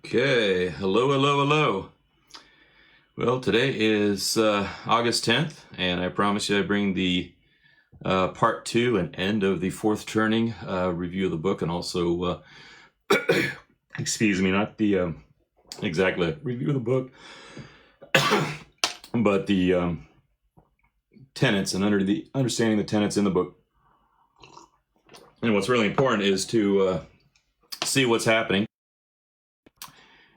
Okay, hello. Well, today is August 10th, and I promise you I bring the part 2 and end of the fourth turning review of the book, and also, excuse me, not the exactly review of the book, but the tenets and understanding the tenets in the book. And what's really important is to see what's happening.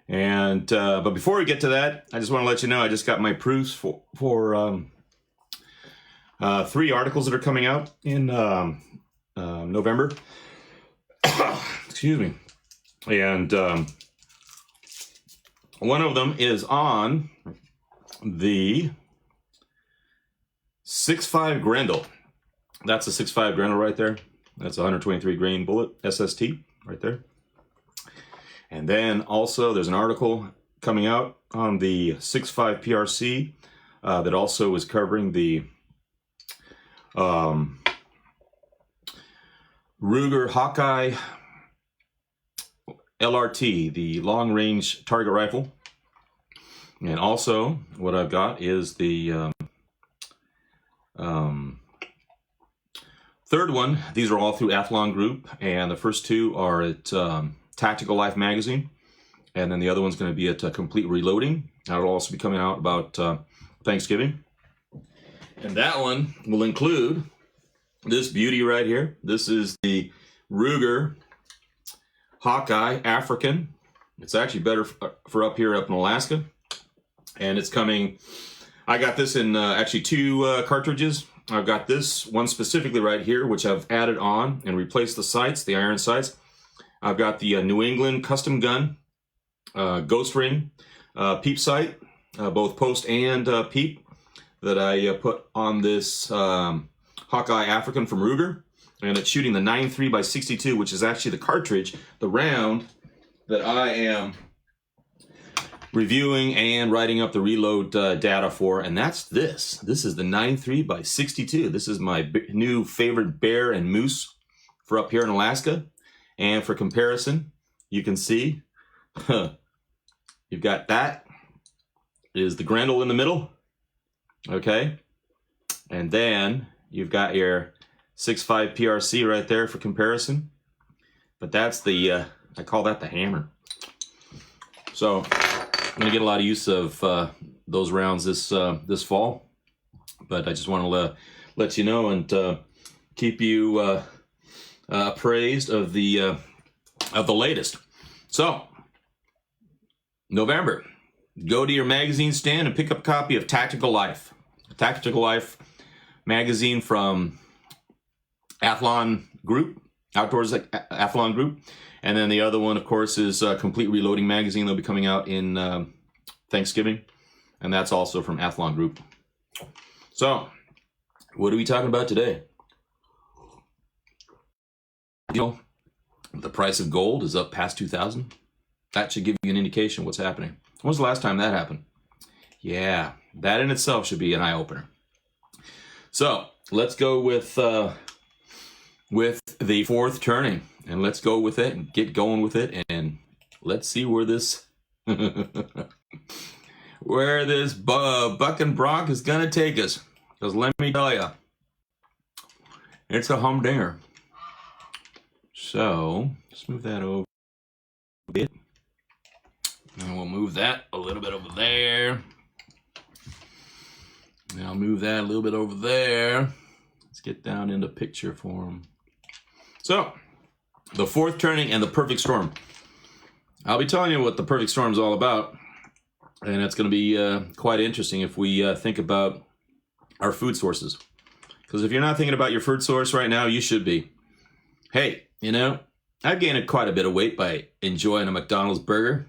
And but before we get to that, I just want to let you know I just got my proofs for 3 articles that are coming out in November. Excuse me. And one of them is on the 6.5 Grendel. That's a 6.5 Grendel right there. That's a 123 grain bullet SST right there. And then also there's an article coming out on the 6.5 PRC that also is covering the Ruger Hawkeye LRT, the long-range target rifle. And also what I've got is the third one. These are all through Athlon Group, and the first 2 are at Tactical Life magazine, and then the other one's going to be at Complete Reloading. That'll also be coming out about Thanksgiving, and that one will include this beauty right here. This is the Ruger Hawkeye African. It's actually better for up here up in Alaska, and it's coming. I got this in actually 2 cartridges. I've got this one specifically right here, which I've added on and replaced the sights, the iron sights. I've got the New England custom gun, ghost ring, peep sight, both post and peep, that I put on this Hawkeye African from Ruger. And it's shooting the 9.3x62, which is actually the cartridge, the round that I am reviewing and writing up the reload data for. And that's this. This is the 9.3x62. This is my new favorite bear and moose for up here in Alaska. And for comparison, you can see you've got that is the Grendel in the middle, okay? And then you've got your 6.5 PRC right there for comparison. But that's the, I call that the hammer. So I'm gonna get a lot of use of those rounds this fall. But I just want to let you know and keep you appraised of the latest. So, November, go to your magazine stand and pick up a copy of Tactical Life. Tactical Life magazine from Athlon Group, Outdoors Athlon Group. And then the other one, of course, is Complete Reloading magazine. They'll be coming out in Thanksgiving. And that's also from Athlon Group. So, what are we talking about today? You know, the price of gold is up past 2,000. That should give you an indication of what's happening. When was the last time that happened? Yeah, that in itself should be an eye-opener. So let's go with the fourth turning, and let's go with it and get going with it, and let's see where this buck and bronc is gonna take us. Because let me tell you, it's a humdinger. So, let's move that over a bit. And we'll move that a little bit over there. And I'll move that a little bit over there. Let's get down into picture form. So, the fourth turning and the perfect storm. I'll be telling you what the perfect storm is all about. And it's going to be quite interesting if we think about our food sources. Because if you're not thinking about your food source right now, you should be. Hey, you know, I've gained quite a bit of weight by enjoying a McDonald's burger.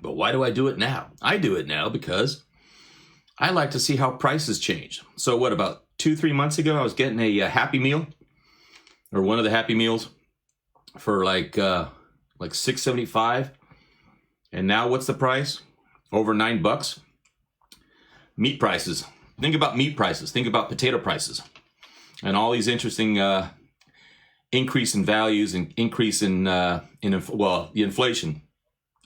But why do I do it now? I do it now because I like to see how prices change. So what, about 2-3 months ago, I was getting a Happy Meal, or one of the Happy Meals, for like $6.75. And now what's the price? Over $9. Meat prices. Think about meat prices. Think about potato prices. And all these interesting increase in values and increase in the inflation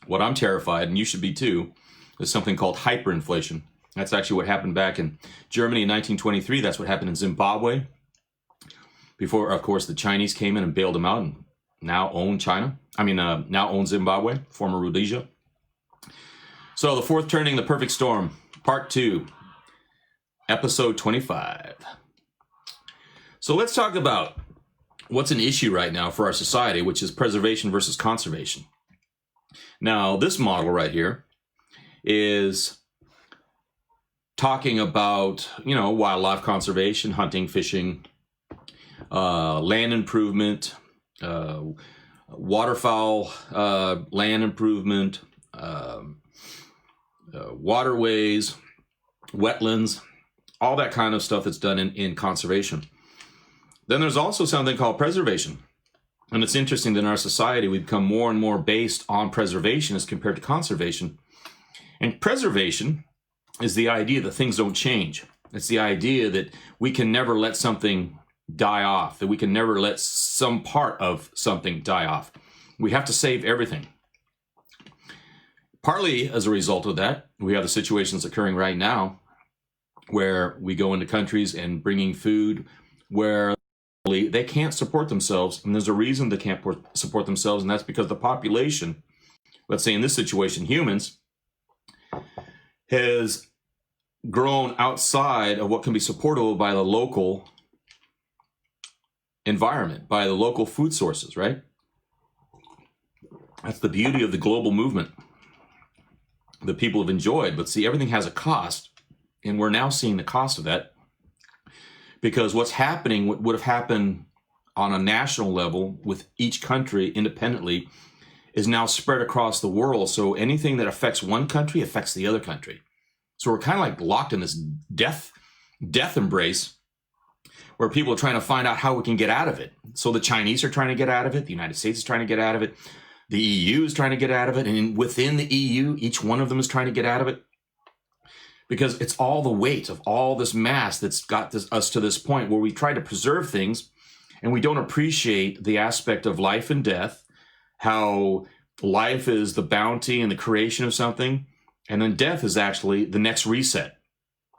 What I'm terrified, and you should be too, is something called hyperinflation. That's actually what happened back in Germany in 1923. That's what happened in Zimbabwe. Before, of course, the Chinese came in and bailed them out and now own China. Now own Zimbabwe, former Rhodesia. So the fourth turning, the perfect storm, part 2, episode 25. So let's talk about what's an issue right now for our society, which is preservation versus conservation. Now, this model right here is talking about, wildlife conservation, hunting, fishing, land improvement, waterfowl land improvement, waterways, wetlands, all that kind of stuff that's done in conservation. Then there's also something called preservation. And it's interesting that in our society, we've become more and more based on preservation as compared to conservation. And preservation is the idea that things don't change. It's the idea that we can never let something die off, that we can never let some part of something die off. We have to save everything. Partly as a result of that, we have the situations occurring right now where we go into countries and bringing food where they can't support themselves, and there's a reason they can't support themselves, and that's because the population, let's say in this situation, humans, has grown outside of what can be supportable by the local environment, by the local food sources, right? That's the beauty of the global movement that people have enjoyed. But see, everything has a cost, and we're now seeing the cost of that. Because what's happening, what would have happened on a national level with each country independently, is now spread across the world. So anything that affects one country affects the other country. So we're kind of like locked in this death embrace where people are trying to find out how we can get out of it. So the Chinese are trying to get out of it. The United States is trying to get out of it. The EU is trying to get out of it. And within the EU, each one of them is trying to get out of it. Because it's all the weight of all this mass that's got us to this point where we try to preserve things and we don't appreciate the aspect of life and death, how life is the bounty and the creation of something, and then death is actually the next reset.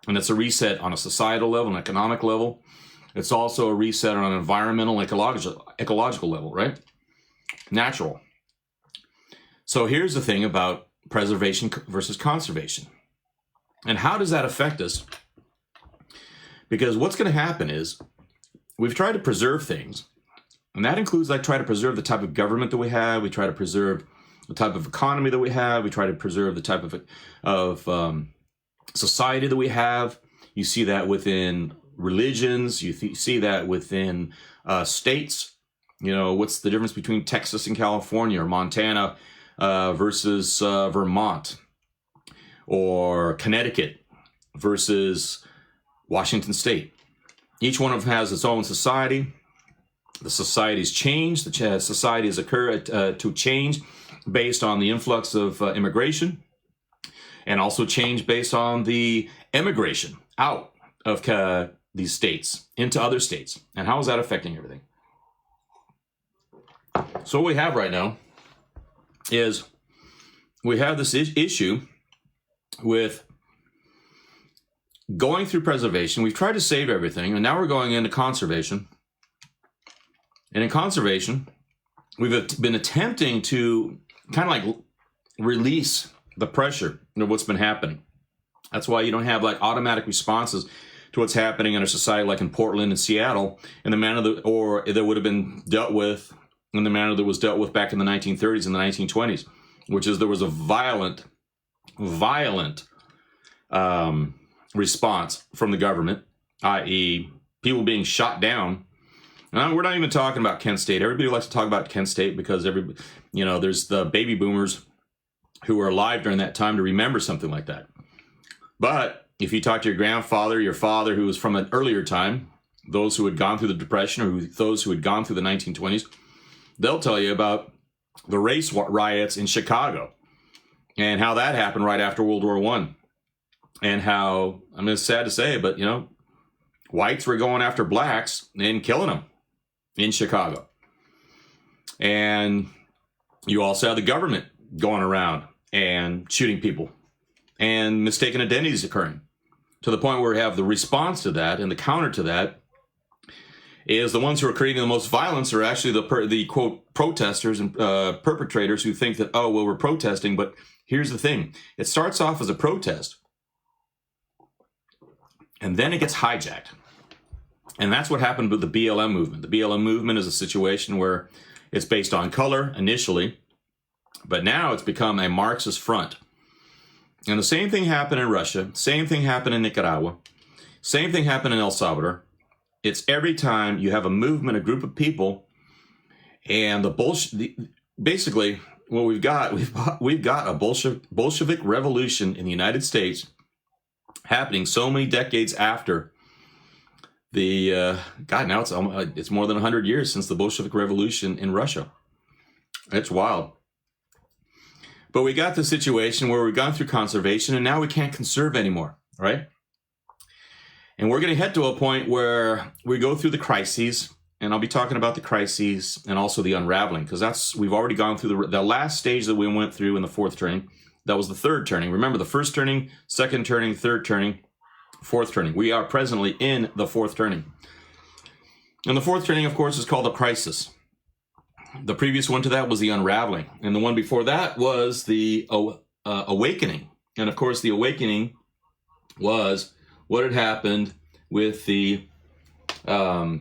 And it's a reset on a societal level, an economic level. It's also a reset on an environmental, ecological level, right? Natural. So here's the thing about preservation versus conservation. And how does that affect us? Because what's going to happen is we've tried to preserve things. And that includes try to preserve the type of government that we have. We try to preserve the type of economy that we have. We try to preserve the type of society that we have. You see that within religions. You see that within states. What's the difference between Texas and California, or Montana versus Vermont? Or Connecticut versus Washington State. Each one of them has its own society. The society's changed. The society has occurred to change based on the influx of immigration, and also change based on the emigration out of these states into other states. And how is that affecting everything? So what we have right now is we have this issue with going through preservation. We've tried to save everything, and now we're going into conservation. And in conservation, we've been attempting to kind of like release the pressure of what's been happening. That's why you don't have automatic responses to what's happening in a society like in Portland and Seattle in the manner that would have been dealt with in the manner that was dealt with back in the 1930s and the 1920s, which is there was a violent response from the government, i.e. people being shot down. And we're not even talking about Kent State. Everybody likes to talk about Kent State because there's the baby boomers who were alive during that time to remember something like that. But if you talk to your grandfather, your father who was from an earlier time, those who had gone through the Depression or those who had gone through the 1920s, they'll tell you about the race riots in Chicago. And how that happened right after World War I. And how, it's sad to say, but, whites were going after blacks and killing them in Chicago. And you also have the government going around and shooting people, and mistaken identities occurring, to the point where we have the response to that, and the counter to that is the ones who are creating the most violence are actually the quote protesters and perpetrators who think that, oh, well, we're protesting. But here's the thing. It starts off as a protest, and then it gets hijacked. And that's what happened with the BLM movement. The BLM movement is a situation where it's based on color initially, but now it's become a Marxist front. And the same thing happened in Russia, same thing happened in Nicaragua, same thing happened in El Salvador. It's every time you have a movement, a group of people, and basically what we've got a Bolshevik revolution in the United States happening so many decades after the, now it's more than 100 years since the Bolshevik revolution in Russia. It's wild. But we got the situation where we've gone through conservation, and now we can't conserve anymore, right? And we're going to head to a point where we go through the crises, and I'll be talking about the crises and also the unraveling, because we've already gone through the last stage that we went through in the fourth turning. That was the third turning. Remember, the first turning, second turning, third turning, fourth turning. We are presently in the fourth turning. And the fourth turning, of course, is called a crisis. The previous one to that was the unraveling. And the one before that was the awakening. And of course, the awakening was what had happened with the 60s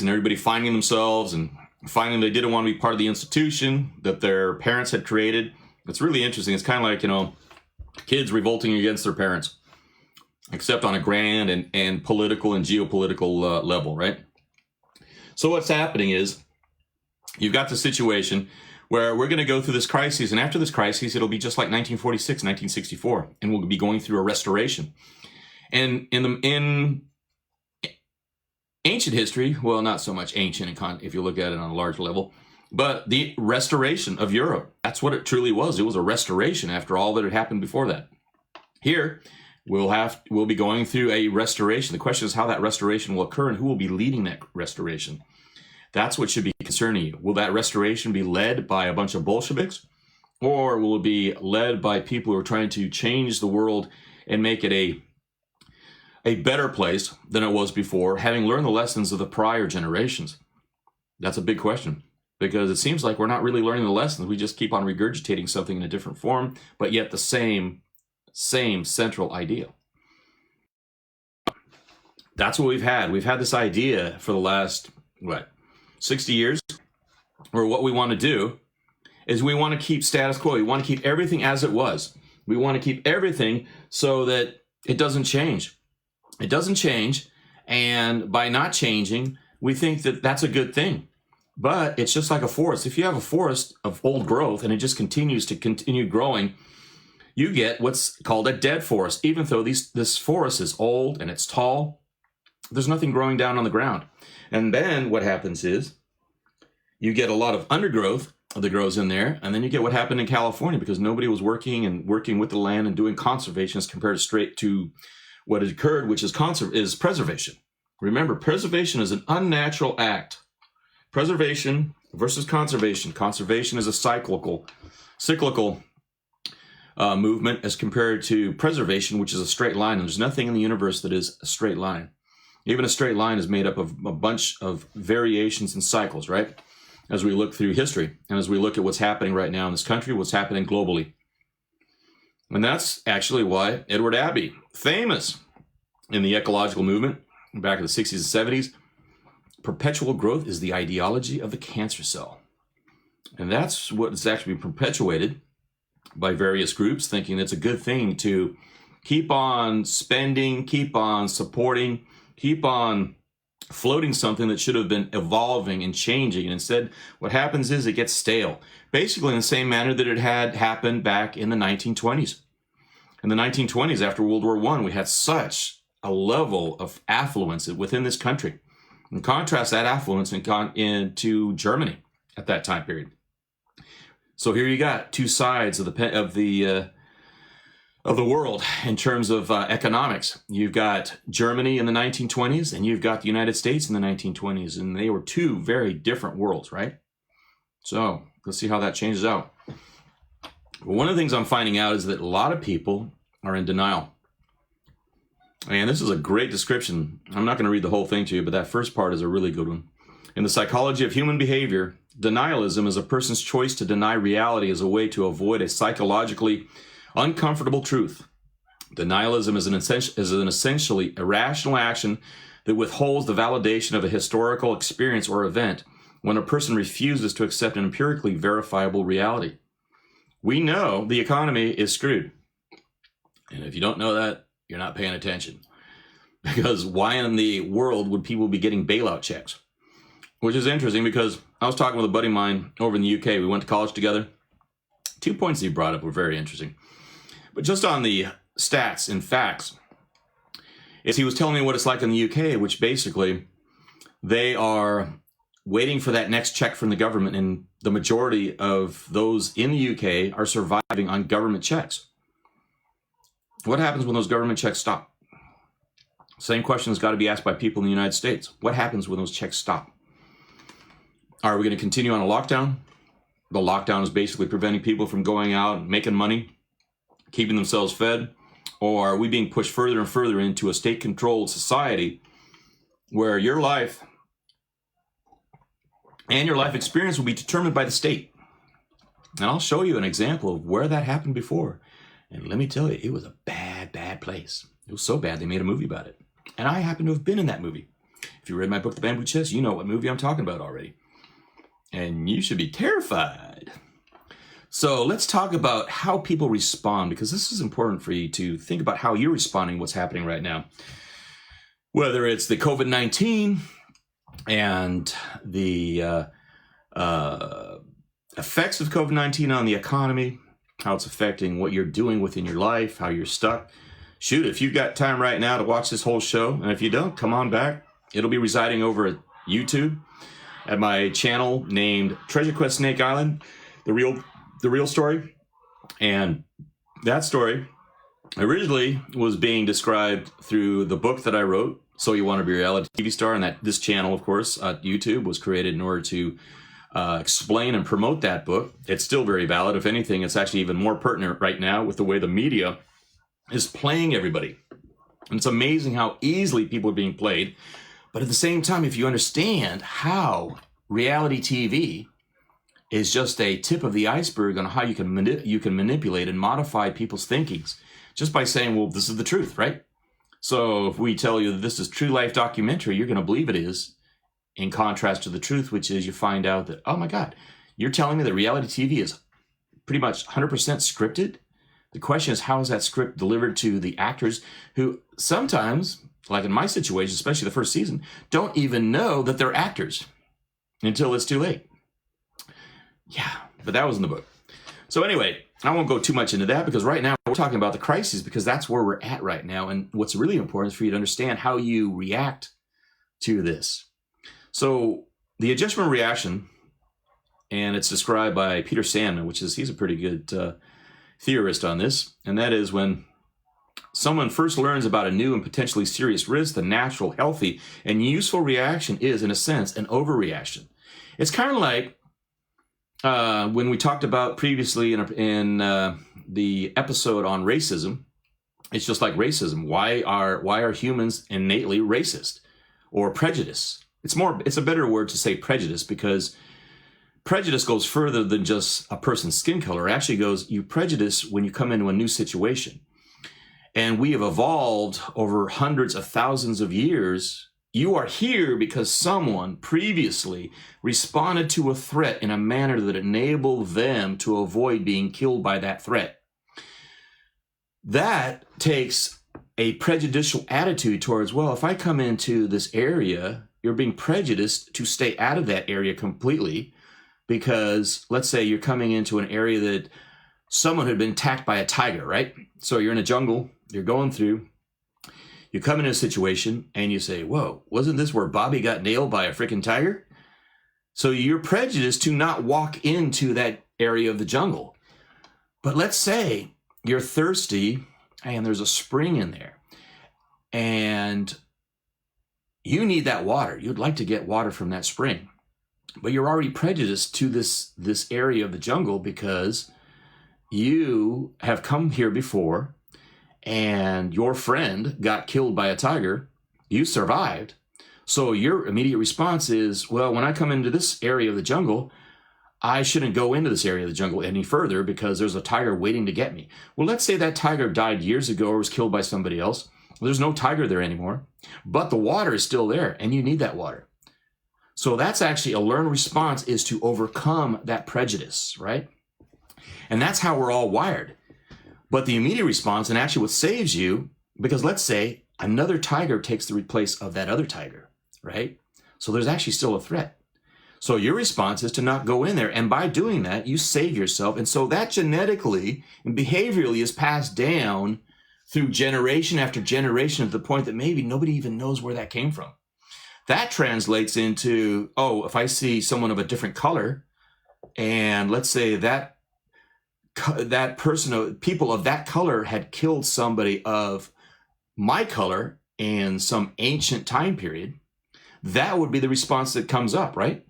and everybody finding themselves and finding they didn't want to be part of the institution that their parents had created. It's really interesting. It's kind of like, kids revolting against their parents, except on a grand and political and geopolitical level, right? So what's happening is you've got the situation where we're going to go through this crisis, and after this crisis, it'll be just like 1946, 1964, and we'll be going through a restoration. And in ancient history, well, not so much ancient if you look at it on a large level, but the restoration of Europe, that's what it truly was. It was a restoration after all that had happened before that. Here, we'll be going through a restoration. The question is how that restoration will occur and who will be leading that restoration. That's what should be concerning you. Will that restoration be led by a bunch of Bolsheviks, or will it be led by people who are trying to change the world and make it a better place than it was before, having learned the lessons of the prior generations? That's a big question, because it seems like we're not really learning the lessons. We just keep on regurgitating something in a different form, but yet the same central idea. That's what we've had. We've had this idea for the last, 60 years, where what we want to do is we want to keep status quo. We want to keep everything as it was. We want to keep everything so that it doesn't change. It doesn't change, and by not changing, we think that that's a good thing. But it's just like a forest. If you have a forest of old growth and it just continues to continue growing, you get what's called a dead forest. Even though this forest is old and it's tall, there's nothing growing down on the ground. And then what happens is you get a lot of undergrowth that grows in there, and then you get what happened in California, because nobody was working with the land and doing conservation as compared straight to what had occurred, which is preservation. Remember, preservation is an unnatural act. Preservation versus conservation. Conservation is a cyclical movement as compared to preservation, which is a straight line. And there's nothing in the universe that is a straight line. Even a straight line is made up of a bunch of variations and cycles, right? As we look through history and as we look at what's happening right now in this country, what's happening globally. And that's actually why Edward Abbey, famous in the ecological movement back in the 60s and 70s, perpetual growth is the ideology of the cancer cell. And that's what's actually been perpetuated by various groups, thinking it's a good thing to keep on spending, keep on supporting, keep on floating something that should have been evolving and changing. And instead, what happens is it gets stale, basically in the same manner that it had happened back in the 1920s. In the 1920s, after World War I, we had such a level of affluence within this country. And contrast that affluence into Germany at that time period. So here you got two sides of the world in terms of economics. You've got Germany in the 1920s, and you've got the United States in the 1920s, and they were two very different worlds, right? So let's see how that changes out. Well, one of the things I'm finding out is that a lot of people are in denial. And this is a great description. I'm not going to read the whole thing to you, but that first part is a really good one. In the psychology of human behavior, denialism is a person's choice to deny reality as a way to avoid a psychologically uncomfortable truth. Denialism is an essentially irrational action that withholds the validation of a historical experience or event when a person refuses to accept an empirically verifiable reality. We know the economy is screwed. And if you don't know that, you're not paying attention. Because why in the world would people be getting bailout checks? Which is interesting because I was talking with a buddy of mine over in the UK. We went to college together. 2 points he brought up were very interesting. But just on the stats and facts, is he was telling me what it's like in the UK, which basically they are waiting for that next check from the government, and the majority of those in the UK are surviving on government checks. What happens when those government checks stop? Same question has got to be asked by people in the United States. What happens when those checks stop? Are we going to continue on a lockdown? The lockdown is basically preventing people from going out and making money, keeping themselves fed. Or are we being pushed further and further into a state-controlled society where your life and your life experience will be determined by the state? And I'll show you an example of where that happened before. And let me tell you, it was a bad, bad place. It was so bad they made a movie about it. And I happen to have been in that movie. If you read my book, The Bamboo Chest, you know what movie I'm talking about already. And you should be terrified. So let's talk about how people respond, because this is important for you to think about how you're responding to what's happening right now. Whether it's the COVID-19 and the effects of COVID-19 on the economy, how it's affecting what you're doing within your life, how you're stuck. Shoot, if you've got time right now to watch this whole show, and if you don't, come on back. It'll be residing over at YouTube at my channel named Treasure Quest Snake Island, the real story. And that story originally was being described through the book that I wrote, So You Want to Be a Reality TV Star, and that this channel, of course, at YouTube was created in order to explain and promote that book. It's still very valid. If anything, it's actually even more pertinent right now with the way the media is playing everybody. And it's amazing how easily people are being played. But at the same time, if you understand how reality TV is just a tip of the iceberg on how you can manipulate and modify people's thinkings just by saying, well, this is the truth, right? So if we tell you that this is true life documentary, you're going to believe it is, in contrast to the truth, which is you find out that, oh my God, you're telling me that reality TV is pretty much 100% scripted? The question is, how is that script delivered to the actors who sometimes, like in my situation, especially the first season, don't even know that they're actors until it's too late. Yeah, but that was in the book. So anyway, I won't go too much into that because right now we're talking about the crisis because that's where we're at right now. And what's really important is for you to understand how you react to this. So the adjustment reaction, and it's described by Peter Sandman, he's a pretty good theorist on this, and that is when someone first learns about a new and potentially serious risk, the natural, healthy, and useful reaction is, in a sense, an overreaction. It's kind of like when we talked about previously in the episode on racism. It's just like racism. Why are humans innately racist or prejudiced? It's a better word to say prejudice, because prejudice goes further than just a person's skin color. It actually goes, you prejudice when you come into a new situation. And we have evolved over hundreds of thousands of years. You are here because someone previously responded to a threat in a manner that enabled them to avoid being killed by that threat. That takes a prejudicial attitude towards, well, if I come into this area, you're being prejudiced to stay out of that area completely, because let's say you're coming into an area that someone had been attacked by a tiger, right? So you're in a jungle, you're going through, you come into a situation and you say, whoa, wasn't this where Bobby got nailed by a freaking tiger? So you're prejudiced to not walk into that area of the jungle. But let's say you're thirsty and there's a spring in there and you need that water. You'd like to get water from that spring. but you're already prejudiced to this area of the jungle because you have come here before and your friend got killed by a tiger. You survived. So your immediate response is, well, when I come into this area of the jungle, I shouldn't go into this area of the jungle any further because there's a tiger waiting to get me. Well, let's say that tiger died years ago or was killed by somebody else. Well, there's no tiger there anymore, but the water is still there and you need that water. So that's actually a learned response, is to overcome that prejudice, right? And that's how we're all wired. But the immediate response, and actually what saves you, because let's say another tiger takes the place of that other tiger, right? So there's actually still a threat. So your response is to not go in there. And by doing that, you save yourself. And so that genetically and behaviorally is passed down through generation after generation to the point that maybe nobody even knows where that came from. That translates into, oh, if I see someone of a different color, and let's say that person, people of that color had killed somebody of my color in some ancient time period, that would be the response that comes up, right?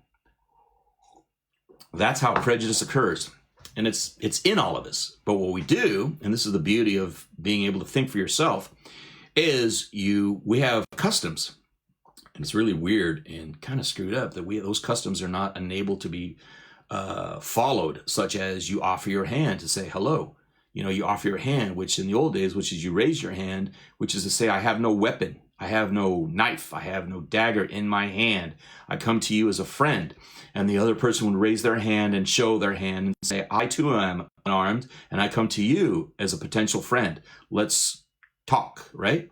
That's how prejudice occurs. And it's in all of us. But what we do, and this is the beauty of being able to think for yourself, is we have customs. And it's really weird and kind of screwed up that those customs are not enabled to be followed, such as you offer your hand to say hello. You know, you offer your hand, which in the old days, which is you raise your hand, which is to say, I have no weapon. I have no knife. I have no dagger in my hand. I come to you as a friend. And the other person would raise their hand and show their hand and say, I too am unarmed, and I come to you as a potential friend. Let's talk, right?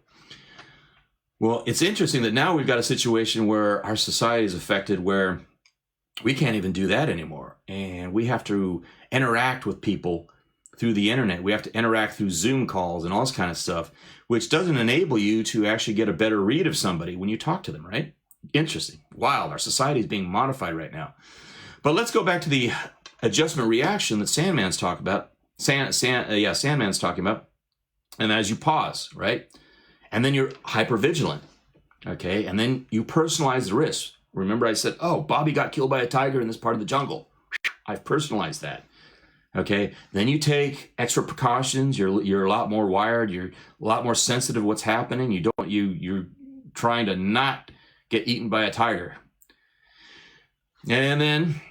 Well, it's interesting that now we've got a situation where our society is affected where we can't even do that anymore. And we have to interact with people through the internet. We have to interact through Zoom calls and all this kind of stuff, which doesn't enable you to actually get a better read of somebody when you talk to them, right? Interesting. Wow, our society is being modified right now. But let's go back to the adjustment reaction that Sandman's talking about. Sandman's talking about. And as you pause, right? And then you're hypervigilant, okay? And then you personalize the risk. Remember I said, oh, Bobby got killed by a tiger in this part of the jungle. I've personalized that, okay? Then you take extra precautions. You're a lot more wired. You're a lot more sensitive to what's happening. You're trying to not get eaten by a tiger. And then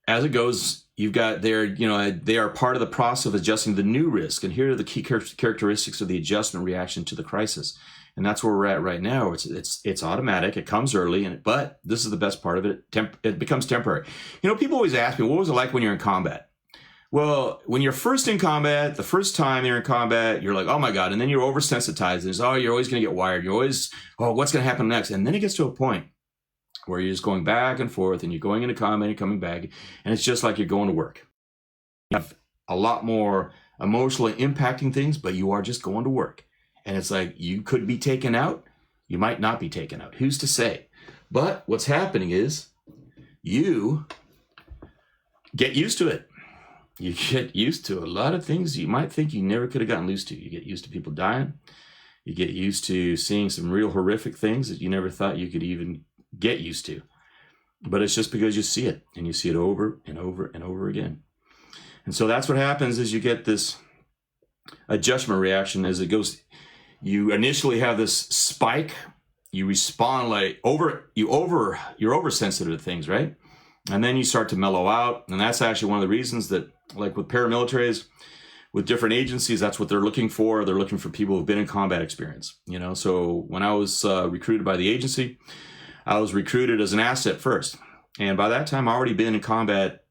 as it goes, you've got they are part of the process of adjusting to the new risk. And here are the key characteristics of the adjustment reaction to the crisis. And that's where we're at right now. It's automatic. It comes early, but this is the best part of it. It becomes temporary. You know, people always ask me, what was it like when you're in combat? Well, when you're first in combat, the first time you're in combat, you're like, oh my God. And then you're oversensitized. There's, oh, you're always going to get wired. You're always, oh, what's going to happen next? And then it gets to a point where you're just going back and forth and you're going into combat and coming back. And it's just like you're going to work. You have a lot more emotionally impacting things, but you are just going to work. And it's like, you could be taken out. You might not be taken out. Who's to say? But what's happening is you get used to it. You get used to a lot of things you might think you never could have gotten used to. You get used to people dying. You get used to seeing some real horrific things that you never thought you could even get used to. But it's just because you see it, and you see it over and over and over again. And so that's what happens is you get this adjustment reaction as it goes. You initially have this spike. You respond like you're oversensitive to things, right? And then you start to mellow out. And that's actually one of the reasons that, like with paramilitaries, with different agencies, that's what they're looking for. They're looking for people who've been in combat experience. You know, so when I was recruited by the agency, I was recruited as an asset first. And by that time, I already been in combat.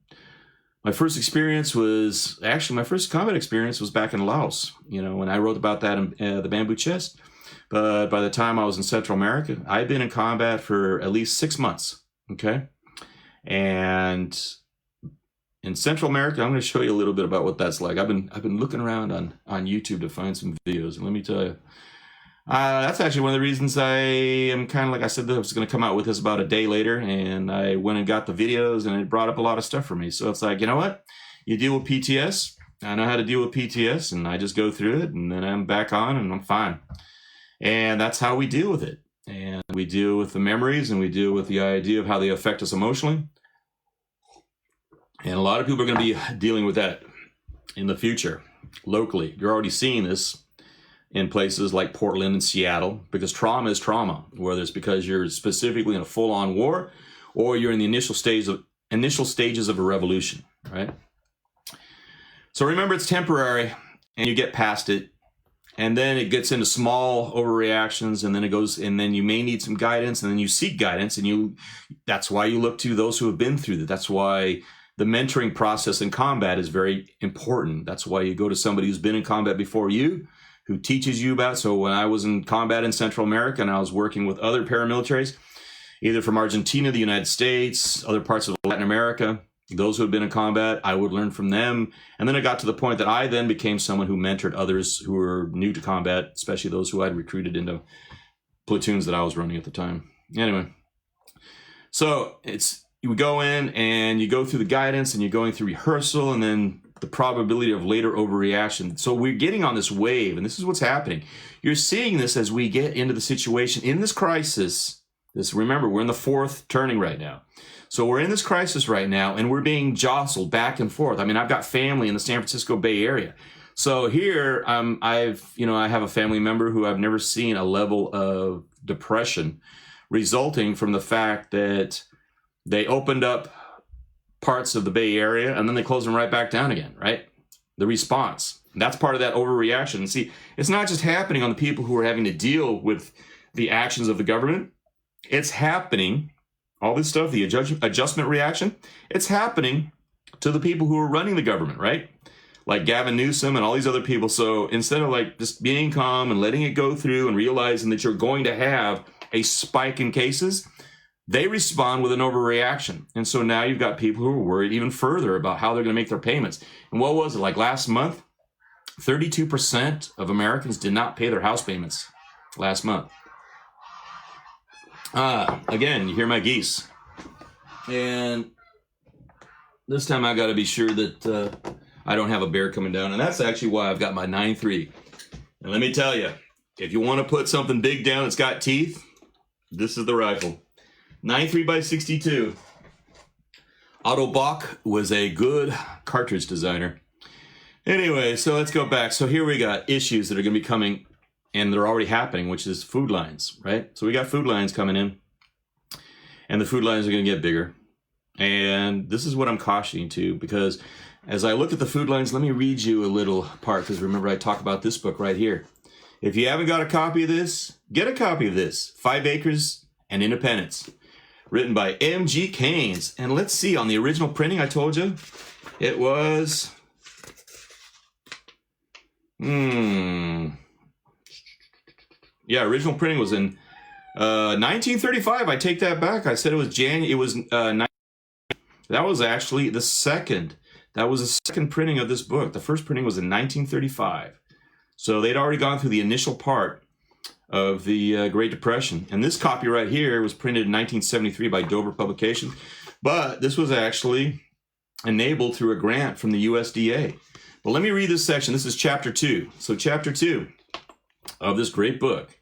My first combat experience was back in Laos, you know, and I wrote about that in the Bamboo Chest. But by the time I was in Central America, I had been in combat for at least 6 months, okay? And in Central America, I'm going to show you a little bit about what that's like. I've been looking around on YouTube to find some videos, and let me tell you, that's actually one of the reasons I am kind of, like I said, that I was going to come out with this about a day later, and I went and got the videos, and it brought up a lot of stuff for me. So it's like, you know what? You deal with PTS. I know how to deal with PTS, and I just go through it, and then I'm back on, and I'm fine. And that's how we deal with it. And we deal with the memories, and we deal with the idea of how they affect us emotionally. And a lot of people are going to be dealing with that in the future, locally. You're already seeing this in places like Portland and Seattle, because trauma is trauma, whether it's because you're specifically in a full-on war or you're in the initial stages of a revolution, right? So remember, it's temporary, and you get past it, and then it gets into small overreactions, and then it goes, and then you may need some guidance, and then you seek guidance, and that's why you look to those who have been through that. That's why the mentoring process in combat is very important. That's why you go to somebody who's been in combat before you, who teaches you about. So when I was in combat in Central America, and I was working with other paramilitaries, either from Argentina, the United States, other parts of Latin America, those who had been in combat, I would learn from them. And then it got to the point that I then became someone who mentored others who were new to combat, especially those who I'd recruited into platoons that I was running at the time. Anyway, so you would go in and you go through the guidance, and you're going through rehearsal, and then the probability of later overreaction. So we're getting on this wave, and this is what's happening. You're seeing this as we get into the situation in this crisis. Remember, we're in the fourth turning right now. So we're in this crisis right now, and we're being jostled back and forth. I mean, I've got family in the San Francisco Bay Area. So here, I have a family member who I've never seen a level of depression resulting from the fact that they opened up parts of the Bay Area, and then they closed them right back down again, right? The response. That's part of that overreaction. And see, it's not just happening on the people who are having to deal with the actions of the government. It's happening, all this stuff, the adjustment reaction, it's happening to the people who are running the government, right? Like Gavin Newsom and all these other people. So instead of like just being calm and letting it go through and realizing that you're going to have a spike in cases, they respond with an overreaction. And so now you've got people who are worried even further about how they're going to make their payments. And what was it, like last month? 32% of Americans did not pay their house payments last month. Again, you hear my geese. And this time I got to be sure that I don't have a bear coming down. And that's actually why I've got my 9.3. And let me tell you, if you want to put something big down that's got teeth, this is the rifle. 9.3 by 62. Otto Bach was a good cartridge designer. Anyway, so let's go back. So here we got issues that are going to be coming, and they're already happening, which is food lines, right? So we got food lines coming in, and the food lines are going to get bigger. And this is what I'm cautioning to, because as I look at the food lines, let me read you a little part, because remember I talk about this book right here. If you haven't got a copy of this, get a copy of this, 5 Acres and Independence, written by M.G. Keynes. And let's see, on the original printing, I told you, it was... Yeah, original printing was in 1935. I take that back. I said it was January. It was that was actually the second. That was the second printing of this book. The first printing was in 1935. So they'd already gone through the initial part of the Great Depression. And this copy right here was printed in 1973 by Dover Publications. But this was actually enabled through a grant from the USDA. But let me read this section. This is chapter 2. So chapter 2 of this great book.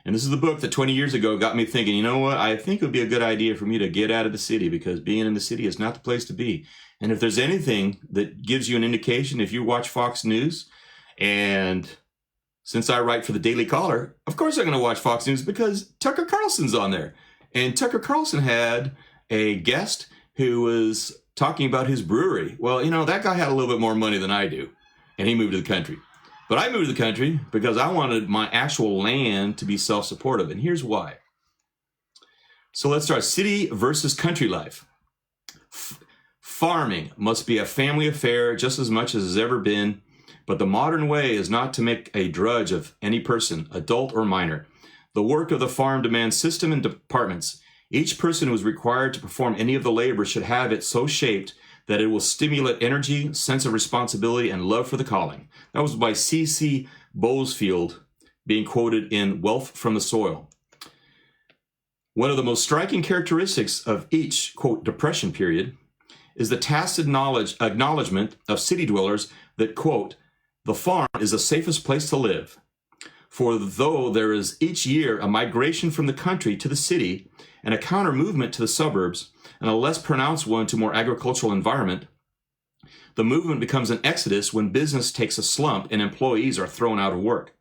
And this is the book that 20 years ago got me thinking, you know what? I think it would be a good idea for me to get out of the city, because being in the city is not the place to be. And if there's anything that gives you an indication, if you watch Fox News, and since I write for the Daily Caller, of course I'm going to watch Fox News because Tucker Carlson's on there. And Tucker Carlson had a guest who was talking about his brewery. Well, you know, that guy had a little bit more money than I do, and he moved to the country. But I moved to the country because I wanted my actual land to be self-supportive, and here's why. So let's start. City versus country life. Farming must be a family affair just as much as it's ever been, but the modern way is not to make a drudge of any person, adult or minor. The work of the farm demands system and departments. Each person who is required to perform any of the labor should have it so shaped that it will stimulate energy, sense of responsibility, and love for the calling. That was by C.C. Bowesfield, being quoted in Wealth from the Soil. One of the most striking characteristics of each, quote, depression period is the tacit acknowledgement of city dwellers that, quote, the farm is the safest place to live. For though there is each year a migration from the country to the city and a counter movement to the suburbs, and a less pronounced one to more agricultural environment, the movement becomes an exodus when business takes a slump and employees are thrown out of work.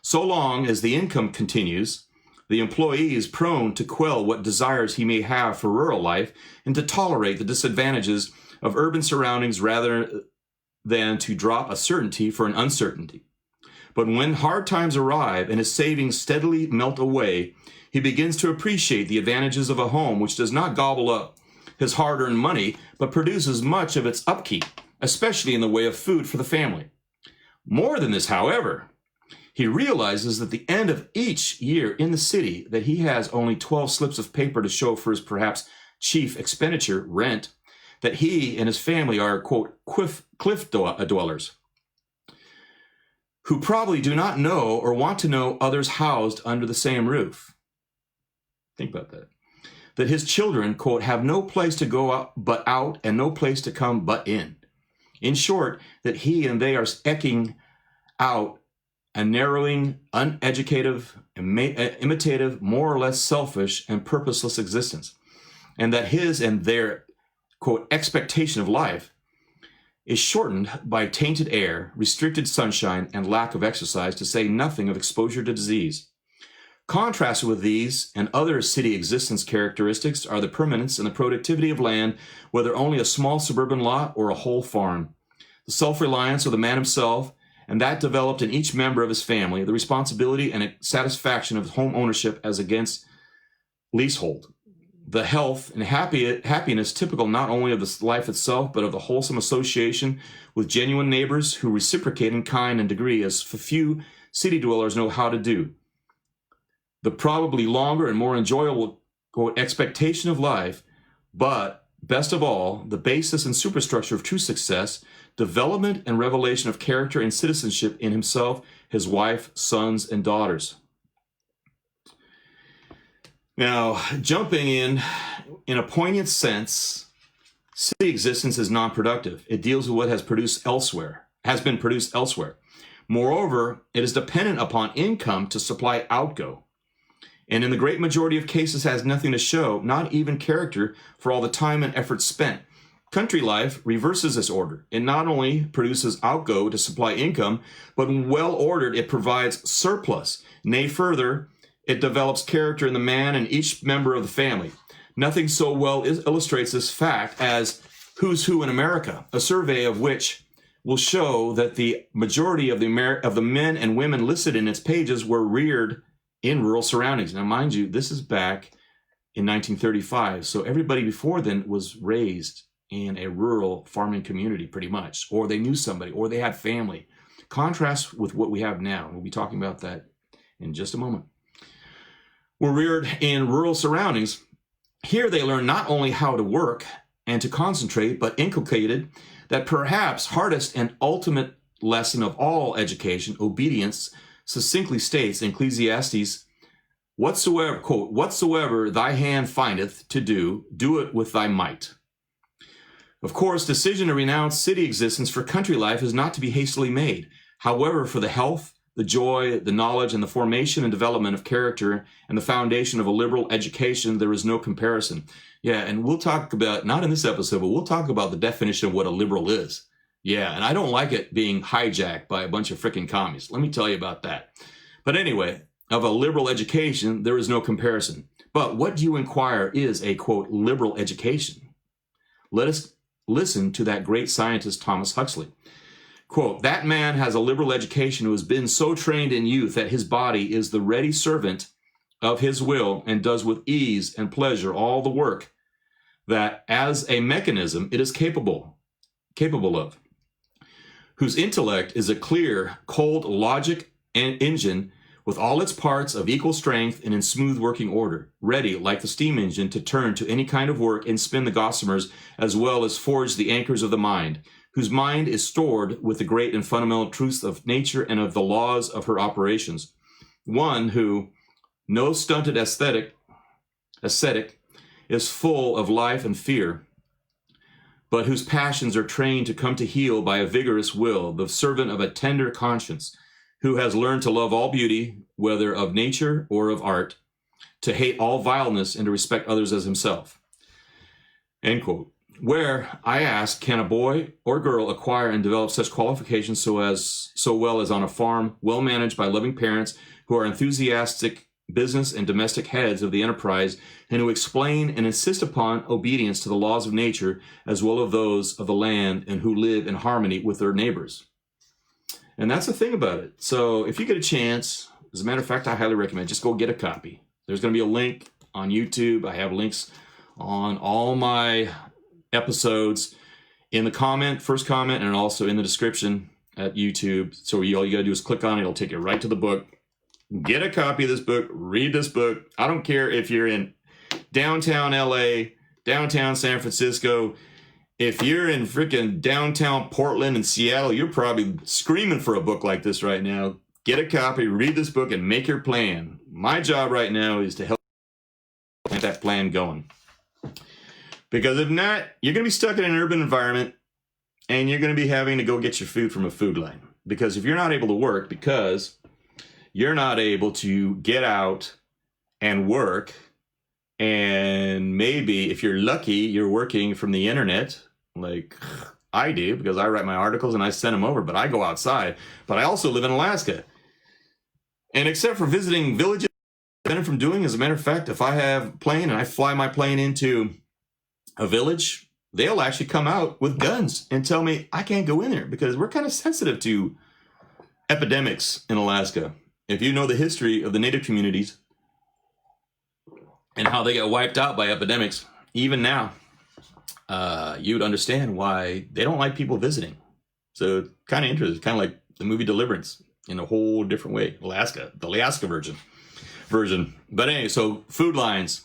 So long as the income continues, the employee is prone to quell what desires he may have for rural life and to tolerate the disadvantages of urban surroundings rather than to drop a certainty for an uncertainty. But when hard times arrive and his savings steadily melt away, he begins to appreciate the advantages of a home which does not gobble up his hard-earned money, but produces much of its upkeep, especially in the way of food for the family. More than this, however, he realizes at the end of each year in the city that he has only 12 slips of paper to show for his perhaps chief expenditure, rent, that he and his family are, quote, cliff dwellers, who probably do not know or want to know others housed under the same roof. Think about that. That his children, quote, have no place to go out but out and no place to come but in. In short, that he and they are eking out a narrowing, uneducative, imitative, more or less selfish and purposeless existence. And that his and their, quote, expectation of life is shortened by tainted air, restricted sunshine, and lack of exercise, to say nothing of exposure to disease. Contrasted with these and other city existence characteristics are the permanence and the productivity of land, whether only a small suburban lot or a whole farm, the self-reliance of the man himself, and that developed in each member of his family, the responsibility and satisfaction of home ownership as against leasehold, the health and happiness typical not only of the life itself, but of the wholesome association with genuine neighbors who reciprocate in kind and degree as few city dwellers know how to do. The probably longer and more enjoyable, quote, expectation of life, but best of all, the basis and superstructure of true success, development and revelation of character and citizenship in himself, his wife, sons, and daughters. Now, jumping in a poignant sense, city existence is non-productive. It deals with what has been produced elsewhere. Moreover, it is dependent upon income to supply outgo. And in the great majority of cases has nothing to show, not even character, for all the time and effort spent. Country life reverses this order. It not only produces outgo to supply income, but when well ordered, it provides surplus. Nay, further, it develops character in the man and each member of the family. Nothing so well illustrates this fact as Who's Who in America, a survey of which will show that the majority of the men and women listed in its pages were reared in rural surroundings. Now, mind you, this is back in 1935, so everybody before then was raised in a rural farming community pretty much, or they knew somebody, or they had family. Contrast with what we have now. We'll be talking about that in just a moment. Were reared in rural surroundings. Here they learn not only how to work and to concentrate, but inculcated that perhaps hardest and ultimate lesson of all education, obedience, succinctly states in Ecclesiastes, whatsoever, quote, whatsoever thy hand findeth to do, do it with thy might. Of course, decision to renounce city existence for country life is not to be hastily made. However, for the health, the joy, the knowledge, and the formation and development of character and the foundation of a liberal education, there is no comparison. Yeah, and we'll talk about, not in this episode, but we'll talk about the definition of what a liberal is. Yeah, and I don't like it being hijacked by a bunch of freaking commies. Let me tell you about that. But anyway, of a liberal education, there is no comparison. But what do you inquire is a, quote, liberal education? Let us listen to that great scientist, Thomas Huxley. Quote, that man has a liberal education who has been so trained in youth that his body is the ready servant of his will and does with ease and pleasure all the work that as a mechanism it is capable of, whose intellect is a clear, cold logic and engine with all its parts of equal strength and in smooth working order, ready, like the steam engine, to turn to any kind of work and spin the gossamers as well as forge the anchors of the mind, whose mind is stored with the great and fundamental truths of nature and of the laws of her operations. One who, no stunted ascetic, is full of life and fear, but whose passions are trained to come to heel by a vigorous will, the servant of a tender conscience, who has learned to love all beauty, whether of nature or of art, to hate all vileness and to respect others as himself. End quote. Where I ask, can a boy or girl acquire and develop such qualifications so well as on a farm, well managed by loving parents who are enthusiastic business and domestic heads of the enterprise, and who explain and insist upon obedience to the laws of nature as well as those of the land, and who live in harmony with their neighbors? And that's the thing about it. So if you get a chance, as a matter of fact, I highly recommend just go get a copy. There's going to be a link on YouTube. I have links on all my episodes in the first comment, and also in the description at YouTube. So all you got to do is click on it. It'll take you right to the book. Get a copy of this book. Read this book. I don't care if you're in downtown LA, downtown San Francisco. If you're in freaking downtown Portland and Seattle, you're probably screaming for a book like this right now. Get a copy, read this book, and make your plan. My job right now is to help get that plan going. Because if not, you're going to be stuck in an urban environment, and you're going to be having to go get your food from a food line. Because if you're not able to work, because you're not able to get out and work, and maybe if you're lucky, you're working from the internet, like I do, because I write my articles and I send them over, but I go outside. But I also live in Alaska. And except for visiting villages, prevented from doing, as a matter of fact, if I have a plane and I fly my plane into a village, they'll actually come out with guns and tell me I can't go in there, because we're kind of sensitive to epidemics in Alaska. If you know the history of the native communities and how they get wiped out by epidemics, even now, you'd understand why they don't like people visiting. So kind of interesting, kind of like the movie Deliverance in a whole different way. Alaska, the Alaska version. But anyway, so food lines.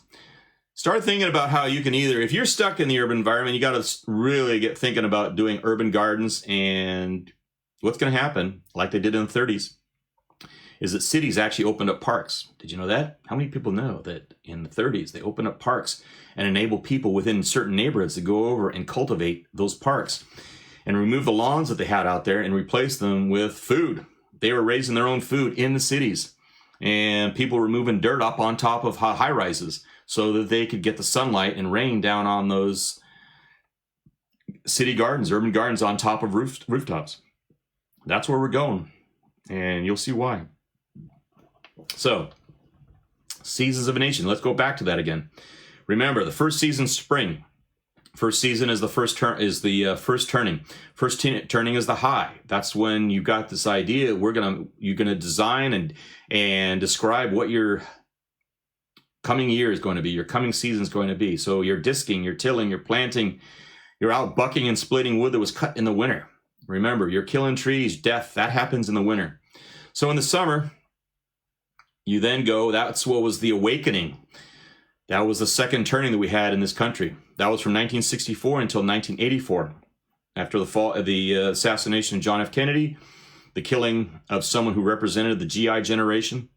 Start thinking about how you can either, if you're stuck in the urban environment, you got to really get thinking about doing urban gardens. And what's going to happen, like they did in the 30s, is that cities actually opened up parks. Did you know that? How many people know that in the 30s they opened up parks and enabled people within certain neighborhoods to go over and cultivate those parks and remove the lawns that they had out there and replace them with food? They were raising their own food in the cities, and people were moving dirt up on top of high rises so that they could get the sunlight and rain down on those city gardens, urban gardens on top of rooftops. That's where we're going, and you'll see why. So, seasons of a nation. Let's go back to that again. Remember, the first season, spring. First season is the first turning. First turning is the high. That's when you got this idea. You're gonna design and describe what your coming year is going to be. Your coming season is going to be. So you're disking, you're tilling, you're planting, you're out bucking and splitting wood that was cut in the winter. Remember, you're killing trees. Death, that happens in the winter. So in the summer, you then go. That's what was the awakening. That was the second turning that we had in this country. That was from 1964 until 1984. After the assassination of John F. Kennedy, the killing of someone who represented the GI generation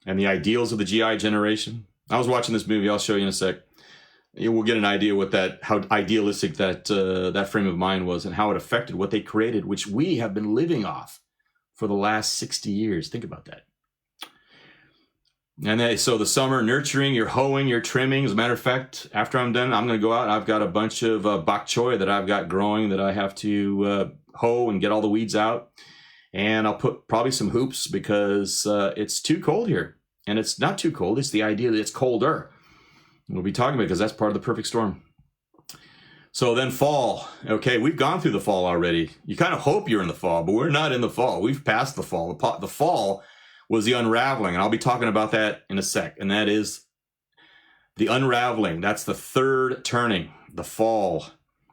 and the ideals of the GI generation. I was watching this movie. I'll show you in a sec. We'll get an idea how idealistic that frame of mind was and how it affected what they created, which we have been living off for the last 60 years. Think about that. And so the summer, nurturing, you're hoeing, you're trimming. As a matter of fact, after I'm done, I'm going to go out and I've got a bunch of bok choy that I've got growing that I have to hoe and get all the weeds out. And I'll put probably some hoops because it's too cold here. And it's not too cold. It's the idea that it's colder. We'll be talking about it because that's part of the perfect storm. So then fall. Okay, we've gone through the fall already. You kind of hope you're in the fall, but we're not in the fall. We've passed the fall. The fall was the unraveling, and I'll be talking about that in a sec. And that is the unraveling. That's the third turning, the fall.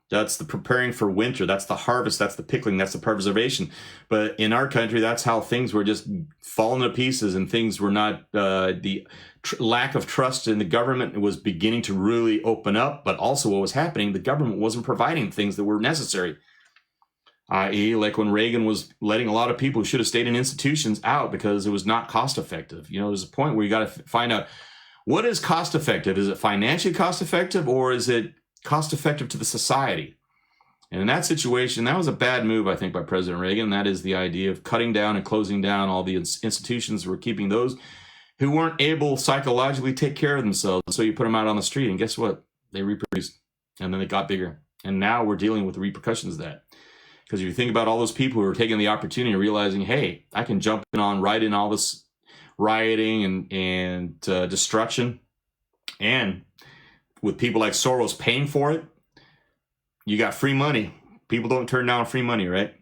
That's the preparing for winter. That's the harvest. That's the pickling. That's the preservation. But in our country, that's how things were just falling to pieces, and things were not, the lack of trust in the government was beginning to really open up. But also what was happening, the government wasn't providing things that were necessary. I.e., like when Reagan was letting a lot of people who should have stayed in institutions out because it was not cost effective. You know, there's a point where you got to find out what is cost effective. Is it financially cost effective, or is it cost effective to the society? And in that situation, that was a bad move, I think, by President Reagan. That is the idea of cutting down and closing down all the institutions that were keeping those who weren't able psychologically take care of themselves. So you put them out on the street, and guess what? They reproduced, and then it got bigger. And now we're dealing with the repercussions of that. Because if you think about all those people who are taking the opportunity and realizing, hey, I can jump right in all this rioting and destruction, and with people like Soros paying for it, you got free money. People don't turn down free money, right?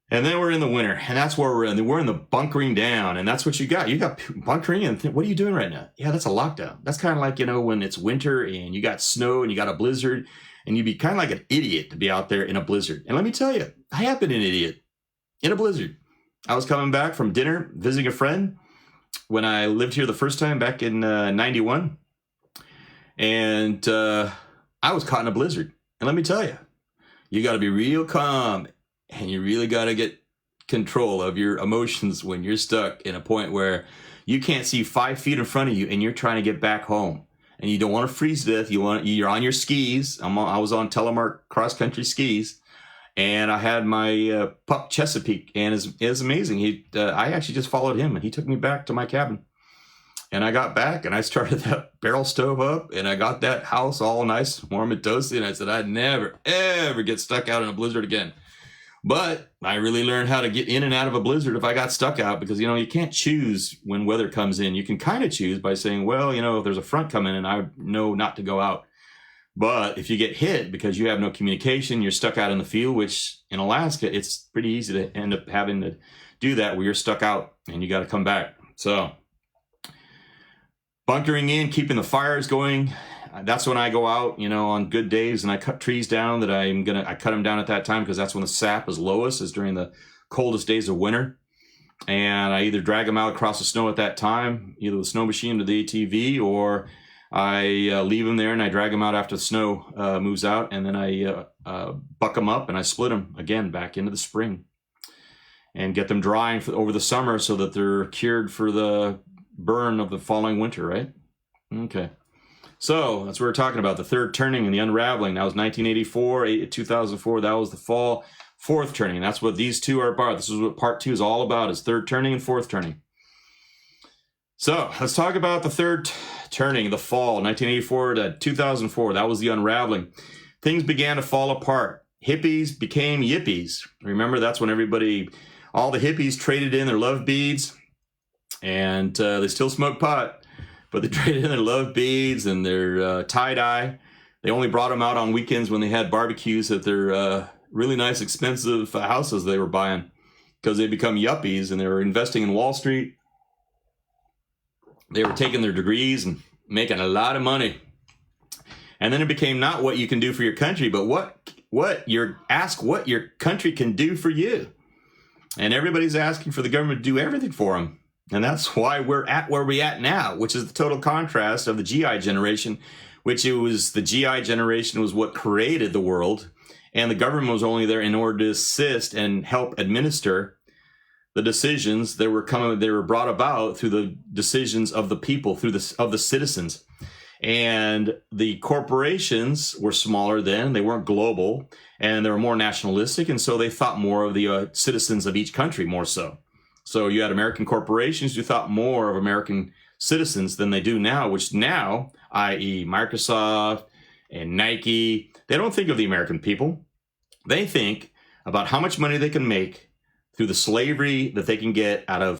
And then we're in the winter, and that's where we're in. We're in the bunkering down, and that's what you got. You got bunkering, and what are you doing right now? Yeah, that's a lockdown. That's kind of like, when it's winter and you got snow and you got a blizzard, and you'd be kind of like an idiot to be out there in a blizzard. And let me tell you, I have been an idiot in a blizzard. I was coming back from dinner, visiting a friend when I lived here the first time back in 91, and I was caught in a blizzard. And let me tell you, you got to be real calm, and you really got to get control of your emotions when you're stuck in a point where you can't see 5 feet in front of you and you're trying to get back home. And you don't want to freeze to death. You're on your skis. I was on telemark cross-country skis, and I had my pup Chesapeake, and it's amazing. I actually just followed him, and he took me back to my cabin. And I got back, and I started that barrel stove up, and I got that house all nice, warm and toasty, and I said, I'd never, ever get stuck out in a blizzard again. But I really learned how to get in and out of a blizzard if I got stuck out, because, you can't choose when weather comes in. You can kind of choose by saying, well, if there's a front coming in, I know not to go out. But if you get hit because you have no communication, you're stuck out in the field, which in Alaska, it's pretty easy to end up having to do that where you're stuck out and you got to come back. So bunkering in, keeping the fires going. That's when I go out, on good days, and I cut trees down I cut them down at that time because that's when the sap is lowest, is during the coldest days of winter. And I either drag them out across the snow at that time, either the snow machine or the ATV, or I leave them there and I drag them out after the snow moves out, and then I buck them up and I split them again back into the spring and get them drying over the summer so that they're cured for the burn of the following winter, right? Okay. So that's what we're talking about, the third turning and the unraveling. That was 1984, 2004. That was the fall. Fourth turning. And that's what these two are about. This is what part 2 is all about, is third turning and fourth turning. So let's talk about the third turning, the fall, 1984 to 2004. That was the unraveling. Things began to fall apart. Hippies became yippies. Remember, that's when all the hippies traded in their love beads, and they still smoke pot. But they traded in their love beads and their tie-dye. They only brought them out on weekends when they had barbecues at their really nice, expensive houses they were buying, because they become yuppies and they were investing in Wall Street. They were taking their degrees and making a lot of money. And then it became not what you can do for your country, but what your country can do for you. And everybody's asking for the government to do everything for them. And that's why we're at where we're at now, which is the total contrast of the GI generation, the GI generation was what created the world, and the government was only there in order to assist and help administer the decisions that were brought about through the decisions of the people, of the citizens. And the corporations were smaller then, they weren't global, and they were more nationalistic, and so they thought more of the citizens of each country, more so. So you had American corporations who thought more of American citizens than they do now, which now, i.e. Microsoft and Nike, they don't think of the American people. They think about how much money they can make through the slavery that they can get out of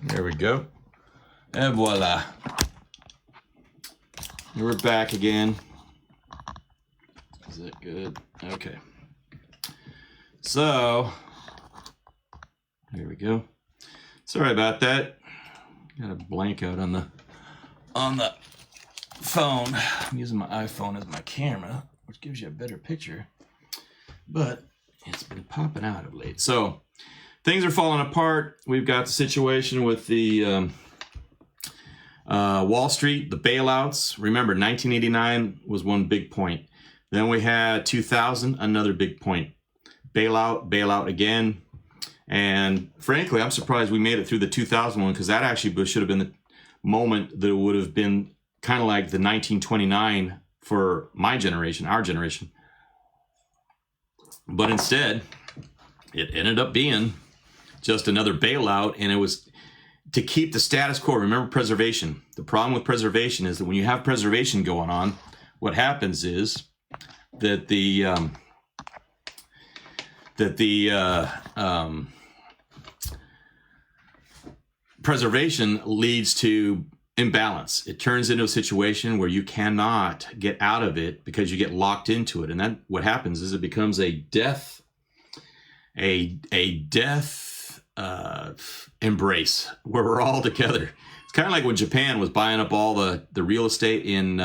There we go. And voila. We're back again. Is that good? Okay. So, here we go. Sorry about that. Got a blank out on the phone. I'm using my iPhone as my camera, which gives you a better picture. But it's been popping out of late. So, things are falling apart. We've got the situation with the Wall Street, the bailouts. Remember, 1989 was one big point. Then we had 2000, another big point. Bailout again. And frankly, I'm surprised we made it through the 2000 one, because that actually should have been the moment that would have been kind of like the 1929 for my generation, our generation. But instead, it ended up being just another bailout, and it was to keep the status quo. Remember, preservation. The problem with preservation is that when you have preservation going on, what happens is that the preservation leads to imbalance. It turns into a situation where you cannot get out of it because you get locked into it, and that what happens is it becomes a death embrace where we're all together. It's kind of like when Japan was buying up all the real estate in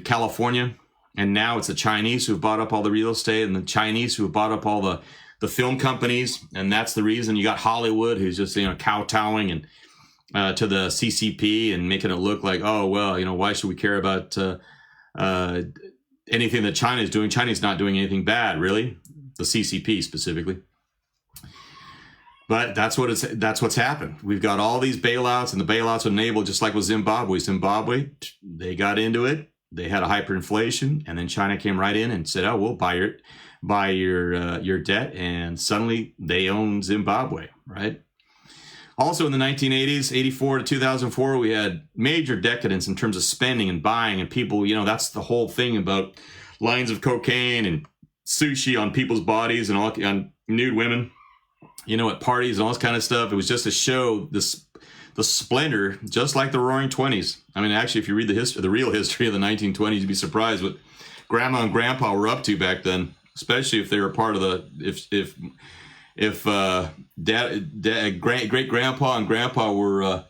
California, and now it's the Chinese who've bought up all the real estate, and the Chinese who have bought up all the film companies, and that's the reason you got Hollywood, who's just kowtowing and to the CCP and making it look like, oh well, why should we care about anything that China's doing? China's not doing anything bad, really. The CCP specifically. But that's what's happened. We've got all these bailouts, and the bailouts enabled, just like with Zimbabwe. Zimbabwe, they got into it. They had a hyperinflation, and then China came right in and said, "Oh, we'll buy your debt," and suddenly they own Zimbabwe, right? Also in the 1980s, 84 to 2004, we had major decadence in terms of spending and buying, and people, that's the whole thing about lines of cocaine and sushi on people's bodies and all on nude women, at parties and all this kind of stuff. It was just to show the splendor, just like the Roaring Twenties. I mean, actually, if you read the real history of the 1920s, you'd be surprised what Grandma and Grandpa were up to back then, especially if they were part of great grandpa and grandpa were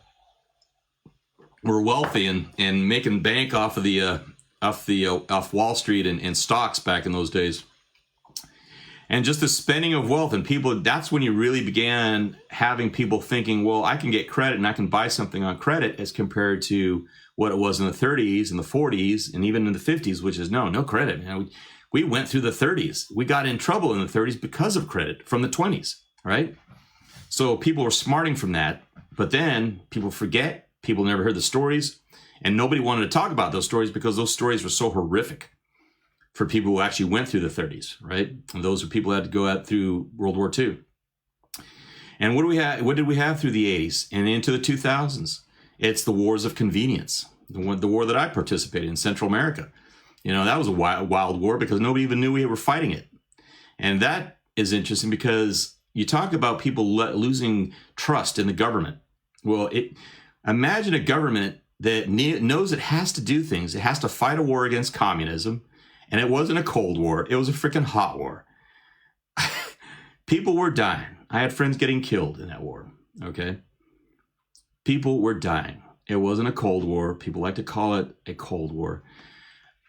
wealthy and making bank off Wall Street and stocks back in those days. And just the spending of wealth and people, that's when you really began having people thinking, well, I can get credit and I can buy something on credit, as compared to what it was in the 30s and the 40s and even in the 50s, which is no credit. We went through the 30s. We got in trouble in the 30s because of credit from the 20s, right? So people were smarting from that, but then people forget, people never heard the stories, and nobody wanted to talk about those stories because those stories were so horrific for people who actually went through the 30s, right? And those are people who had to go out through World War II. And what did we have through the 80s and into the 2000s? It's the wars of convenience. The war that I participated in Central America. That was a wild war because nobody even knew we were fighting it. And that is interesting because you talk about people losing trust in the government. Well, imagine a government that knows it has to do things. It has to fight a war against communism. And it wasn't a Cold War. It was a freaking hot war. People were dying. I had friends getting killed in that war, okay? People were dying. It wasn't a Cold War. People like to call it a Cold War.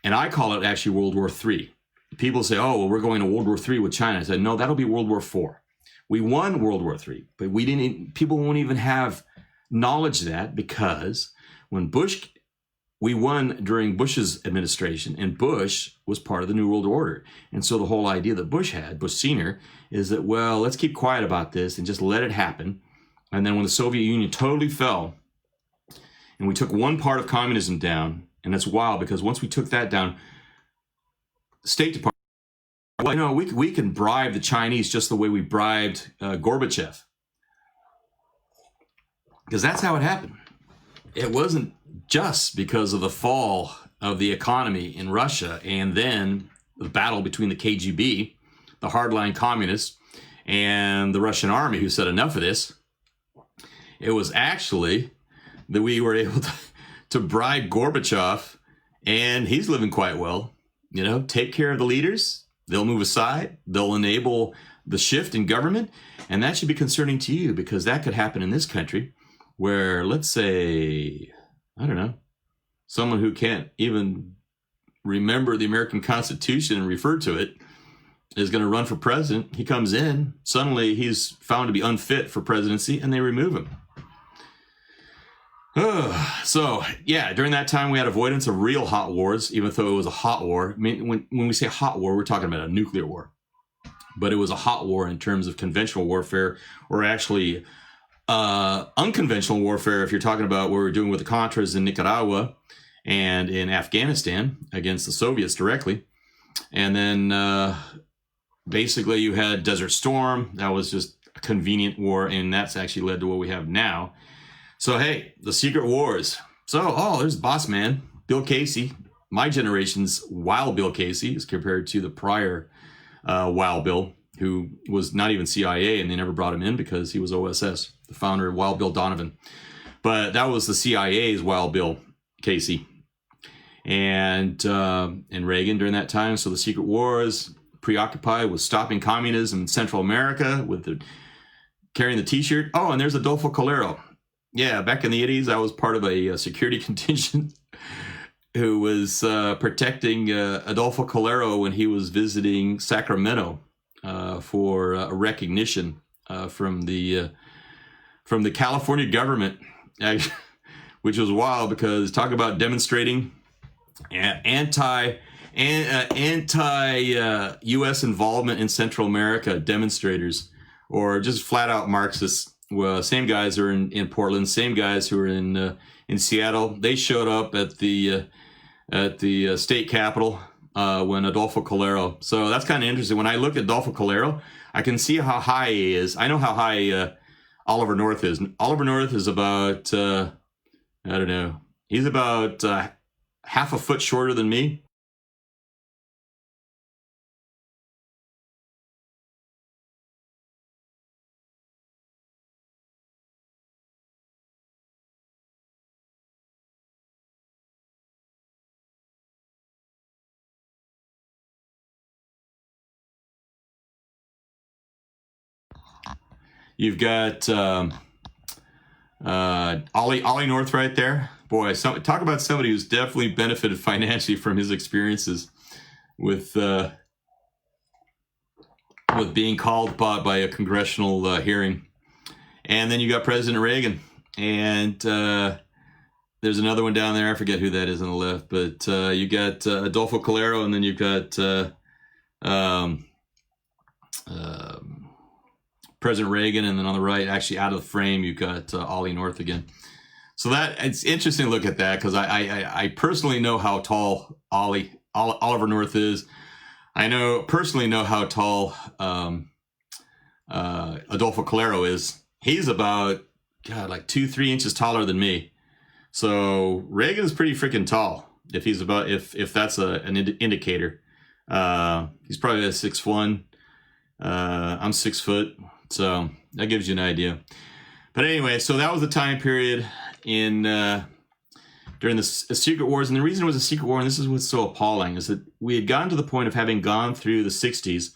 And I call it actually World War III. People say, oh, well, we're going to World War III with China. I said, no, that'll be World War IV. We won World War III, but people won't even have knowledge of that, because when we won during Bush's administration, and Bush was part of the New World Order. And so the whole idea that Bush Senior, is that, well, let's keep quiet about this and just let it happen. And then when the Soviet Union totally fell, and we took one part of communism down, and that's wild because once we took that down, State Department, well, we can bribe the Chinese just the way we bribed Gorbachev. Because that's how it happened. It wasn't just because of the fall of the economy in Russia and then the battle between the KGB, the hardline communists, and the Russian army, who said enough of this. It was actually that we were able to bribe Gorbachev, and he's living quite well. You know, take care of the leaders. They'll move aside. They'll enable the shift in government. And that should be concerning to you, because that could happen in this country where, let's say, I don't know, someone who can't even remember the American Constitution and refer to it is going to run for president. He comes in, suddenly he's found to be unfit for presidency, and they remove him. So, yeah, during that time, we had avoidance of real hot wars, even though it was a hot war. I mean, when we say hot war, we're talking about a nuclear war. But it was a hot war in terms of conventional warfare, or actually unconventional warfare, if you're talking about what we're doing with the Contras in Nicaragua and in Afghanistan against the Soviets directly. And then basically you had Desert Storm. That was just a convenient war, and that's actually led to what we have now. So, hey, the secret wars. So, there's Boss Man, Bill Casey, my generation's Wild Bill Casey, as compared to the prior Wild Bill, who was not even CIA, and they never brought him in because he was OSS, the founder of Wild Bill Donovan. But that was the CIA's Wild Bill Casey. And Reagan during that time. So the secret wars, preoccupied with stopping communism in Central America, with carrying the T-shirt. Oh, and there's Adolfo Calero. Yeah, back in the 80s, I was part of a security contingent who was protecting Adolfo Calero when he was visiting Sacramento for a recognition from the California government, which was wild, because talk about demonstrating anti-U.S. involvement in Central America demonstrators, or just flat out Marxists. Well, same guys who are in Portland, same guys who are in Seattle. They showed up at the state capitol when Adolfo Calero. So that's kind of interesting. When I look at Adolfo Calero, I can see how high he is. I know how high Oliver North is. Oliver North is about I don't know. He's about half a foot shorter than me. You've got Ollie North right there. Boy, talk about somebody who's definitely benefited financially from his experiences with being called by a congressional hearing. And then you got President Reagan, and there's another one down there. I forget who that is on the left, but you got Adolfo Calero, and then you've got President Reagan, and then on the right, actually out of the frame, you've got Ollie North again. So that it's interesting to look at that, because I personally know how tall Oliver North is. I personally know how tall Adolfo Calero is. He's about like 2-3 inches taller than me. So Reagan is pretty freaking tall. If he's about if that's an indicator, he's probably a 6'1". I'm 6 foot. So that gives you an idea. But anyway, so that was the time period during the secret wars. And the reason it was a secret war, and this is what's so appalling, is that we had gotten to the point of having gone through the 60s,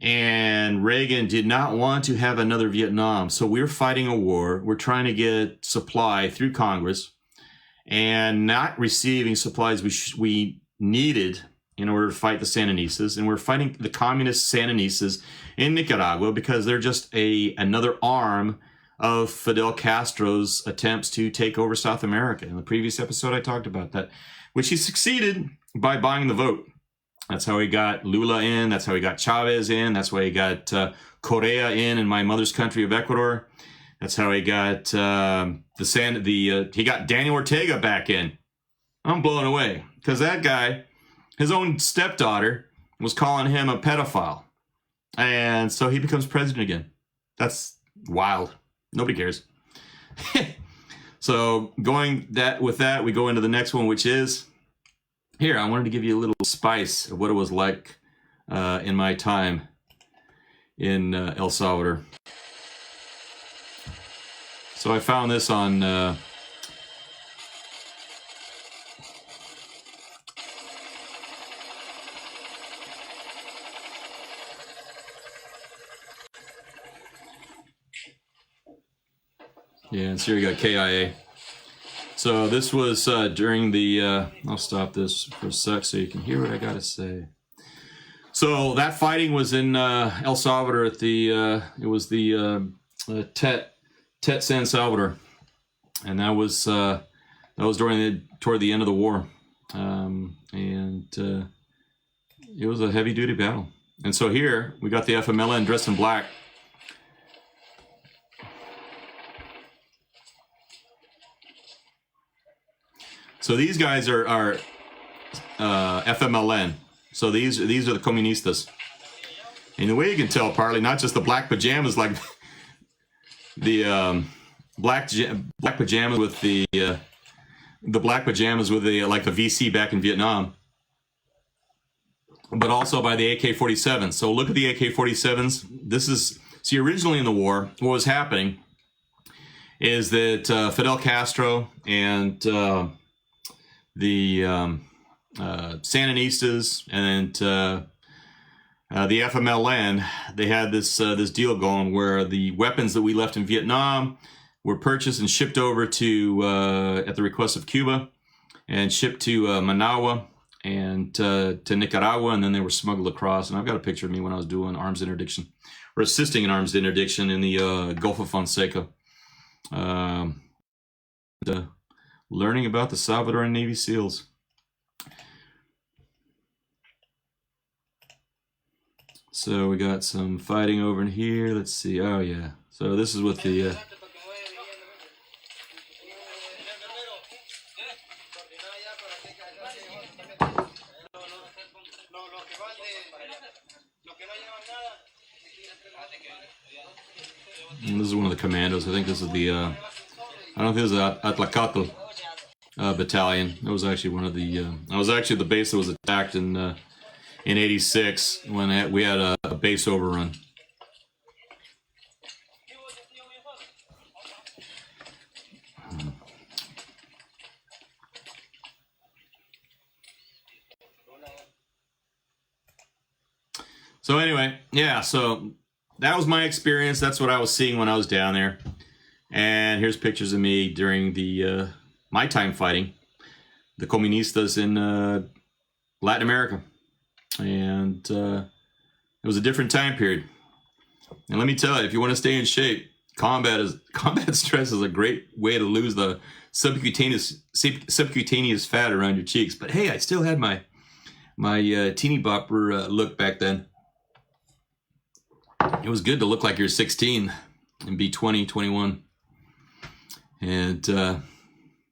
and Reagan did not want to have another Vietnam. So we're fighting a war. We're trying to get supply through Congress and not receiving supplies we needed in order to fight the Sandinistas. And we're fighting the communist Sandinistas in Nicaragua because they're just another arm of Fidel Castro's attempts to take over South America. In the previous episode, I talked about that, which he succeeded by buying the vote. That's how he got Lula in. That's how he got Chavez in. That's why he got Correa in my mother's country of Ecuador. That's how he got he got Daniel Ortega back in. I'm blown away because that guy, his own stepdaughter, was calling him a pedophile. And so he becomes president again. That's wild. Nobody cares. So with that, we go into the next one, which is, here, I wanted to give you a little spice of what it was like in my time in El Salvador. So I found this on yeah, and so here you got KIA. So this was during the, I'll stop this for a sec so you can hear what I got to say. So that fighting was in El Salvador at the, it was the Tet San Salvador. And that was toward the end of the war. It was a heavy duty battle. And so here we got the FMLN dressed in black. So these guys are FMLN. So these are the comunistas. And the way you can tell, partly not just the black pajamas, like the black pajamas with the black pajamas with the like the VC back in Vietnam, but also by the AK-47. So look at the AK-47s. This is, see, originally in the war, what was happening is that Fidel Castro and the Sandinistas and the FMLN, they had this deal going where the weapons that we left in Vietnam were purchased and shipped over to at the request of Cuba, and shipped to Managua and to Nicaragua, and then they were smuggled across. And I've got a picture of me when I was doing arms interdiction, or assisting in arms interdiction in the Gulf of Fonseca. Learning about the Salvadoran Navy SEALs. So we got some fighting over in here. Let's see. Oh yeah. So this is with the. And this is one of the commandos. I think this is the. I don't think this is Atlacatl battalion. It was actually one of the. I was actually the base that was attacked in '86 when we had a base overrun. So anyway, yeah, so that was my experience. That's what I was seeing when I was down there. And here's pictures of me during the my time fighting the comunistas in Latin America. And it was a different time period. And let me tell you, if you want to stay in shape, combat stress is a great way to lose the subcutaneous fat around your cheeks. But hey, I still had my teeny bopper look back then. It was good to look like you're 16 and be 20, 21. And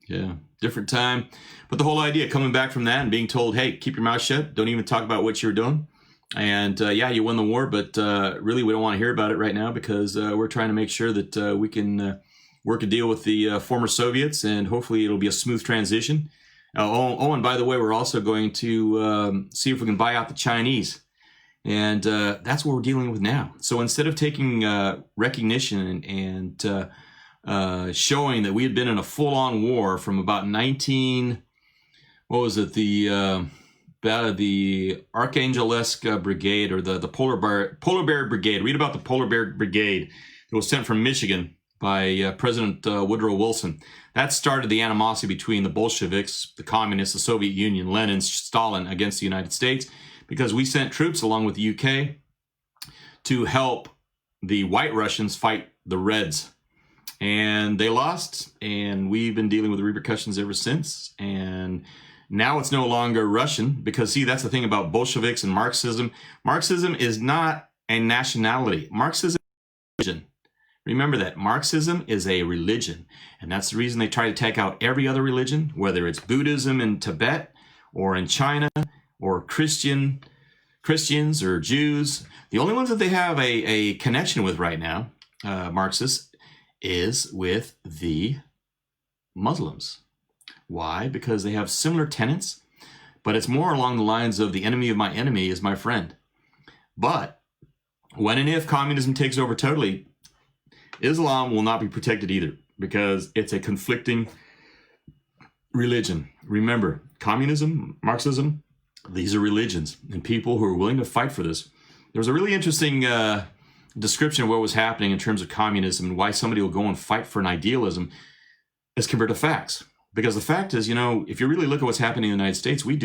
yeah, different time. But the whole idea coming back from that and being told, hey, keep your mouth shut. Don't even talk about what you're doing. And yeah, you won the war, but really we don't want to hear about it right now because we're trying to make sure that we can work a deal with the former Soviets, and hopefully it'll be a smooth transition. And by the way, we're also going to see if we can buy out the Chinese. And that's what we're dealing with now. So instead of taking recognition and showing that we had been in a full-on war from about the Archangelesque Brigade, or the Polar Bear Brigade. Read about the Polar Bear Brigade that was sent from Michigan by President Woodrow Wilson. That started the animosity between the Bolsheviks, the communists, the Soviet Union, Lenin, Stalin against the United States, because we sent troops along with the UK to help the White Russians fight the Reds. And they lost, and we've been dealing with the repercussions ever since. And now it's no longer Russian, because see, that's the thing about Bolsheviks and Marxism. Marxism is not a nationality. Marxism is a religion. Remember that. Marxism is a religion. And that's the reason they try to take out every other religion, whether it's Buddhism in Tibet or in China or Christians or Jews. The only ones that they have a connection with right now, Marxists, is with the Muslims. Why? Because they have similar tenets, but it's more along the lines of the enemy of my enemy is my friend. But when and if communism takes over totally, Islam will not be protected either. because it's a conflicting religion. Remember, communism, Marxism, these are religions, and people who are willing to fight for this. There was a really interesting description of what was happening in terms of communism and why somebody will go and fight for an idealism as compared to facts. Because the fact is, if you really look at what's happening in the United States, we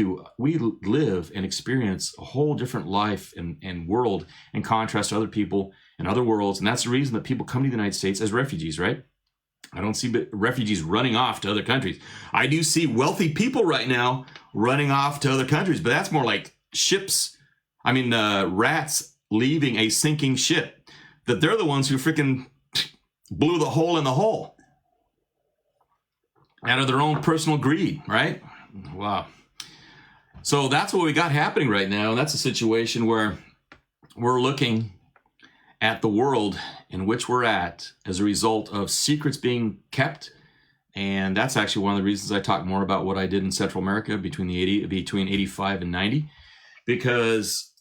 live and experience a whole different life and world in contrast to other people in other worlds. And that's the reason that people come to the United States as refugees, right? I don't see refugees running off to other countries. I do see wealthy people right now running off to other countries, but that's more like rats leaving a sinking ship. That they're the ones who freaking blew the hole in the hole out of their own personal greed, right? Wow. So that's what we got happening right now. And that's a situation where we're looking at the world in which we're at as a result of secrets being kept. And that's actually one of the reasons I talk more about what I did in Central America between 85 and 90, because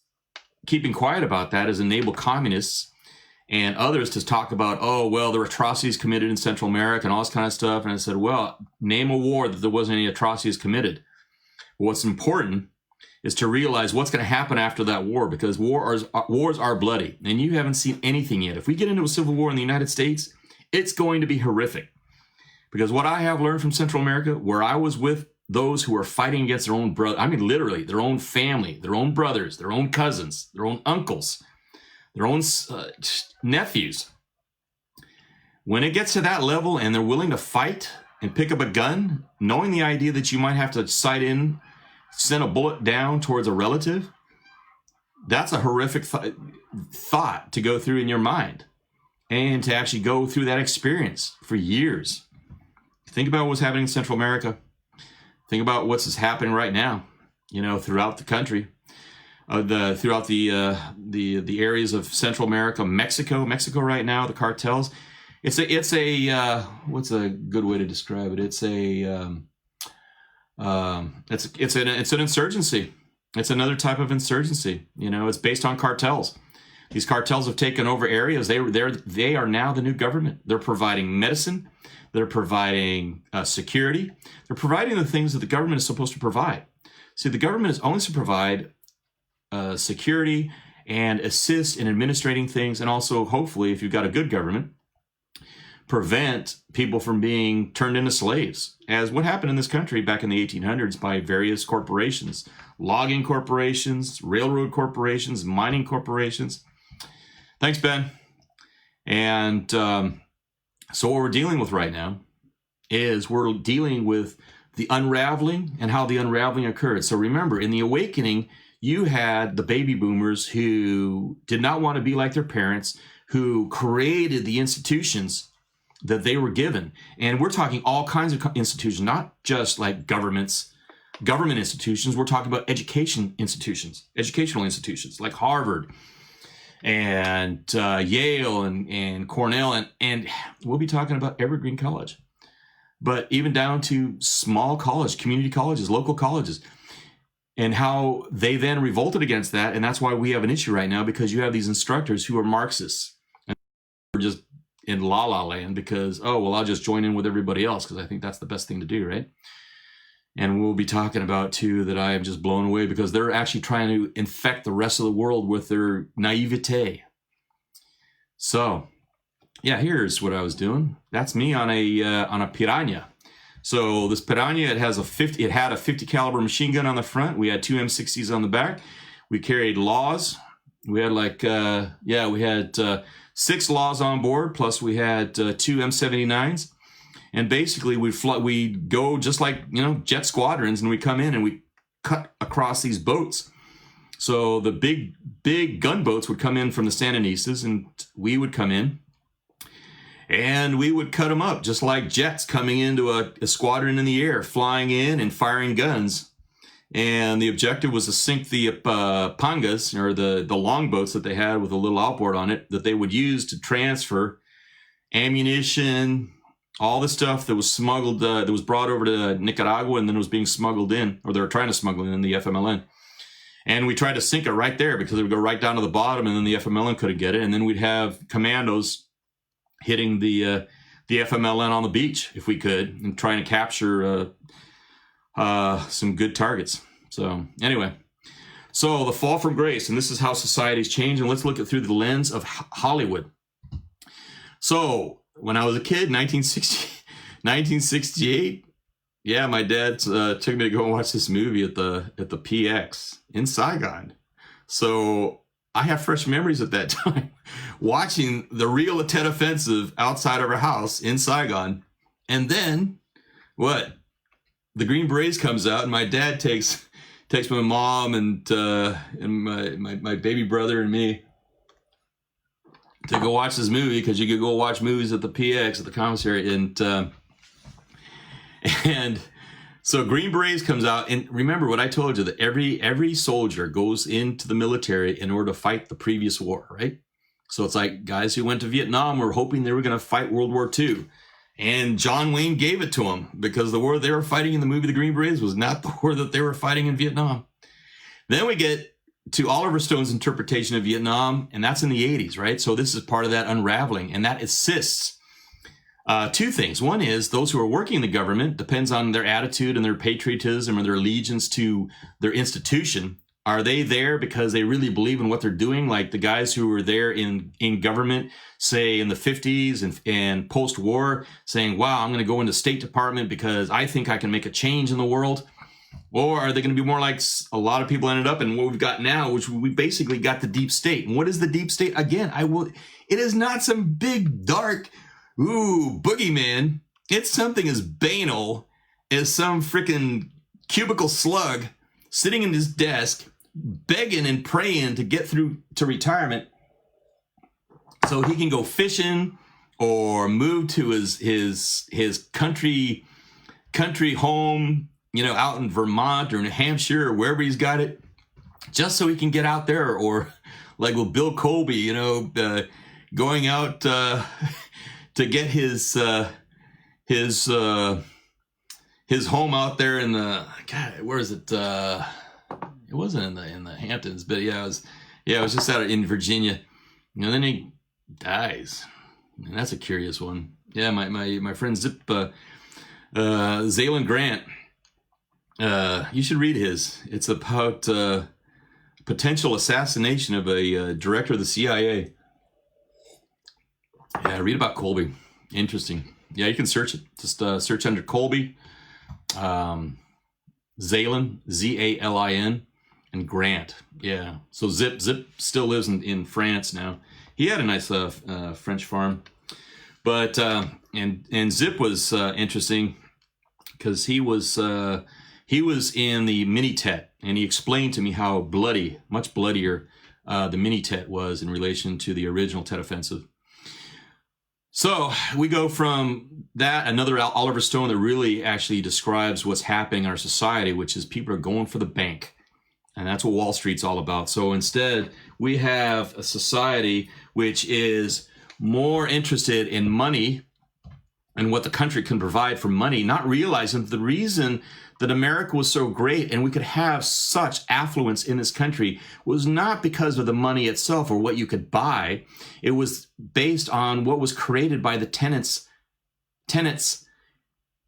keeping quiet about that has enabled communists and others to talk about, there were atrocities committed in Central America and all this kind of stuff. And I said, well, name a war that there wasn't any atrocities committed. What's important is to realize what's going to happen after that war, because wars are bloody, and you haven't seen anything yet. If we get into a civil war in the United States, it's going to be horrific. Because what I have learned from Central America, where I was with those who are fighting against their own brother, literally their own family, their own brothers, their own cousins, their own uncles, their own nephews. When it gets to that level and they're willing to fight and pick up a gun, knowing the idea that you might have to send a bullet down towards a relative, that's a horrific thought to go through in your mind, and to actually go through that experience for years. Think about what's happening in Central America. Think about what's happening right now, throughout the country, throughout the areas of Central America, Mexico right now, the cartels. It's a what's a good way to describe it? It's an insurgency. It's another type of insurgency. It's based on cartels. These cartels have taken over areas. They are now the new government. They're providing medicine. They're providing security. They're providing the things that the government is supposed to provide. See, the government is only to provide security and assist in administrating things, and also, hopefully, if you've got a good government, prevent people from being turned into slaves, as what happened in this country back in the 1800s by various corporations, logging corporations, railroad corporations, mining corporations. Thanks, Ben. And so what we're dealing with right now is we're dealing with the unraveling and how the unraveling occurred. So remember, in the awakening, you had the baby boomers who did not want to be like their parents, who created the institutions that they were given. And we're talking all kinds of institutions, not just like government institutions. We're talking about educational institutions like Harvard and Yale and Cornell, and we'll be talking about Evergreen College, but even down to small college, community colleges, local colleges, and how they then revolted against that. And that's why we have an issue right now, because you have these instructors who are Marxists and we're just in la land because, I'll just join in with everybody else because I think that's the best thing to do, right? And we'll be talking about, too, that I am just blown away because they're actually trying to infect the rest of the world with their naivete. So, yeah, here's what I was doing. That's me on a Piranha. So this Piranha, it had a 50 caliber machine gun on the front. We had two M60s on the back. We carried laws. We had 6 laws on board, plus we had 2 M79s. And basically, we go just like, jet squadrons, and we come in and we cut across these boats. So the big gunboats would come in from the Sandinistas, and we would come in, and we would cut them up, just like jets coming into a squadron in the air, flying in and firing guns. And the objective was to sink the pangas, or the longboats that they had with a little outboard on it, that they would use to transfer ammunition, all the stuff that was smuggled, that was brought over to Nicaragua and then was being smuggled in, or they were trying to smuggle in the FMLN. And we tried to sink it right there because it would go right down to the bottom, and then the FMLN couldn't get it. And then we'd have commandos hitting the the FMLN on the beach if we could, and trying to capture some good targets. So anyway, so the fall from grace, and this is how societies change, and let's look at through the lens of Hollywood. So when I was a kid, 1968, yeah, my dad took me to go and watch this movie at the PX in Saigon. So I have fresh memories at that time watching the real Tet Offensive outside of our house in Saigon. And then what? The Green Berets comes out, and my dad takes my mom and my baby brother and me to go watch this movie, because you could go watch movies at the PX at the commissary. And so Green Berets comes out, and remember what I told you, that every soldier goes into the military in order to fight the previous war, right? So it's like guys who went to Vietnam were hoping they were going to fight World War II. And John Wayne gave it to them, because the war they were fighting in the movie The Green Berets was not the war that they were fighting in Vietnam. Then we get to Oliver Stone's interpretation of Vietnam, and that's in the 80s, right? So this is part of that unraveling, and that assists two things. One is those who are working in the government, depends on their attitude and their patriotism or their allegiance to their institution. Are they there because they really believe in what they're doing? Like the guys who were there in government, say in the 50s and post-war, saying, wow, I'm going to go into State Department because I think I can make a change in the world. Or are they going to be more like a lot of people ended up in what we've got now, which we basically got the deep state. And what is the deep state? Again, it is not some big, dark, boogeyman. It's something as banal as some freaking cubicle slug sitting in his desk, begging and praying to get through to retirement so he can go fishing or move to his country home, out in Vermont or New Hampshire or wherever he's got it, just so he can get out there. Or like with Bill Colby, going out to get his home out there in the, God, where is it? It wasn't in the Hamptons, but it was just out in Virginia. And then he dies. And that's a curious one. Yeah, my friend Zaylen Grant. You should read his. It's about potential assassination of a director of the CIA. Yeah, read about Colby. Interesting. Yeah, you can search it. Just search under Colby, Zaylen, Zalin, and Grant. Yeah. So Zip still lives in France now. He had a nice French farm, but and Zip was interesting because he was in the mini Tet, and he explained to me how much bloodier the mini Tet was in relation to the original Tet Offensive. So we go from that, another Oliver Stone that really actually describes what's happening in our society, which is people are going for the bank. And that's what Wall Street's all about. So instead, we have a society which is more interested in money and what the country can provide for money, not realizing the reason that America was so great and we could have such affluence in this country was not because of the money itself or what you could buy. It was based on what was created by the tenets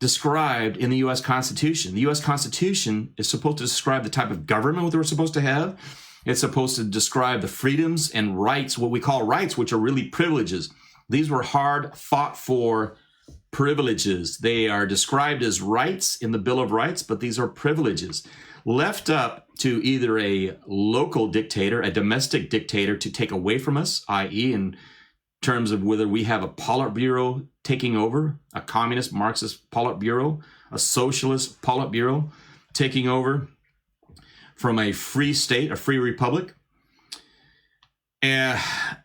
described in the U.S. Constitution. The U.S. Constitution is supposed to describe the type of government that we're supposed to have. It's supposed to describe the freedoms and rights, what we call rights, which are really privileges. These were hard fought for privileges. They are described as rights in the Bill of Rights, but these are privileges left up to either a local dictator, a domestic dictator, to take away from us, i.e. in terms of whether we have a Politburo taking over, a communist Marxist Politburo, a socialist Politburo taking over from a free state, a free republic,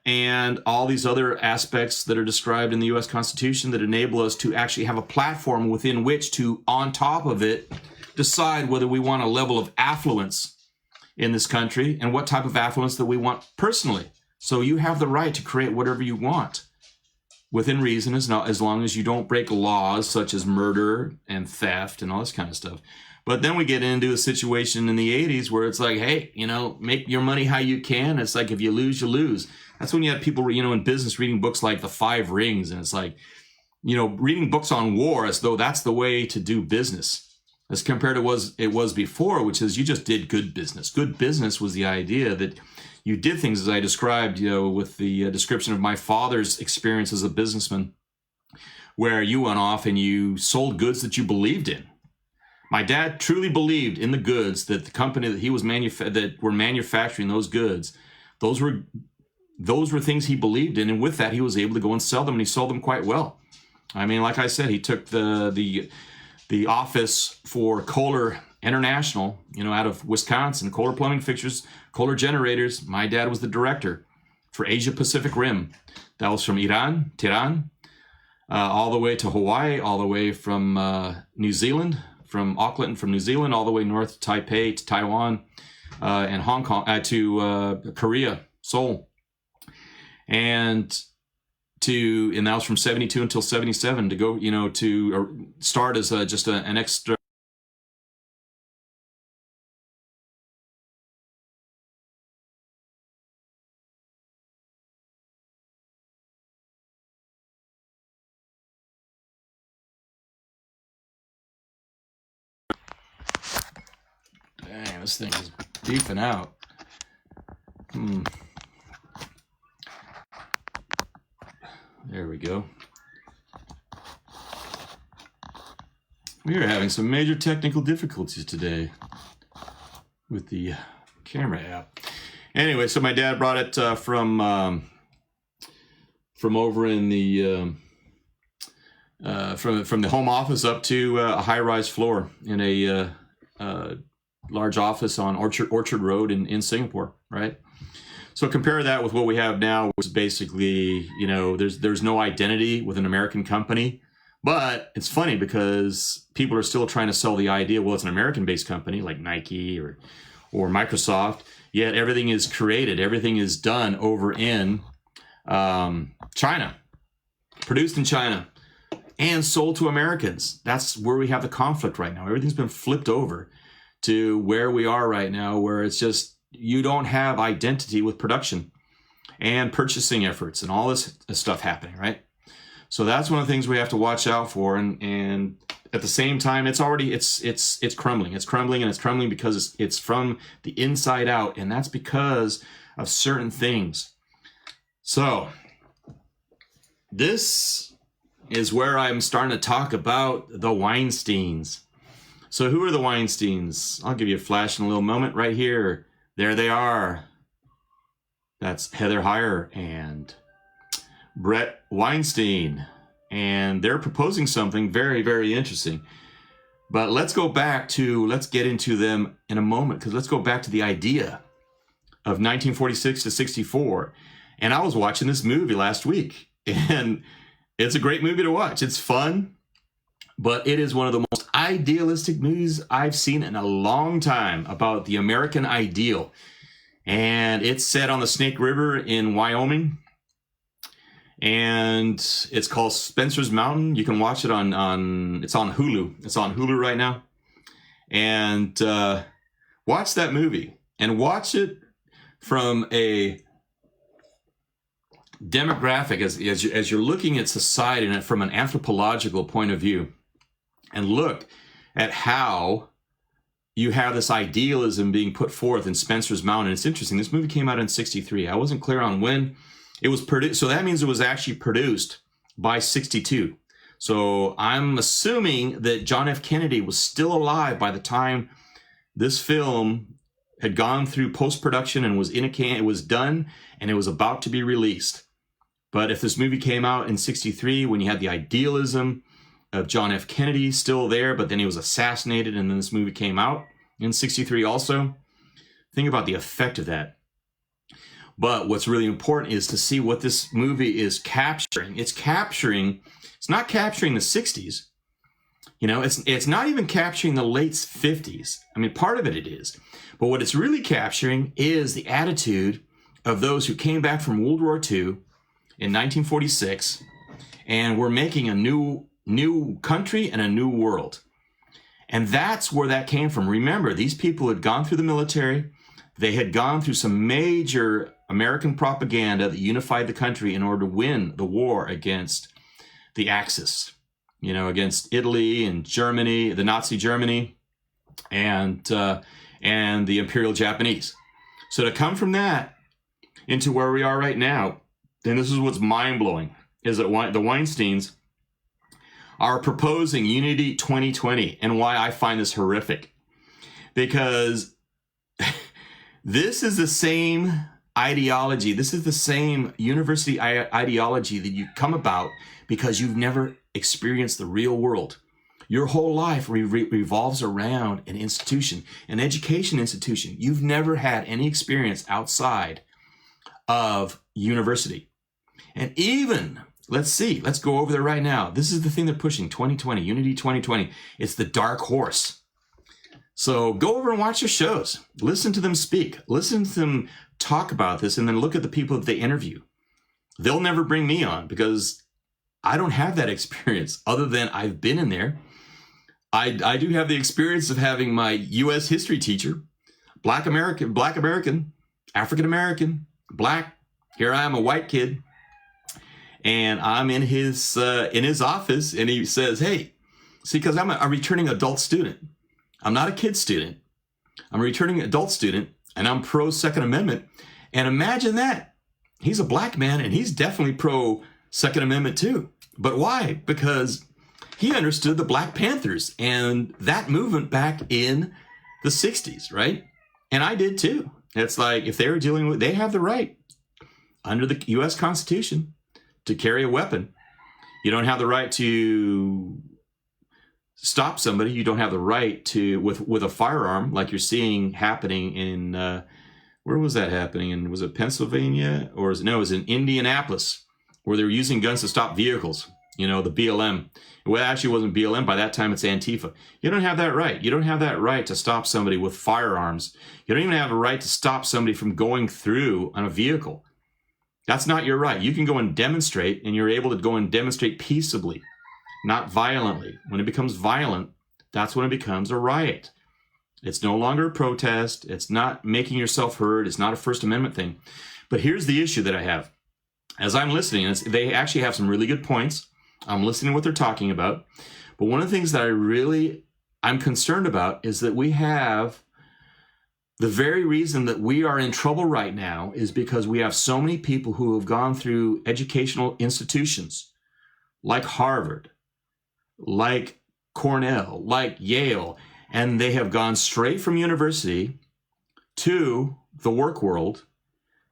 and all these other aspects that are described in the U.S. Constitution that enable us to actually have a platform within which to, on top of it, decide whether we want a level of affluence in this country and what type of affluence that we want personally. So you have the right to create whatever you want within reason, as long as you don't break laws such as murder and theft and all this kind of stuff. But then we get into a situation in the 80s where it's like, hey, make your money how you can. It's like, if you lose, you lose. That's when you have people, in business reading books like The Five Rings. And it's like, reading books on war as though that's the way to do business, as compared to it was before, which is you just did good business. Good business was the idea that you did things as I described, with the description of my father's experience as a businessman, where you went off and you sold goods that you believed in. My dad truly believed in the goods that the company that he was that were manufacturing those goods. Those were things he believed in, and with that, he was able to go and sell them, and he sold them quite well. I mean, like I said, he took the office for Kohler International, out of Wisconsin, Kohler Plumbing Fixtures, Kohler Generators. My dad was the director for Asia Pacific Rim. That was from Iran, Tehran, all the way to Hawaii, all the way from New Zealand, from Auckland, from New Zealand, all the way north to Taipei, to Taiwan, and Hong Kong, to Korea, Seoul. And that was from 72 until 77 to go, to start as just an extra. Dang, this thing is beefing out. There we go. We are having some major technical difficulties today with the camera app. Anyway, so my dad brought it from over in the from the home office up to a high-rise floor in a large office on Orchard Road in Singapore, right? So compare that with what we have now, which is basically, there's no identity with an American company. But it's funny because people are still trying to sell the idea, well, it's an American-based company like Nike or Microsoft, yet everything is created, everything is done over in China, produced in China, and sold to Americans. That's where we have the conflict right now. Everything's been flipped over to where we are right now, where it's just, you don't have identity with production and purchasing efforts and all this stuff happening, right? So that's one of the things we have to watch out for. And at the same time, it's crumbling. It's crumbling, and it's crumbling because it's from the inside out, and that's because of certain things. So this is where I'm starting to talk about the Weinsteins. So who are the Weinsteins? I'll give you a flash in a little moment right here. There they are. That's Heather Heyer and Brett Weinstein. And they're proposing something very, very interesting. But let's get into them in a moment, because let's go back to the idea of 1946 to 64. And I was watching this movie last week, and it's a great movie to watch. It's fun, but it is one of the most idealistic movies I've seen in a long time about the American ideal. And it's set on the Snake River in Wyoming. And it's called Spencer's Mountain. You can watch it it's on Hulu. It's on Hulu right now. And watch that movie. And watch it from a demographic, as you're looking at society and from an anthropological point of view. And look at how you have this idealism being put forth in Spencer's Mountain. It's interesting. This movie came out in 63. I wasn't clear on when it was produced. So that means it was actually produced by 62. So I'm assuming that John F. Kennedy was still alive by the time this film had gone through post-production and was it was done and it was about to be released. But if this movie came out in 63, when you had the idealism of John F. Kennedy still there, but then he was assassinated, and then this movie came out in 63 also. Think about the effect of that. But what's really important is to see what this movie is capturing. It's not capturing the 60s. It's not even capturing the late 50s. I mean, part of it is. But what it's really capturing is the attitude of those who came back from World War II in 1946 and were making a new country and a new world. And that's where that came from. Remember, these people had gone through the military. They had gone through some major American propaganda that unified the country in order to win the war against the Axis, against Italy and Germany, the Nazi Germany, and the Imperial Japanese. So to come from that into where we are right now, and this is what's mind-blowing, is that the Weinsteins are proposing Unity 2020, and why I find this horrific. Because this is the same ideology, this is the same university ideology that you come about because you've never experienced the real world. Your whole life revolves around an institution, an education institution. You've never had any experience outside of university. And even, let's go over there right now. This is the thing they're pushing, 2020, Unity 2020. It's the dark horse. So go over and watch their shows. Listen to them speak. Listen to them talk about this, and then look at the people that they interview. They'll never bring me on because I don't have that experience other than I've been in there. I do have the experience of having my U.S. history teacher, Black American, African American, Black. Here I am, a white kid, and I'm in his office, and he says, "Hey, see, because I'm a returning adult student. I'm not a kid student. I'm a returning adult student, and I'm pro Second Amendment. And imagine that. He's a black man, and he's definitely pro Second Amendment too. But why? Because he understood the Black Panthers and that movement back in the 60s, right? And I did too. It's like, if they were dealing with, they have the right under the U.S. Constitution to carry a weapon. You don't have the right to stop somebody. You don't have the right to, with a firearm, like you're seeing happening in, where was that happening? And was it Pennsylvania? Or it was in Indianapolis, where they were using guns to stop vehicles. The BLM. Well, actually, it wasn't BLM. By that time, it's Antifa. You don't have that right. You don't have that right to stop somebody with firearms. You don't even have a right to stop somebody from going through on a vehicle. That's not your right. You can go and demonstrate, and you're able to go and demonstrate peaceably, not violently. When it becomes violent, that's when it becomes a riot. It's no longer a protest. It's not making yourself heard. It's not a First Amendment thing. But here's the issue that I have. As I'm listening, they actually have some really good points. I'm listening to what they're talking about. But one of the things that I'm concerned about is that we have the very reason that we are in trouble right now is because we have so many people who have gone through educational institutions like Harvard, like Cornell, like Yale, and they have gone straight from university to the work world,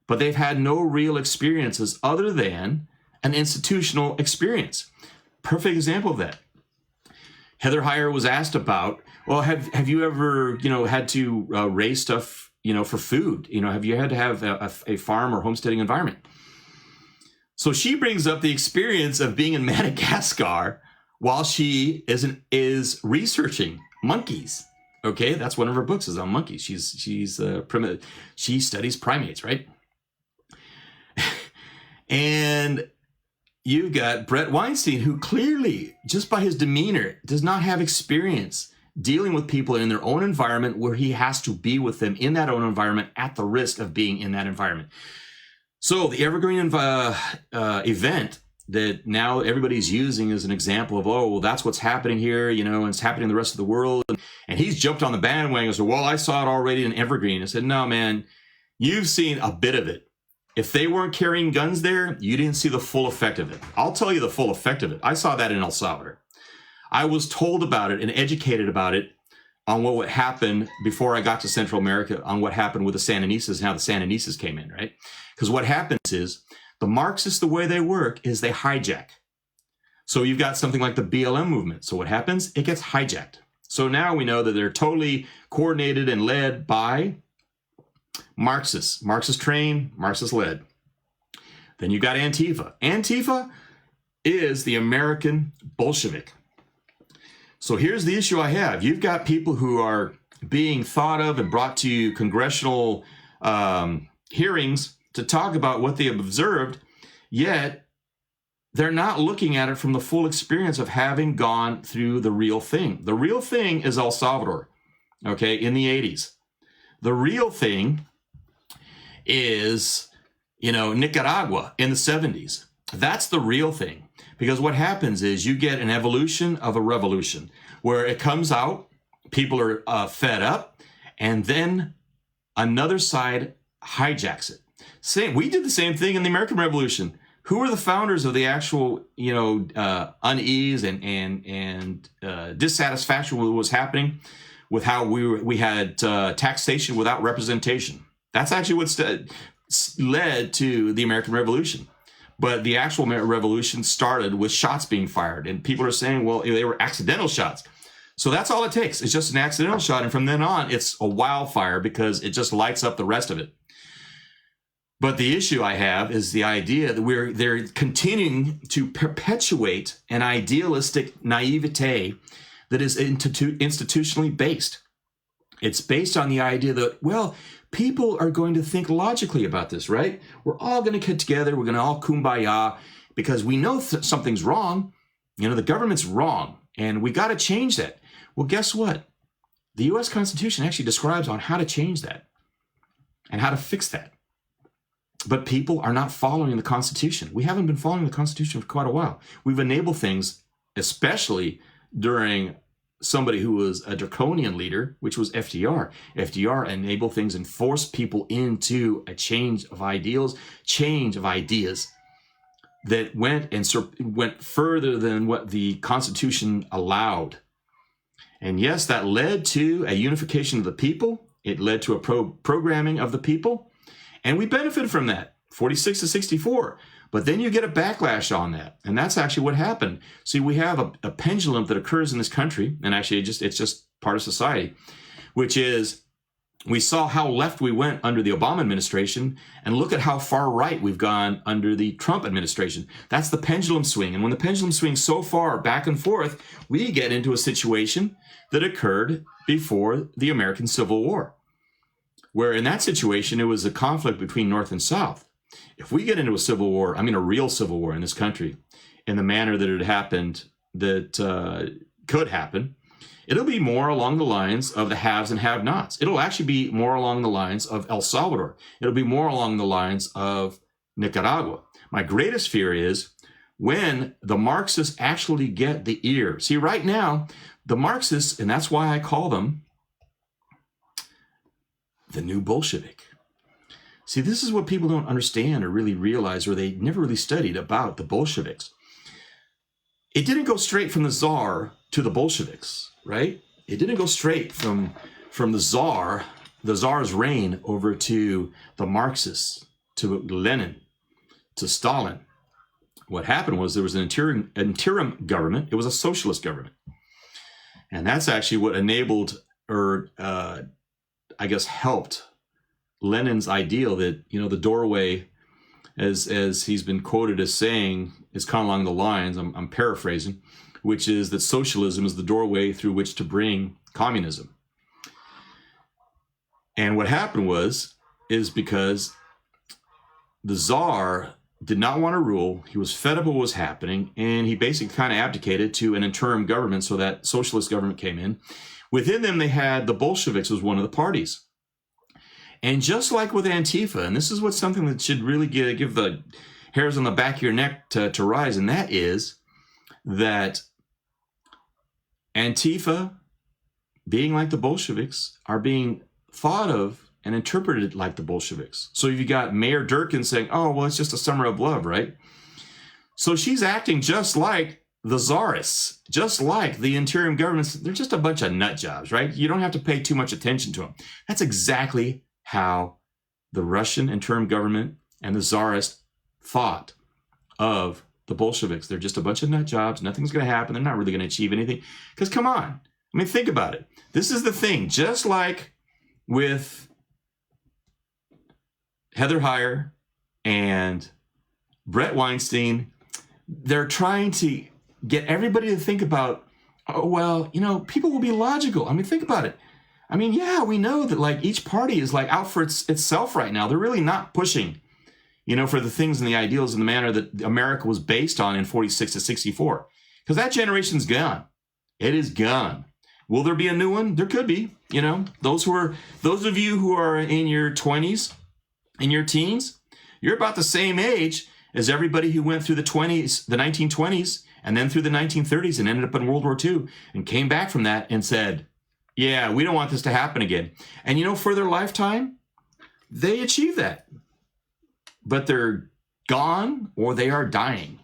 but they've had no real experiences other than an institutional experience. Perfect example of that. Heather Heyer was asked about, well, have you ever, had to raise stuff, for food? Have you had to have a farm or homesteading environment? So she brings up the experience of being in Madagascar while she is researching monkeys. Okay, that's one of her books is on monkeys. She studies primates, right? And you've got Brett Weinstein, who clearly, just by his demeanor, does not have experience dealing with people in their own environment where he has to be with them in that own environment at the risk of being in that environment. So the Evergreen event that now everybody's using as an example of, oh, well, that's what's happening here, and it's happening in the rest of the world. And he's jumped on the bandwagon and said, well, I saw it already in Evergreen. I said, no, man, you've seen a bit of it. If they weren't carrying guns there, you didn't see the full effect of it. I'll tell you the full effect of it. I saw that in El Salvador. I was told about it and educated about it on what would happen before I got to Central America, on what happened with the Sandinistas and how the Sandinistas came in, right? Because what happens is the Marxists, the way they work is they hijack. So you've got something like the BLM movement. So what happens? It gets hijacked. So now we know that they're totally coordinated and led by Marxists. Marxist trained, Marxist led. Then you got Antifa. Antifa is the American Bolshevik. So here's the issue I have. You've got people who are being thought of and brought to congressional hearings to talk about what they have observed, yet they're not looking at it from the full experience of having gone through the real thing. The real thing is El Salvador, okay, in the 80s. The real thing is, Nicaragua in the 70s. That's the real thing. Because what happens is you get an evolution of a revolution where it comes out, people are fed up, and then another side hijacks it. We did the same thing in the American Revolution. Who were the founders of the actual, unease and dissatisfaction with what was happening with how we had taxation without representation? That's actually what led to the American Revolution. But the actual revolution started with shots being fired. And people are saying, well, they were accidental shots. So that's all it takes. It's just an accidental shot. And from then on, it's a wildfire because it just lights up the rest of it. But the issue I have is the idea that they're continuing to perpetuate an idealistic naivete that is institutionally based. It's based on the idea that, well, people are going to think logically about this, right? We're all going to get together. We're going to all kumbaya because we know something's wrong. The government's wrong, and we got to change that. Well, guess what? The U.S. Constitution actually describes on how to change that and how to fix that. But people are not following the Constitution. We haven't been following the Constitution for quite a while. We've enabled things, especially during somebody who was a draconian leader, which was FDR. FDR enabled things and forced people into a change of ideals, change of ideas that went further than what the Constitution allowed. And yes, that led to a unification of the people. It led to a programming of the people. And we benefited from that, 46 to 64. But then you get a backlash on that. And that's actually what happened. See, we have a pendulum that occurs in this country, and actually it's just part of society, which is we saw how left we went under the Obama administration, and look at how far right we've gone under the Trump administration. That's the pendulum swing. And when the pendulum swings so far back and forth, we get into a situation that occurred before the American Civil War, where in that situation, it was a conflict between North and South. If we get into a civil war, a real civil war in this country, in the manner that it happened, that could happen, it'll be more along the lines of the haves and have-nots. It'll actually be more along the lines of El Salvador. It'll be more along the lines of Nicaragua. My greatest fear is when the Marxists actually get the ear. See, right now, the Marxists, and that's why I call them the new Bolshevik. See, this is what people don't understand or really realize, or they never really studied about the Bolsheviks. It didn't go straight from the Tsar to the Bolsheviks, right? It didn't go straight from the Tsar's reign over to the Marxists, to Lenin, to Stalin. What happened was there was an interim government. It was a socialist government. And that's actually what enabled, or helped Lenin's ideal that, the doorway, as he's been quoted as saying, is kind of along the lines, I'm paraphrasing, which is that socialism is the doorway through which to bring communism. And what happened is because the Tsar did not want to rule, he was fed up with what was happening, and he basically kind of abdicated to an interim government, so that socialist government came in. Within them, they had the Bolsheviks as one of the parties. And just like with Antifa, and this is what's something that should really give the hairs on the back of your neck to rise, and that is that Antifa, being like the Bolsheviks, are being thought of and interpreted like the Bolsheviks. So you got Mayor Durkin saying, oh, well, it's just a summer of love, right? So she's acting just like the czarists, just like the interim governments. They're just a bunch of nut jobs, right? You don't have to pay too much attention to them. That's exactly how the Russian interim government and the czarists thought of the Bolsheviks. They're just a bunch of nut jobs. Nothing's going to happen. They're not really going to achieve anything. Because come on. Think about it. This is the thing. Just like with Heather Heyer and Brett Weinstein, they're trying to get everybody to think about, oh, well, people will be logical. Think about it. Yeah, we know that each party is out for itself right now. They're really not pushing, for the things and the ideals in the manner that America was based on in 46 to 64. Because that generation's gone. It is gone. Will there be a new one? There could be. Those of you who are in your 20s, in your teens, you're about the same age as everybody who went through the 1920s, and then through the 1930s and ended up in World War II and came back from that and said, yeah, we don't want this to happen again. And you know, for their lifetime, they achieved that. But they're gone, or they are dying,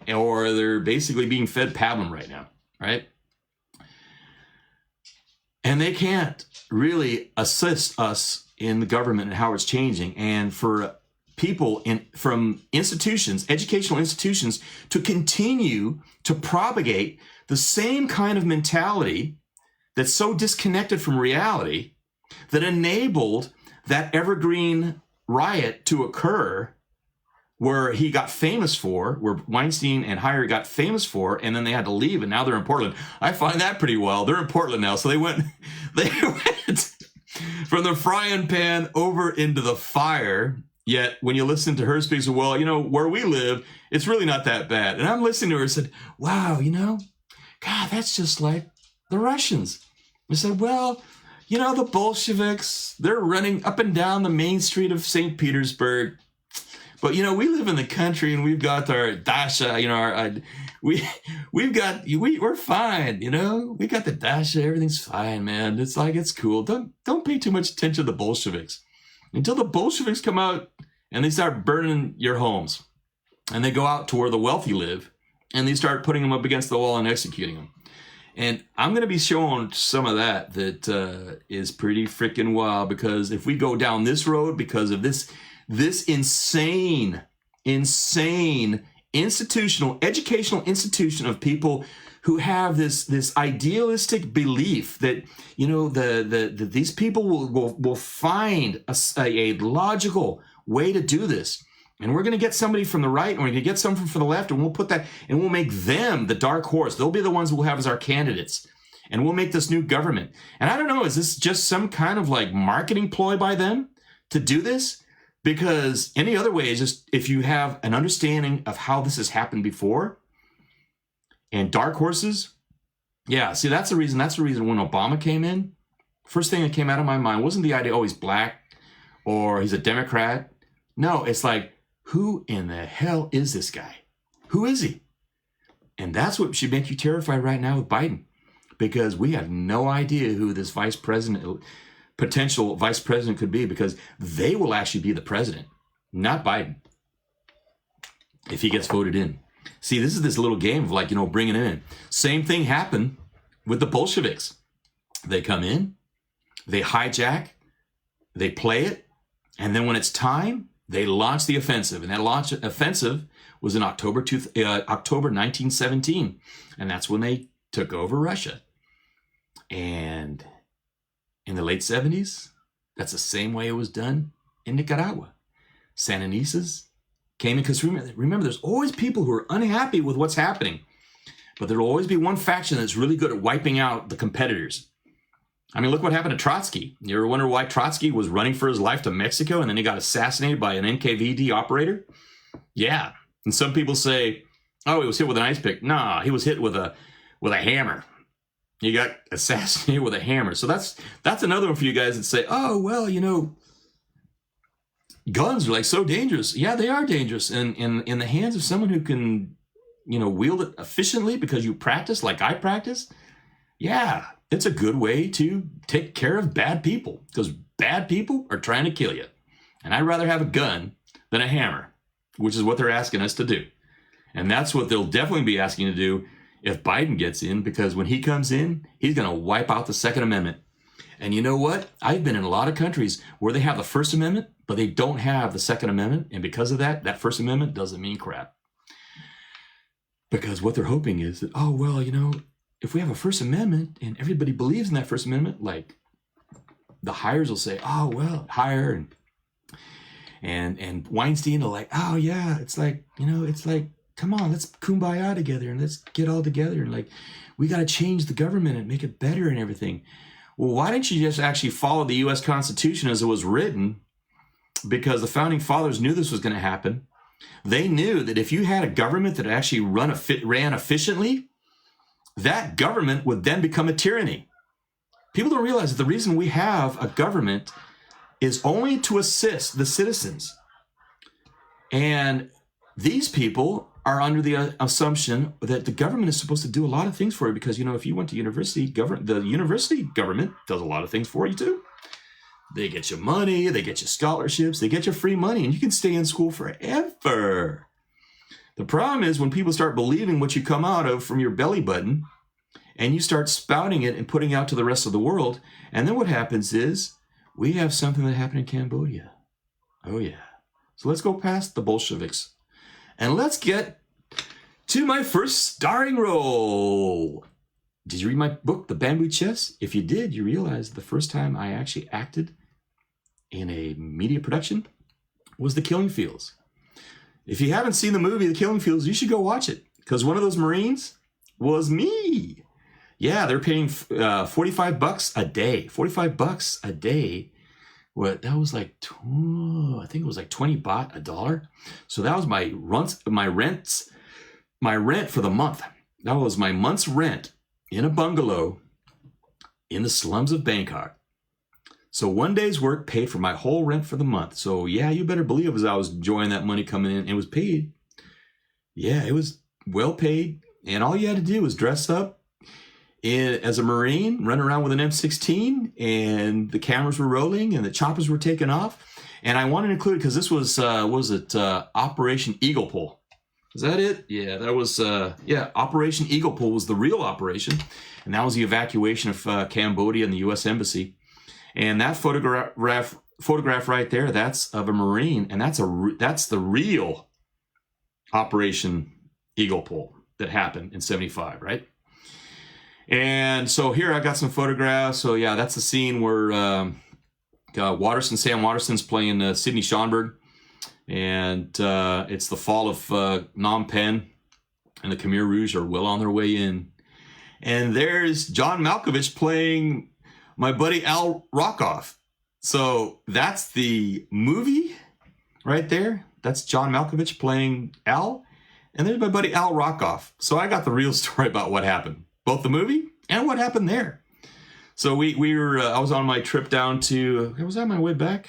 or they're basically being fed pablum right now, right? And they can't really assist us in the government and how it's changing. And for people from institutions, educational institutions, to continue to propagate the same kind of mentality that's so disconnected from reality that enabled that evergreen riot to occur, where he got famous for, where Weinstein and Heyer got famous for, and then they had to leave, and now they're in Portland. I find that pretty wild. They're in Portland now, so they went from the frying pan over into the fire. Yet when you listen to her speak, so, well, you know, where we live, it's really not that bad. And I'm listening to her and said, wow, you know, God, that's just like the Russians. I said, well, you know, the Bolsheviks, they're running up and down the main street of St. Petersburg. But, you know, we live in the country and we've got our Dasha, you know, we're fine, you know, we got the Dasha, everything's fine, man. It's like, it's cool. Don't pay too much attention to the Bolsheviks until the Bolsheviks come out and they start burning your homes, and they go out to where the wealthy live and they start putting them up against the wall and executing them. And I'm going to be showing some of that is pretty freaking wild, because if we go down this road because of this insane institutional, educational institution of people who have this idealistic belief that, you know, these people will find a logical way to do this. And we're going to get somebody from the right, and we're going to get someone from the left, and we'll put that, and we'll make them the dark horse. They'll be the ones we'll have as our candidates. And we'll make this new government. And I don't know, is this just some kind of like marketing ploy by them to do this? Because any other way is just, if you have an understanding of how this has happened before, and dark horses, yeah, see, that's the reason when Obama came in, first thing that came out of my mind wasn't the idea, oh, he's black or he's a Democrat. No, it's like, who in the hell is this guy? Who is he? And that's what should make you terrified right now with Biden, because we have no idea who this potential vice president could be, because they will actually be the president, not Biden, if he gets voted in. See, this is this little game of, like, you know, bringing it in. Same thing happened with the Bolsheviks. They come in, they hijack, they play it, and then when it's time, they launch the offensive. And that offensive was in October 1917. And that's when they took over Russia. And in the late 70s, that's the same way it was done in Nicaragua. Sandinistas came in, because remember, there's always people who are unhappy with what's happening, but there'll always be one faction that's really good at wiping out the competitors. I mean, look what happened to Trotsky. You ever wonder why Trotsky was running for his life to Mexico and then he got assassinated by an NKVD operator? Yeah. And some people say, oh, he was hit with an ice pick. Nah, he was hit with a hammer. He got assassinated with a hammer. So that's another one for you guys that say, oh, well, you know, guns are like so dangerous. Yeah, they are dangerous. And in the hands of someone who can, you know, wield it efficiently because you practice like I practice. Yeah, it's a good way to take care of bad people, because bad people are trying to kill you. And I'd rather have a gun than a hammer, which is what they're asking us to do. And that's what they'll definitely be asking to do if Biden gets in, because when he comes in, he's going to wipe out the Second Amendment. And you know what? I've been in a lot of countries where they have the First Amendment, but they don't have the Second Amendment. And because of that, that First Amendment doesn't mean crap. Because what they're hoping is that, oh, well, you know, if we have a First Amendment and everybody believes in that First Amendment, like the Hires will say, oh, well, Heyer and Weinstein are like, oh, yeah, it's like, you know, it's like, come on, let's kumbaya together and let's get all together. And like, we got to change the government and make it better and everything. Well, why didn't you just actually follow the U.S. Constitution as it was written? Because the Founding Fathers knew this was going to happen. They knew that if you had a government that actually ran efficiently, that government would then become a tyranny. People don't realize that the reason we have a government is only to assist the citizens. And these people are under the assumption that the government is supposed to do a lot of things for you because, if you went to university, the university government does a lot of things for you too. They get you money, they get you scholarships, they get you free money, and you can stay in school forever. The problem is when people start believing what you come out of from your belly button and you start spouting it and putting out to the rest of the world, and then what happens is we have something that happened in Cambodia. Oh yeah. So let's go past the Bolsheviks and let's get to my first starring role. Did you read my book, The Bamboo Chess? If you did, you realize the first time I actually acted in a media production was The Killing Fields. If you haven't seen the movie, The Killing Fields, you should go watch it because one of those Marines was me. Yeah, they're paying $45 a day. $45 a day. What that was like? I think it was like 20 baht, $1. So that was my rent for the month. That was my month's rent in a bungalow in the slums of Bangkok. So one day's work paid for my whole rent for the month. So yeah, you better believe as I was enjoying that money coming in, it was paid. Yeah, it was well paid. And all you had to do was dress up as a Marine, run around with an M16, and the cameras were rolling and the choppers were taking off. And I wanted to include, because this was Operation Eagle Pull. Is that it? Yeah, that was, Operation Eagle Pull was the real operation. And that was the evacuation of Cambodia and the U.S. Embassy. And that photograph right there, that's of a Marine. And that's the real Operation Eagle Pull that happened in 75, right? And so here I got some photographs. So yeah, that's the scene where Sam Waterston's playing Sidney Schonberg. And it's the fall of Phnom Penh, and the Khmer Rouge are well on their way in. And there's John Malkovich playing my buddy Al Rockoff. So that's the movie right there. That's John Malkovich playing Al. And there's my buddy Al Rockoff. So I got the real story about what happened, both the movie and what happened there. So we were, I was on my trip down to, was I on my way back?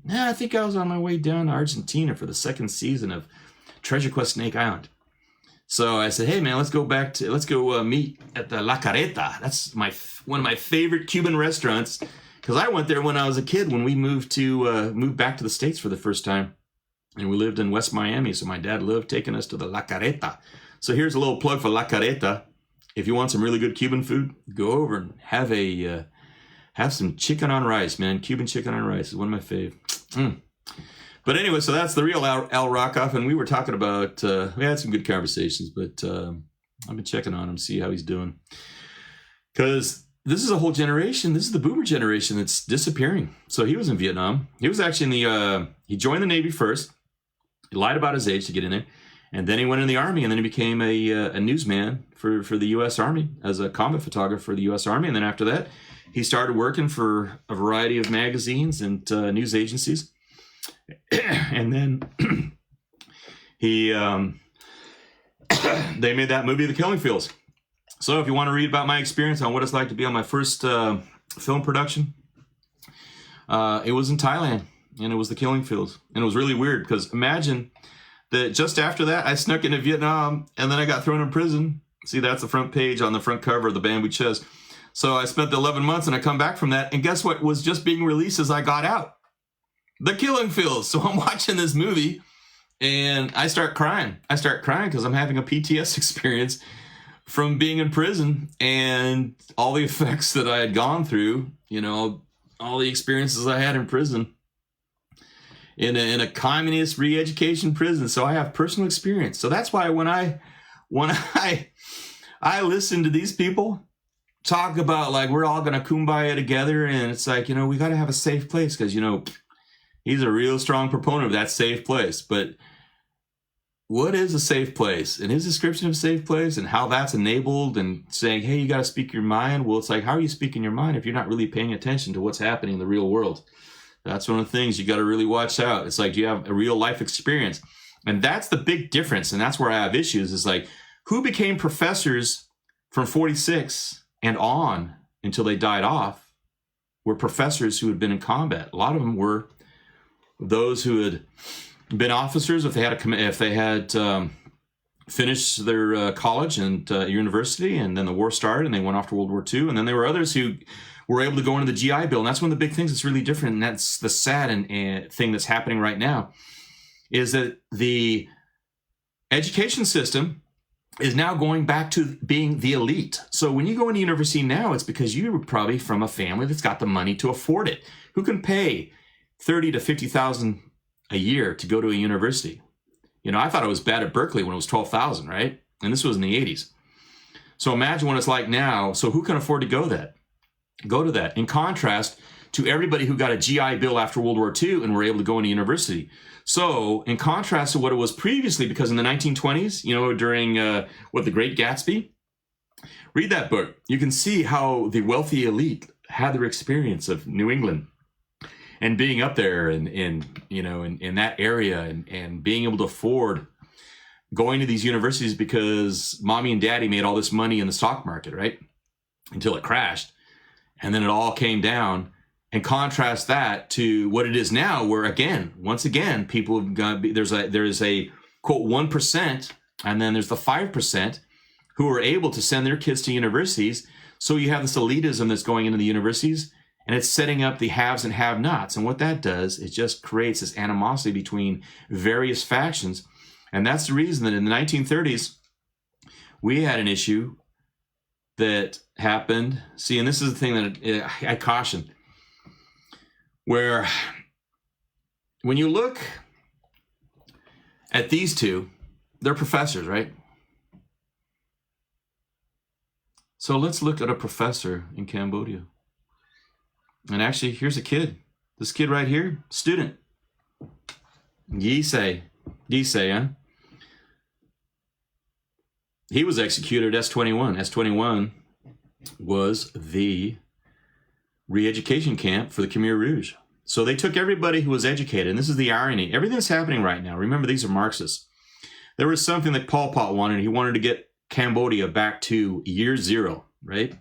I think I was on my way down to Argentina for the second season of Treasure Quest Snake Island. So I said, hey man, let's go meet at the La Carreta. That's one of my favorite Cuban restaurants because I went there when I was a kid when we moved back to the States for the first time. And we lived in West Miami, so my dad loved taking us to the La Carreta. So here's a little plug for La Carreta. If you want some really good Cuban food, go over and have some chicken on rice, man. Cuban chicken on rice is one of my fave. But anyway, so that's the real Al Rockoff, and we were talking about, we had some good conversations, but I've been checking on him, see how he's doing. Because this is a whole generation, this is the boomer generation that's disappearing. So he was in Vietnam. He was actually he joined the Navy first. He lied about his age to get in there. And then he went in the Army, and then he became a newsman for the U.S. Army as a combat photographer for the U.S. Army. And then after that, he started working for a variety of magazines and news agencies. And then they made that movie, The Killing Fields. So if you want to read about my experience on what it's like to be on my first film production, it was in Thailand, and it was The Killing Fields. And it was really weird because imagine that just after that, I snuck into Vietnam, and then I got thrown in prison. See, that's the front page on the front cover of The Bamboo Chess. So I spent the 11 months, and I come back from that, and guess what was just being released as I got out? The Killing Fields. So I'm watching this movie, and I start crying. I start crying because I'm having a PTS experience from being in prison and all the effects that I had gone through, all the experiences I had in prison. In a communist re-education prison. So I have personal experience. So that's why when I listen to these people talk about like we're all gonna kumbaya together, and it's like, we gotta have a safe place because he's a real strong proponent of that safe place. But what is a safe place? And his description of safe place and how that's enabled and saying, hey, you gotta speak your mind. Well, it's like, how are you speaking your mind if you're not really paying attention to what's happening in the real world? That's one of the things you got to really watch out. It's like, do you have a real life experience? And that's the big difference. And that's where I have issues. Is like, who became professors from 46 and on until they died off were professors who had been in combat. A lot of them were those who had been officers, if they had finished their college and university, and then the war started and they went off to World War II. And then there were others who were able to go into the GI Bill. And that's one of the big things that's really different. And that's the sad thing that's happening right now, is that the education system is now going back to being the elite. So when you go into university now, it's because you were probably from a family that's got the money to afford it, who can pay $30,000 to $50,000 a year to go to a university. You know, I thought it was bad at Berkeley when it was $12,000, right? And this was in the 80s. So imagine what it's like now. So who can afford to go to that? In contrast to everybody who got a GI Bill after World War II and were able to go into university. So in contrast to what it was previously, because in the 1920s, you know, during The Great Gatsby, read that book. You can see how the wealthy elite had their experience of New England and being up there and in that area and being able to afford going to these universities because mommy and daddy made all this money in the stock market, right? Until it crashed. And then it all came down. And contrast that to what it is now, where once again, people have got, there is a quote 1%, and then there's the 5% who are able to send their kids to universities. So you have this elitism that's going into the universities, and it's setting up the haves and have-nots. And what that does, it just creates this animosity between various factions. And that's the reason that in the 1930s, we had an issue that happened. See, and this is the thing that I caution, where when you look at these two, they're professors, right? So let's look at a professor in Cambodia. And actually, here's a kid. This kid right here, student. Gise, huh? He was executed at S21. S21 was the re-education camp for the Khmer Rouge. So they took everybody who was educated, and this is the irony. Everything that's happening right now, remember, these are Marxists. There was something that Pol Pot wanted. He wanted to get Cambodia back to year zero, right?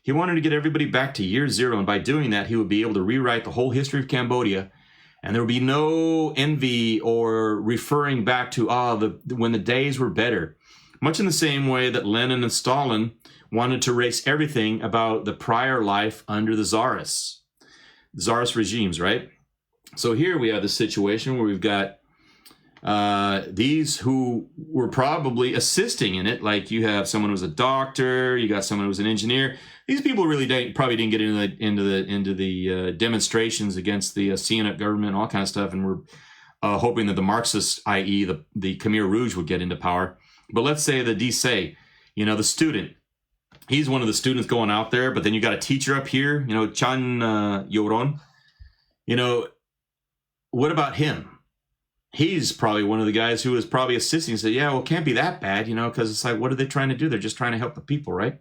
He wanted to get everybody back to year zero, and by doing that, he would be able to rewrite the whole history of Cambodia, and there would be no envy or referring back to, when the days were better. Much in the same way that Lenin and Stalin wanted to erase everything about the prior life under the Tsarist regimes, right? So here we have this situation where we've got these who were probably assisting in it, like you have someone who was a doctor, you got someone who was an engineer. These people really probably didn't get into the demonstrations against the Sihanouk government, all kind of stuff, and we're hoping that the Marxists, i.e. the Khmer Rouge, would get into power. But let's say the Decay, the student. He's one of the students going out there, but then you got a teacher up here, Chan Yoron. What about him? He's probably one of the guys who was probably assisting and said, yeah, well, it can't be that bad, because it's like, what are they trying to do? They're just trying to help the people, right?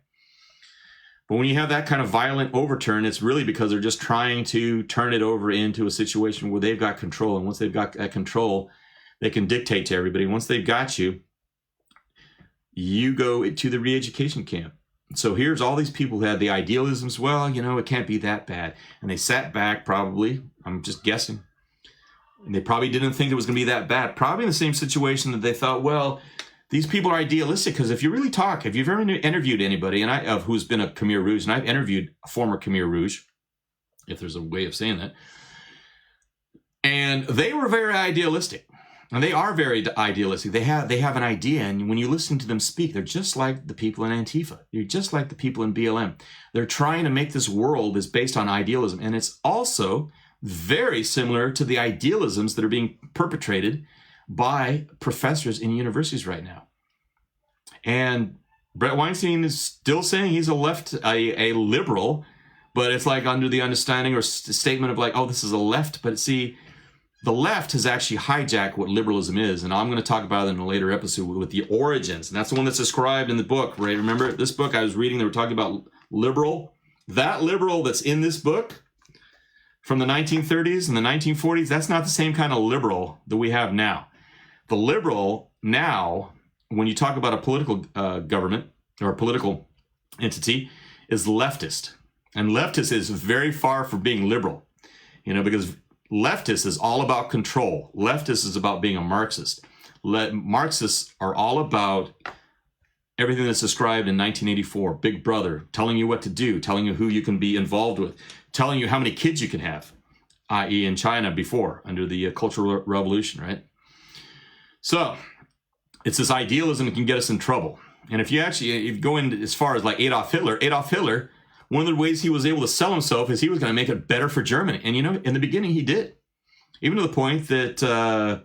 But when you have that kind of violent overturn, it's really because they're just trying to turn it over into a situation where they've got control. And once they've got that control, they can dictate to everybody. Once they've got you, you go to the re-education camp. So here's all these people who had the idealisms. Well, it can't be that bad. And they sat back probably, I'm just guessing, and they probably didn't think it was going to be that bad. Probably in the same situation that they thought, well, these people are idealistic, because if you really talk, if you've ever interviewed anybody who's been a Khmer Rouge, and I've interviewed a former Khmer Rouge, if there's a way of saying that, and they were very idealistic. And they are very idealistic. They have an idea, and when you listen to them speak, they're just like the people in Antifa. You're just like the people in BLM. They're trying to make this world is based on idealism, and it's also very similar to the idealisms that are being perpetrated by professors in universities right now. And Brett Weinstein is still saying he's a liberal, but it's like under the understanding or statement of like, oh, this is a left. But see, the left has actually hijacked what liberalism is, and I'm going to talk about it in a later episode with the origins. And that's the one that's described in the book, right? Remember this book I was reading, they were talking about liberal. That liberal that's in this book from the 1930s and the 1940s, that's not the same kind of liberal that we have now. The liberal now, when you talk about a political government or a political entity, is leftist. And leftist is very far from being liberal, because leftist is all about control. Leftist is about being a Marxist. Marxists are all about everything that's described in 1984, Big Brother, telling you what to do, telling you who you can be involved with, telling you how many kids you can have, i.e. in China before, under the Cultural Revolution, right? So it's this idealism that can get us in trouble. And if you go in as far as like Adolf Hitler, one of the ways he was able to sell himself is he was going to make it better for Germany. And, in the beginning he did. Even to the point that,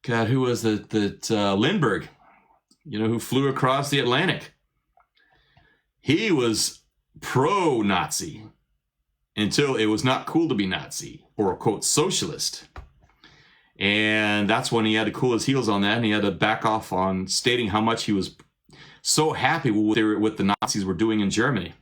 who was it? That Lindbergh, who flew across the Atlantic. He was pro-Nazi until it was not cool to be Nazi or, quote, socialist. And that's when he had to cool his heels on that, and he had to back off on stating how much he was so happy with what the Nazis were doing in Germany.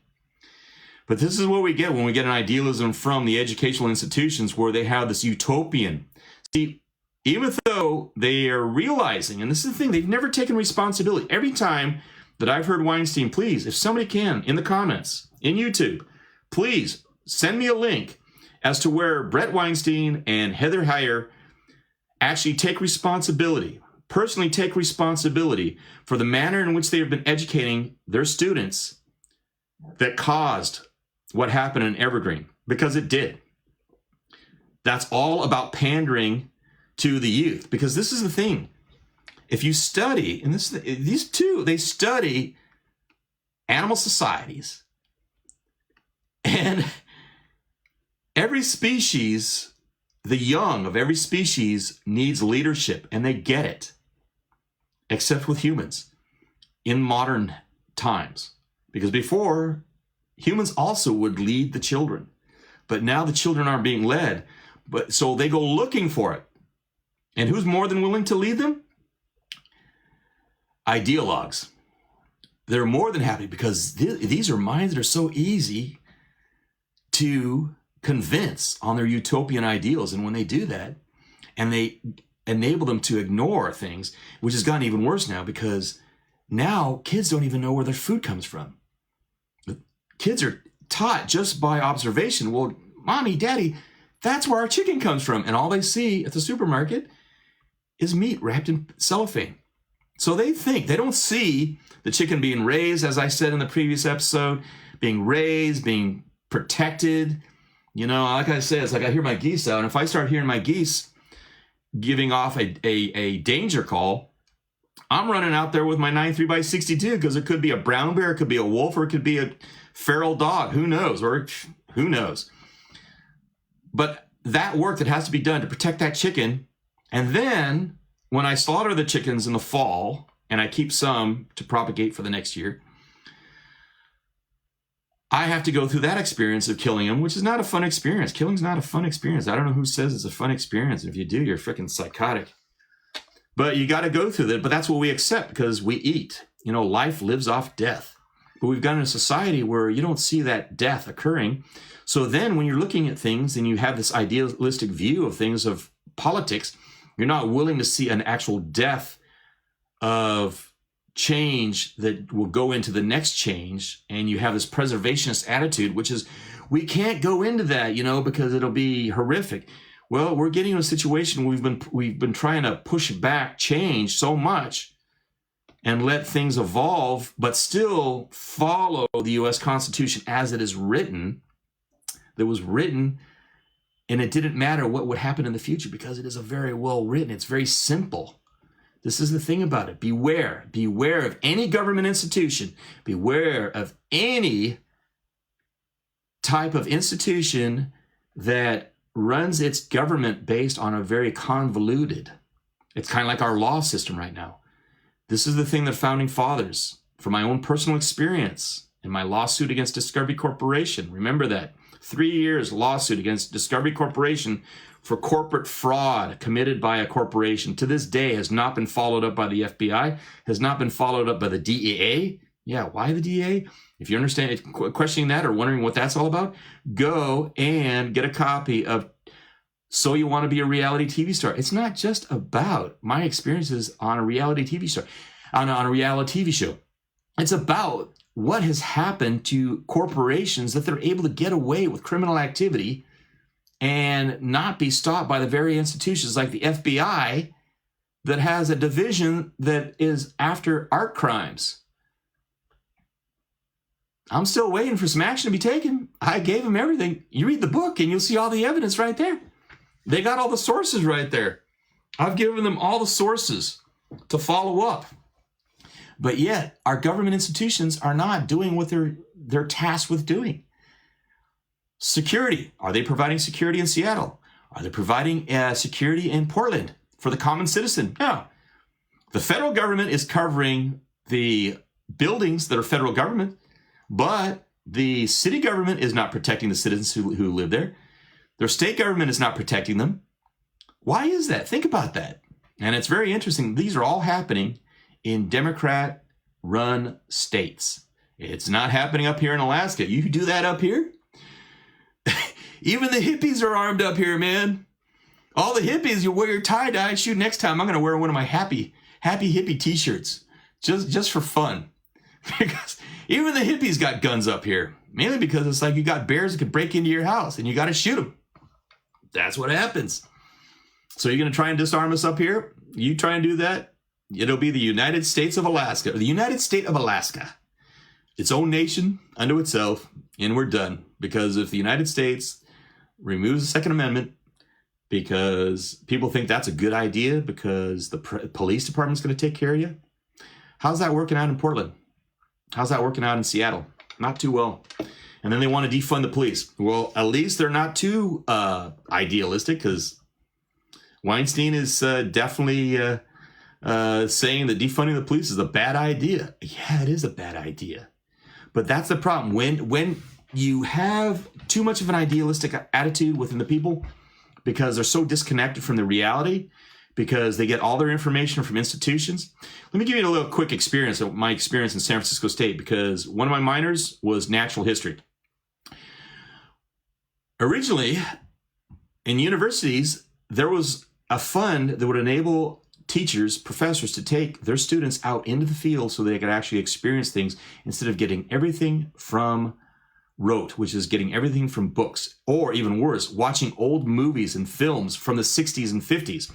But this is what we get when we get an idealism from the educational institutions where they have this utopian. See, even though they are realizing, and this is the thing, they've never taken responsibility. Every time that I've heard Weinstein, please, if somebody can, in the comments, in YouTube, please send me a link as to where Brett Weinstein and Heather Heyer actually take responsibility, personally take responsibility for the manner in which they have been educating their students that caused what happened in Evergreen, because it did. That's all about pandering to the youth, because this is the thing. If you study, and these two, they study animal societies, and every species, the young of every species needs leadership, and they get it, except with humans in modern times. Because before, humans also would lead the children, but now the children aren't being led, so they go looking for it. And who's more than willing to lead them? Ideologues. They're more than happy, because these are minds that are so easy to convince on their utopian ideals. And when they do that, and they enable them to ignore things, which has gotten even worse now, because now kids don't even know where their food comes from. Kids are taught just by observation, well, mommy, daddy, that's where our chicken comes from. And all they see at the supermarket is meat wrapped in cellophane. So they don't see the chicken being raised, as I said in the previous episode, being raised, being protected. Like I said, it's like I hear my geese out, and if I start hearing my geese giving off a danger call, I'm running out there with my 9.3x62, because it could be a brown bear, it could be a wolf, or it could be a feral dog. Who knows? But that work that has to be done to protect that chicken. And then when I slaughter the chickens in the fall, and I keep some to propagate for the next year, I have to go through that experience of killing them, which is not a fun experience. Killing's not a fun experience. I don't know who says it's a fun experience. And if you do, you're freaking psychotic. But you got to go through that. But that's what we accept, because we eat. Life lives off death. But we've got in a society where you don't see that death occurring. So then when you're looking at things and you have this idealistic view of things, of politics, you're not willing to see an actual death of change that will go into the next change. And you have this preservationist attitude, which is, we can't go into that, because it'll be horrific. Well, we're getting in a situation where we've been trying to push back change so much and let things evolve, but still follow the U.S. Constitution as it is written. That was written, and it didn't matter what would happen in the future, because it is a very well written. It's very simple. This is the thing about it. Beware of any government institution. Beware of any type of institution that runs its government based on a very convoluted. It's kind of like our law system right now. This is the thing that founding fathers, from my own personal experience in my lawsuit against Discovery Corporation, remember that 3 years lawsuit against Discovery Corporation for corporate fraud committed by a corporation, to this day has not been followed up by the FBI, has not been followed up by the DEA. Yeah, why the DEA? If you understand, questioning that or wondering what that's all about, go and get a copy of So You Want to Be a Reality TV Star. It's not just about my experiences on a reality TV star, on a reality TV show. It's about what has happened to corporations that they're able to get away with criminal activity and not be stopped by the very institutions like the FBI that has a division that is after art crimes. I'm still waiting for some action to be taken. I gave them everything. You read the book and you'll see all the evidence right there. They got all the sources right there. I've given them all the sources to follow up. But yet, our government institutions are not doing what they're tasked with doing. Security. Are they providing security in Seattle? Are they providing security in Portland for the common citizen? No. The federal government is covering the buildings that are federal government, but the city government is not protecting the citizens who live there. Their state government is not protecting them. Why is that? Think about that. And it's very interesting. These are all happening in Democrat-run states. It's not happening up here in Alaska. You do that up here? Even the hippies are armed up here, man. All the hippies, you wear your tie-dye. Shoot, next time I'm going to wear one of my happy hippie t-shirts just for fun. Because even the hippies got guns up here. Mainly because it's like you got bears that could break into your house and you got to shoot them. That's what happens. So you're going to try and disarm us up here? You try and do that, it'll be the United States of Alaska. Or the United State of Alaska. Its own nation unto itself, and we're done. Because if the United States removes the Second Amendment because people think that's a good idea because the police department's going to take care of you, how's that working out in Portland? How's that working out in Seattle? Not too well. And then they want to defund the police. Well, at least they're not too idealistic, because Weinstein is definitely saying that defunding the police is a bad idea. Yeah, it is a bad idea. But that's the problem. When you have too much of an idealistic attitude within the people, because they're so disconnected from the reality, because they get all their information from institutions. Let me give you a little quick experience of my experience in San Francisco State, because one of my minors was natural history. Originally, in universities, there was a fund that would enable teachers, professors to take their students out into the field so they could actually experience things instead of getting everything from rote, which is getting everything from books, or even worse, watching old movies and films from the 60s and 50s.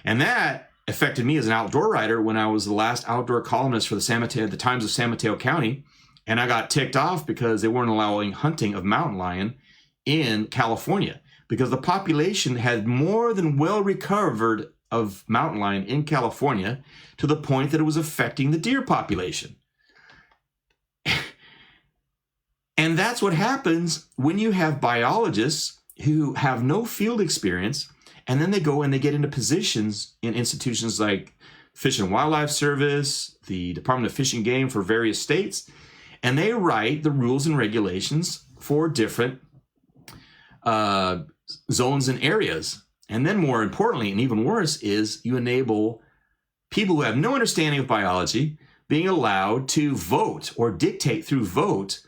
And that affected me as an outdoor writer when I was the last outdoor columnist for the Times of San Mateo County. And I got ticked off because they weren't allowing hunting of mountain lion in California, because the population had more than well recovered of mountain lion in California to the point that it was affecting the deer population. And that's what happens when you have biologists who have no field experience, and then they go and they get into positions in institutions like Fish and Wildlife Service, the Department of Fish and Game for various states, and they write the rules and regulations for different zones and areas. And then more importantly, and even worse, is you enable people who have no understanding of biology being allowed to vote or dictate through vote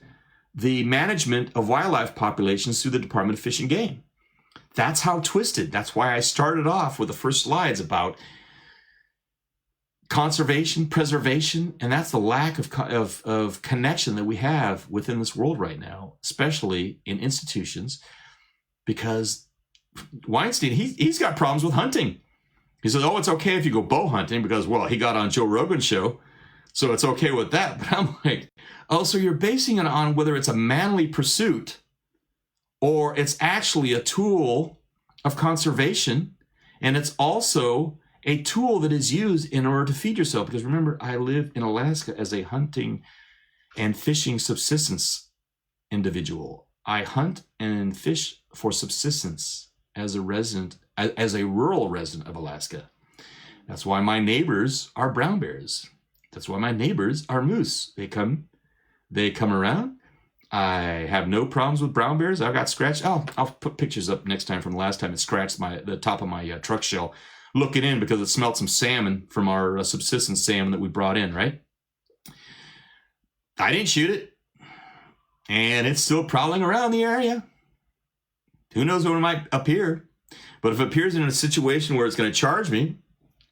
the management of wildlife populations through the Department of Fish and Game. That's how twisted. That's why I started off with the first slides about conservation, preservation, and that's the lack of connection that we have within this world right now, especially in institutions, because Weinstein, he's got problems with hunting. He says, oh, it's okay if you go bow hunting because, well, he got on Joe Rogan's show, so it's okay with that. But I'm like, oh, so you're basing it on whether it's a manly pursuit or it's actually a tool of conservation, and it's also a tool that is used in order to feed yourself. Because remember, I live in Alaska as a hunting and fishing subsistence individual. I hunt and fish for subsistence as a resident, as a rural resident of Alaska. That's why my neighbors are brown bears. That's why my neighbors are moose. They come around. I have no problems with brown bears. I've got scratched. I'll put pictures up next time from the last time it scratched the top of my truck shell looking in because it smelled some salmon from our subsistence salmon that we brought in, right? I didn't shoot it. And it's still prowling around the area. Who knows when it might appear? But if it appears in a situation where it's going to charge me,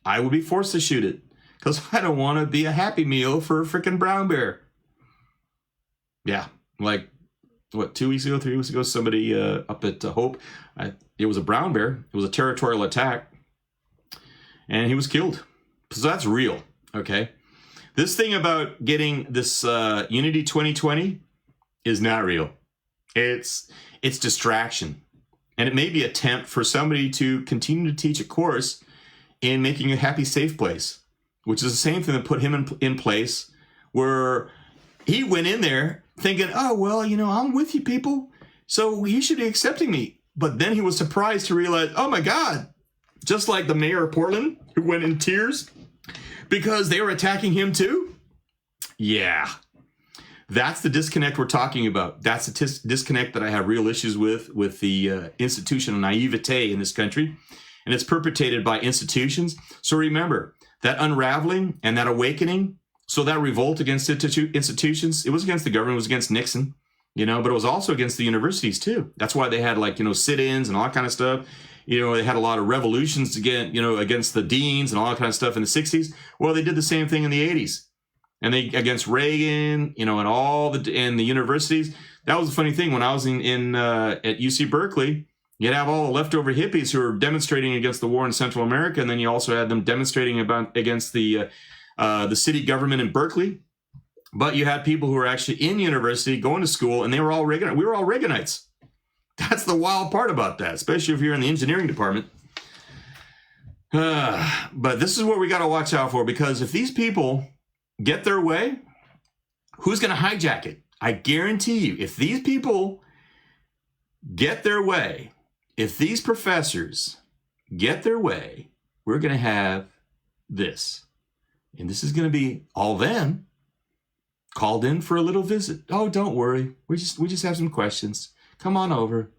I will be forced to shoot it because I don't want to be a Happy Meal for a freaking brown bear. Yeah, like 2 weeks ago, 3 weeks ago, somebody up at Hope, it was a brown bear. It was a territorial attack, and he was killed. So that's real, okay? This thing about getting this Unity 2020 is not real. It's distraction. And it may be an attempt for somebody to continue to teach a course in making a happy, safe place, which is the same thing that put him in place, where he went in there thinking, oh, well, I'm with you people, so you should be accepting me. But then he was surprised to realize, oh my God, just like the mayor of Portland, who went in tears because they were attacking him too. Yeah, that's the disconnect we're talking about. That's the disconnect that I have real issues with the institutional naivete in this country. And it's perpetrated by institutions. So remember, that unraveling and that awakening, so that revolt against institutions, it was against the government, it was against Nixon, but it was also against the universities too. That's why they had sit-ins and all that kind of stuff. They had a lot of revolutions against the deans and all that kind of stuff in the 60s. Well, they did the same thing in the 80s. And they against Reagan, and the universities. That was a funny thing. When I was at UC Berkeley, you'd have all the leftover hippies who were demonstrating against the war in Central America, and then you also had them demonstrating against the city government in Berkeley. But you had people who were actually in university, going to school, and they were all Reagan. We were all Reaganites. That's the wild part about that, especially if you're in the engineering department. But this is what we got to watch out for, because if these people get their way, who's going to hijack it? I guarantee you, if these people get their way, if these professors get their way, we're going to have this. And this is going to be all them called in for a little visit. Oh, don't worry. We just have some questions. Come on over.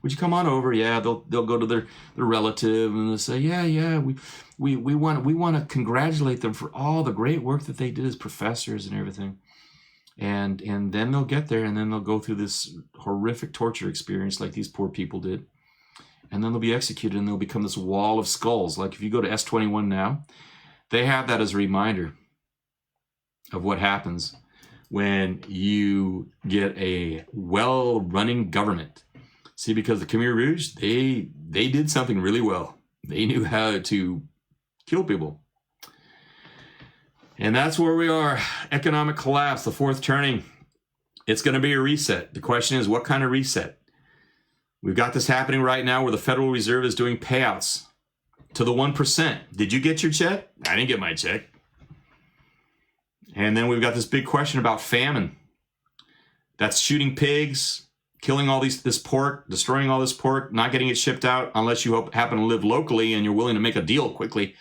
Would you come on over? Yeah, they'll go to their relative and they'll say, yeah, we want to congratulate them for all the great work that they did as professors and everything. And then they'll get there, and then they'll go through this horrific torture experience like these poor people did. And then they'll be executed, and they'll become this wall of skulls. Like if you go to S21 now, they have that as a reminder of what happens when you get a well-running government. See, because the Khmer Rouge, they did something really well. They knew how to kill people. And that's where we are. Economic collapse, the fourth turning. It's going to be a reset. The question is, what kind of reset? We've got this happening right now where the Federal Reserve is doing payouts to the 1%. Did you get your check? I didn't get my check. And then we've got this big question about famine. That's shooting pigs, killing all this pork, destroying all this pork, not getting it shipped out unless you happen to live locally and you're willing to make a deal quickly.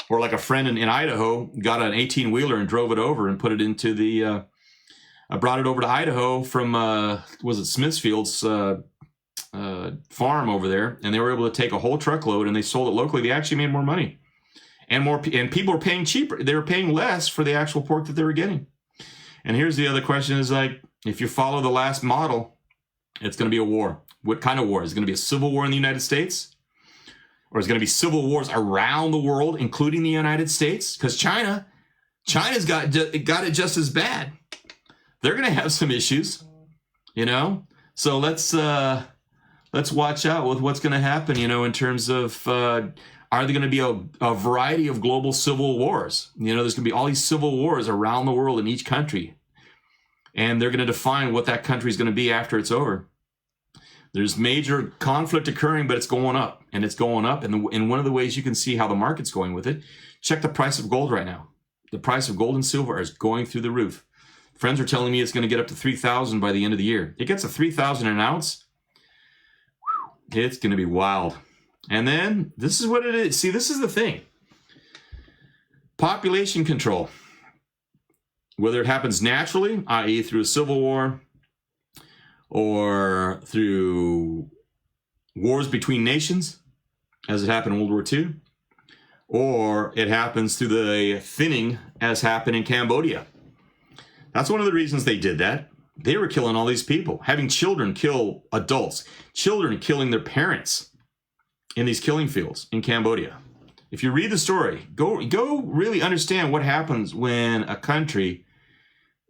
Or like a friend in Idaho got an 18-wheeler and drove it over and put it into brought it over to Idaho from, was it Smithfield's farm over there. And they were able to take a whole truckload and they sold it locally. They actually made more money. And people were paying cheaper. They were paying less for the actual pork that they were getting. And here's the other question is if you follow the last model, it's going to be a war. What kind of war? Is it going to be a civil war in the United States? Or is it going to be civil wars around the world, including the United States? Because China's got it just as bad. They're going to have some issues, So let's watch out with what's going to happen, in terms of are there going to be a variety of global civil wars? There's going to be all these civil wars around the world in each country, and they're going to define what that country is going to be after it's over. There's major conflict occurring, but it's going up, and it's going up. And one of the ways you can see how the market's going with it, check the price of gold right now. The price of gold and silver is going through the roof. Friends are telling me it's going to get up to $3,000 by the end of the year. It gets to $3,000 an ounce. It's going to be wild. And then this is what it is. See, this is the thing. Population control. Whether it happens naturally, i.e. through a civil war, or through wars between nations, as it happened in World War II, or it happens through the thinning, as happened in Cambodia. That's one of the reasons they did that. They were killing all these people, having children kill adults, children killing their parents in these killing fields in Cambodia. If you read the story, go really understand what happens when a country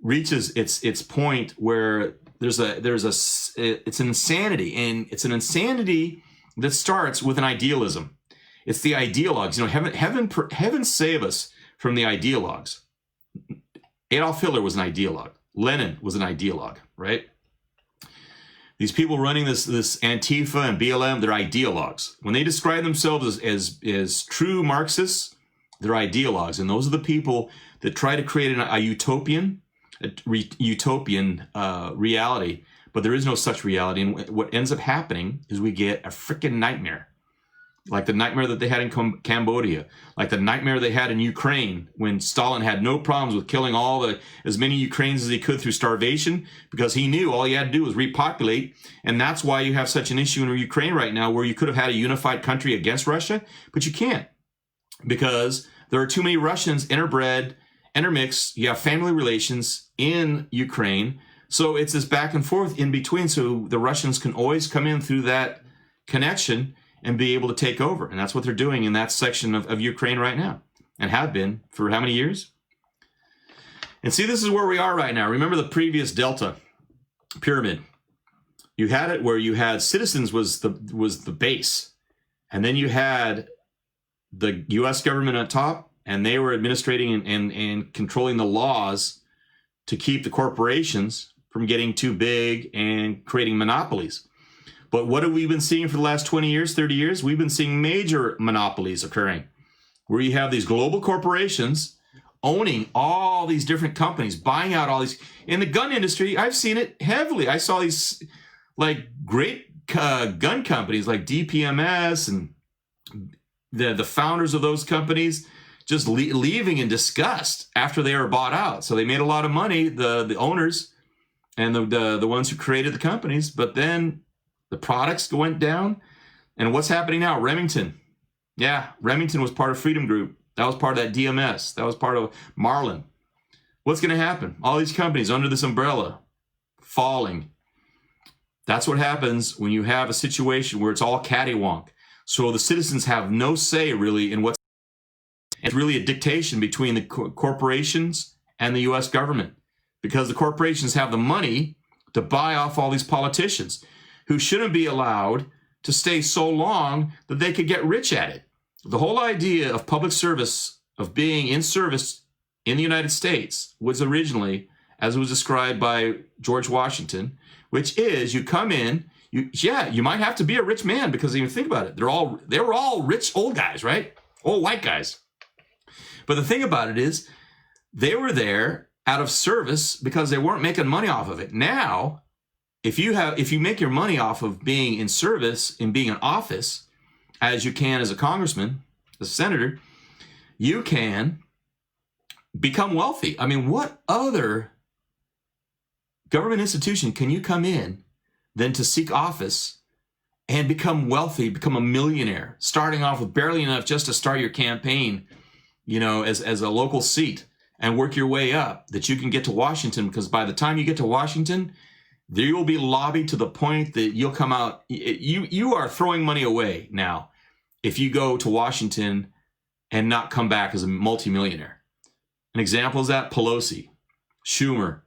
reaches its point where It's an insanity, and it's an insanity that starts with an idealism. It's the ideologues. You know, heaven save us from the ideologues. Adolf Hitler was an ideologue. Lenin was an ideologue, right? These people running this Antifa and BLM, they're ideologues. When they describe themselves as true Marxists, they're ideologues. And those are the people that try to create a utopian reality. But there is no such reality. And what ends up happening is we get a freaking nightmare. Like the nightmare that they had in Cambodia, like the nightmare they had in Ukraine when Stalin had no problems with killing as many Ukrainians as he could through starvation, because he knew all he had to do was repopulate. And that's why you have such an issue in Ukraine right now, where you could have had a unified country against Russia, but you can't, because there are too many Russians interbred, intermixed. You have family relations in Ukraine. So it's this back and forth in between. So the Russians can always come in through that connection and be able to take over. And that's what they're doing in that section of Ukraine right now, and have been for how many years? And see, this is where we are right now. Remember the previous Delta pyramid. You had it where you had citizens was the base. And then you had the US government on top, and they were administrating and controlling the laws to keep the corporations from getting too big and creating monopolies. But what have we been seeing for the last 20 years, 30 years? We've been seeing major monopolies occurring, where you have these global corporations owning all these different companies, buying out all these. In the gun industry, I've seen it heavily. I saw these like great gun companies like DPMS and the founders of those companies just leaving in disgust after they were bought out. So they made a lot of money, the owners and the ones who created the companies, but then the products went down. And what's happening now? Remington. Yeah, Remington was part of Freedom Group. That was part of that DMS. That was part of Marlin. What's going to happen? All these companies under this umbrella falling. That's what happens when you have a situation where it's all cattywonk. So the citizens have no say really in what's. It's really a dictation between the corporations and the U.S. government, because the corporations have the money to buy off all these politicians who shouldn't be allowed to stay so long that they could get rich at it. The whole idea of public service, of being in service in the United States, was originally, as it was described by George Washington, which is you come in, you might have to be a rich man, because even think about it, they were all rich old guys, right? Old white guys. But the thing about it is, they were there out of service because they weren't making money off of it. Now, if you make your money off of being in service and being in office, as you can as a congressman, a senator, you can become wealthy. I mean, what other government institution can you come in than to seek office and become wealthy, become a millionaire, starting off with barely enough just to start your campaign, as a local seat, and work your way up that you can get to Washington? Because by the time you get to Washington, there will be lobbied to the point that you'll come out. You are throwing money away now if you go to Washington and not come back as a multimillionaire. An example is that Pelosi, Schumer,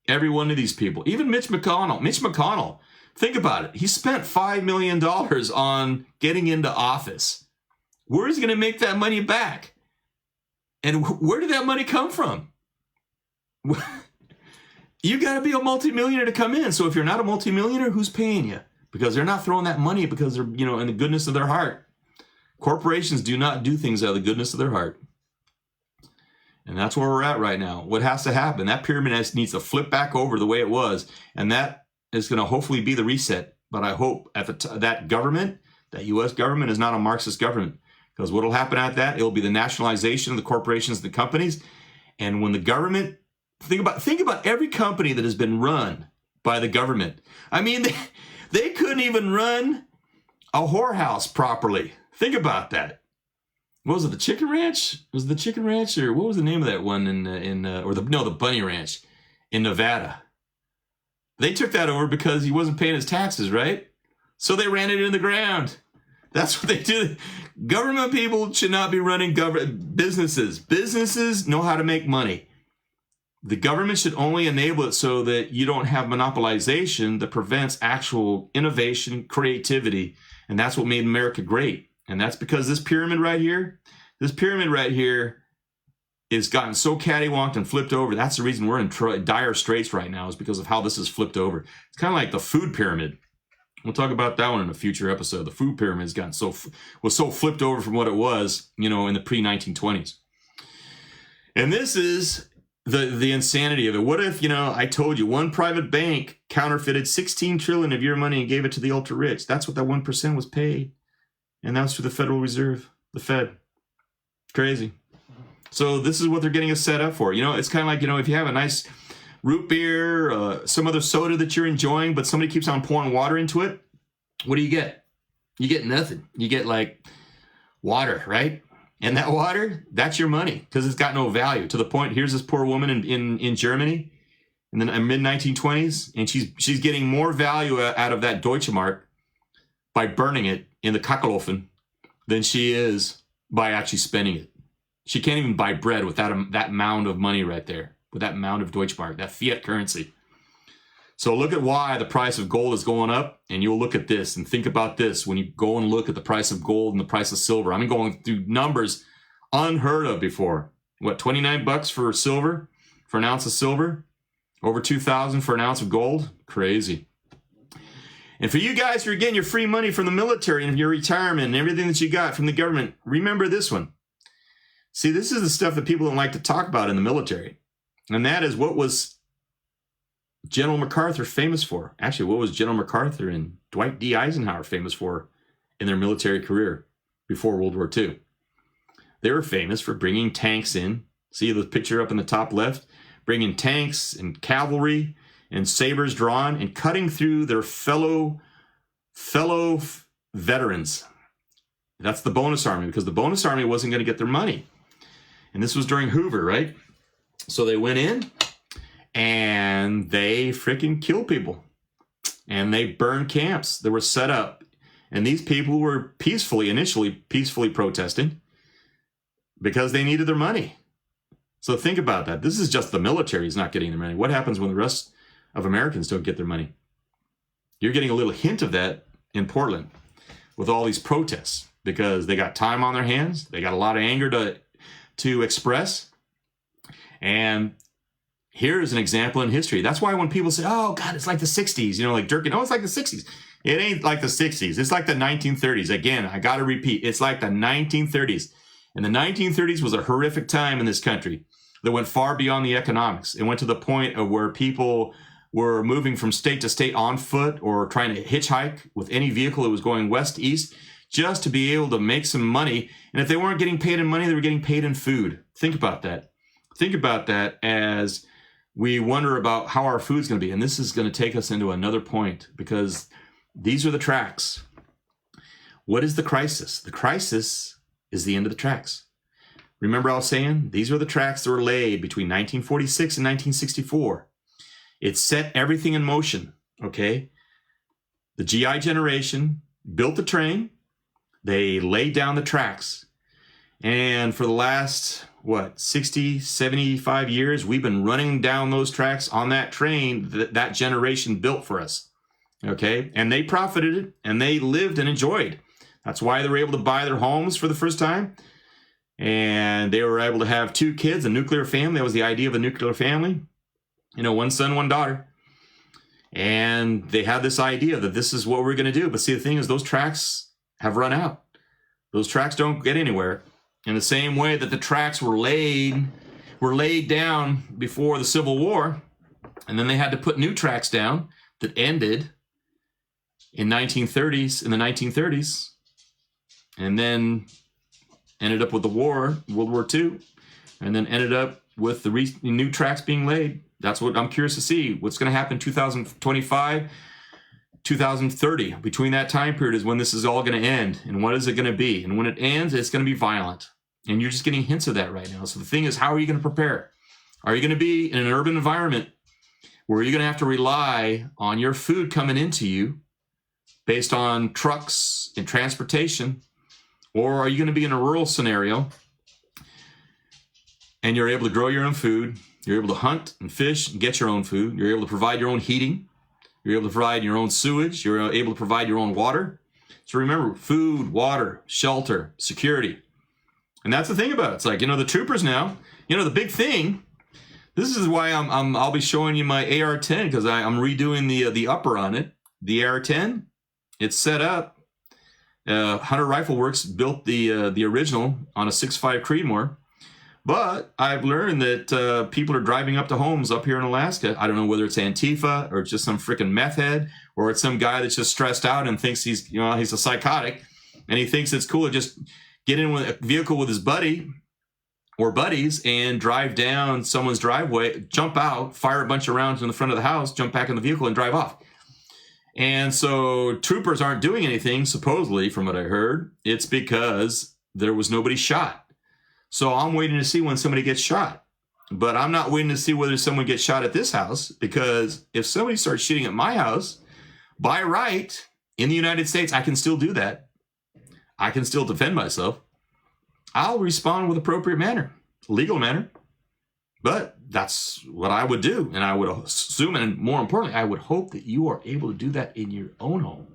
every one of these people, even Mitch McConnell. Mitch McConnell, think about it. He spent $5 million on getting into office. Where is he going to make that money back? And where did that money come from? You got to be a multimillionaire to come in. So if you're not a multimillionaire, who's paying you? Because they're not throwing that money because they're, in the goodness of their heart. Corporations do not do things out of the goodness of their heart. And that's where we're at right now. What has to happen? That pyramid needs to flip back over the way it was. And that is going to hopefully be the reset. But I hope that government, that U.S. government, is not a Marxist government. Because what will happen at that? It will be the nationalization of the corporations, the companies. And when the government, think about every company that has been run by the government. I mean, they couldn't even run a whorehouse properly. Think about that. What was it, the Chicken Ranch? Was it the Chicken Ranch, or what was the name of that one the Bunny Ranch in Nevada? They took that over because he wasn't paying his taxes, right? So they ran it in the ground. That's what they do. Government people should not be running businesses. Businesses know how to make money. The government should only enable it so that you don't have monopolization that prevents actual innovation, creativity, and that's what made America great. And that's because this pyramid right here is gotten so cattywamped and flipped over. That's the reason we're in dire straits right now, is because of how this is flipped over. It's kind of like the food pyramid. We'll talk about that one in a future episode. The food pyramid has gotten was so flipped over from what it was, in the pre-1920s. And this is the insanity of it. What if, I told you one private bank counterfeited 16 trillion of your money and gave it to the ultra rich? That's what that 1% was paid. And that was through the Federal Reserve, the Fed. Crazy. So this is what they're getting us set up for. It's kind of like, if you have a nice root beer, some other soda that you're enjoying, but somebody keeps on pouring water into it, what do you get? You get nothing. You get like water, right? And that water, that's your money, because it's got no value. To the point, here's this poor woman in Germany in the mid-1920s, and she's getting more value out of that Deutschemark by burning it in the Kachelofen than she is by actually spending it. She can't even buy bread with that mound of money right there, with that mound of Deutschmark, that fiat currency. So look at why the price of gold is going up, and you'll look at this and think about this when you go and look at the price of gold and the price of silver. I'm going through numbers unheard of before. What, $29 for silver, for an ounce of silver? Over $2,000 for an ounce of gold? Crazy. And for you guys who are getting your free money from the military and your retirement and everything that you got from the government, remember this one. See, this is the stuff that people don't like to talk about in the military. And that is, what was General MacArthur famous for? Actually, what was General MacArthur and Dwight D. Eisenhower famous for in their military career before World War II? They were famous for bringing tanks in. See the picture up in the top left? Bringing tanks and cavalry and sabers drawn and cutting through their fellow veterans. That's the bonus army, because the bonus army wasn't going to get their money. And this was during Hoover, right? So they went in and they freaking killed people. And they burned camps that were set up. And these people were initially peacefully protesting because they needed their money. So think about that. This is just the military is not getting their money. What happens when the rest of Americans don't get their money? You're getting a little hint of that in Portland with all these protests, because they got time on their hands. They got a lot of anger to express. And here's an example in history. That's why when people say, oh, God, it's like the 60s, like Durkin, oh, it's like the 60s. It ain't like the 60s. It's like the 1930s. Again, I got to repeat, it's like the 1930s. And the 1930s was a horrific time in this country that went far beyond the economics. It went to the point of where people were moving from state to state on foot or trying to hitchhike with any vehicle that was going west, east, just to be able to make some money. And if they weren't getting paid in money, they were getting paid in food. Think about that. Think about that as we wonder about how our food's going to be. And this is going to take us into another point, because these are the tracks. What is the crisis? The crisis is the end of the tracks. Remember I was saying, these were the tracks that were laid between 1946 and 1964. It set everything in motion, okay? The GI generation built the train. They laid down the tracks. And for the last, 60, 75 years, we've been running down those tracks on that train that generation built for us, okay? And they profited it, and they lived and enjoyed. That's why they were able to buy their homes for the first time. And they were able to have 2 kids, a nuclear family. That was the idea of a nuclear family. 1 son, 1 daughter. And they had this idea that this is what we're going to do. But see, the thing is, those tracks have run out. Those tracks don't get anywhere. In the same way that the tracks were laid down before the Civil War, and then they had to put new tracks down that ended in the 1930s, and then ended up with the war, World War II, and then ended up with the new tracks being laid. That's what I'm curious to see. What's going to happen in 2025, 2030. Between that time period is when this is all going to end. And what is it going to be? And when it ends, it's going to be violent. And you're just getting hints of that right now. So the thing is, how are you going to prepare? Are you going to be in an urban environment where you're going to have to rely on your food coming into you based on trucks and transportation? Or are you going to be in a rural scenario and you're able to grow your own food, You're able to hunt and fish and get your own food. You're able to provide your own heating. You're able to provide your own sewage. You're able to provide your own water. So remember, food, water, shelter, security. And that's the thing about it. It's like, the troopers now, the big thing, this is why I'll be showing you my AR-10, because I'm redoing the upper on it. The AR-10, it's set up. Hunter Rifle Works built the original on a 6.5 Creedmoor. But I've learned that people are driving up to homes up here in Alaska. I don't know whether it's Antifa or it's just some freaking meth head, or it's some guy that's just stressed out and thinks he's a psychotic, and he thinks it's cool to just get in with a vehicle with his buddy or buddies and drive down someone's driveway, jump out, fire a bunch of rounds in the front of the house, jump back in the vehicle and drive off. And so troopers aren't doing anything, supposedly, from what I heard. It's because there was nobody shot. So I'm waiting to see when somebody gets shot. But I'm not waiting to see whether someone gets shot at this house, because if somebody starts shooting at my house, by right, in the United States, I can still do that. I can still defend myself. I'll respond with appropriate manner, legal manner. But that's what I would do. And I would assume, and more importantly, I would hope that you are able to do that in your own home,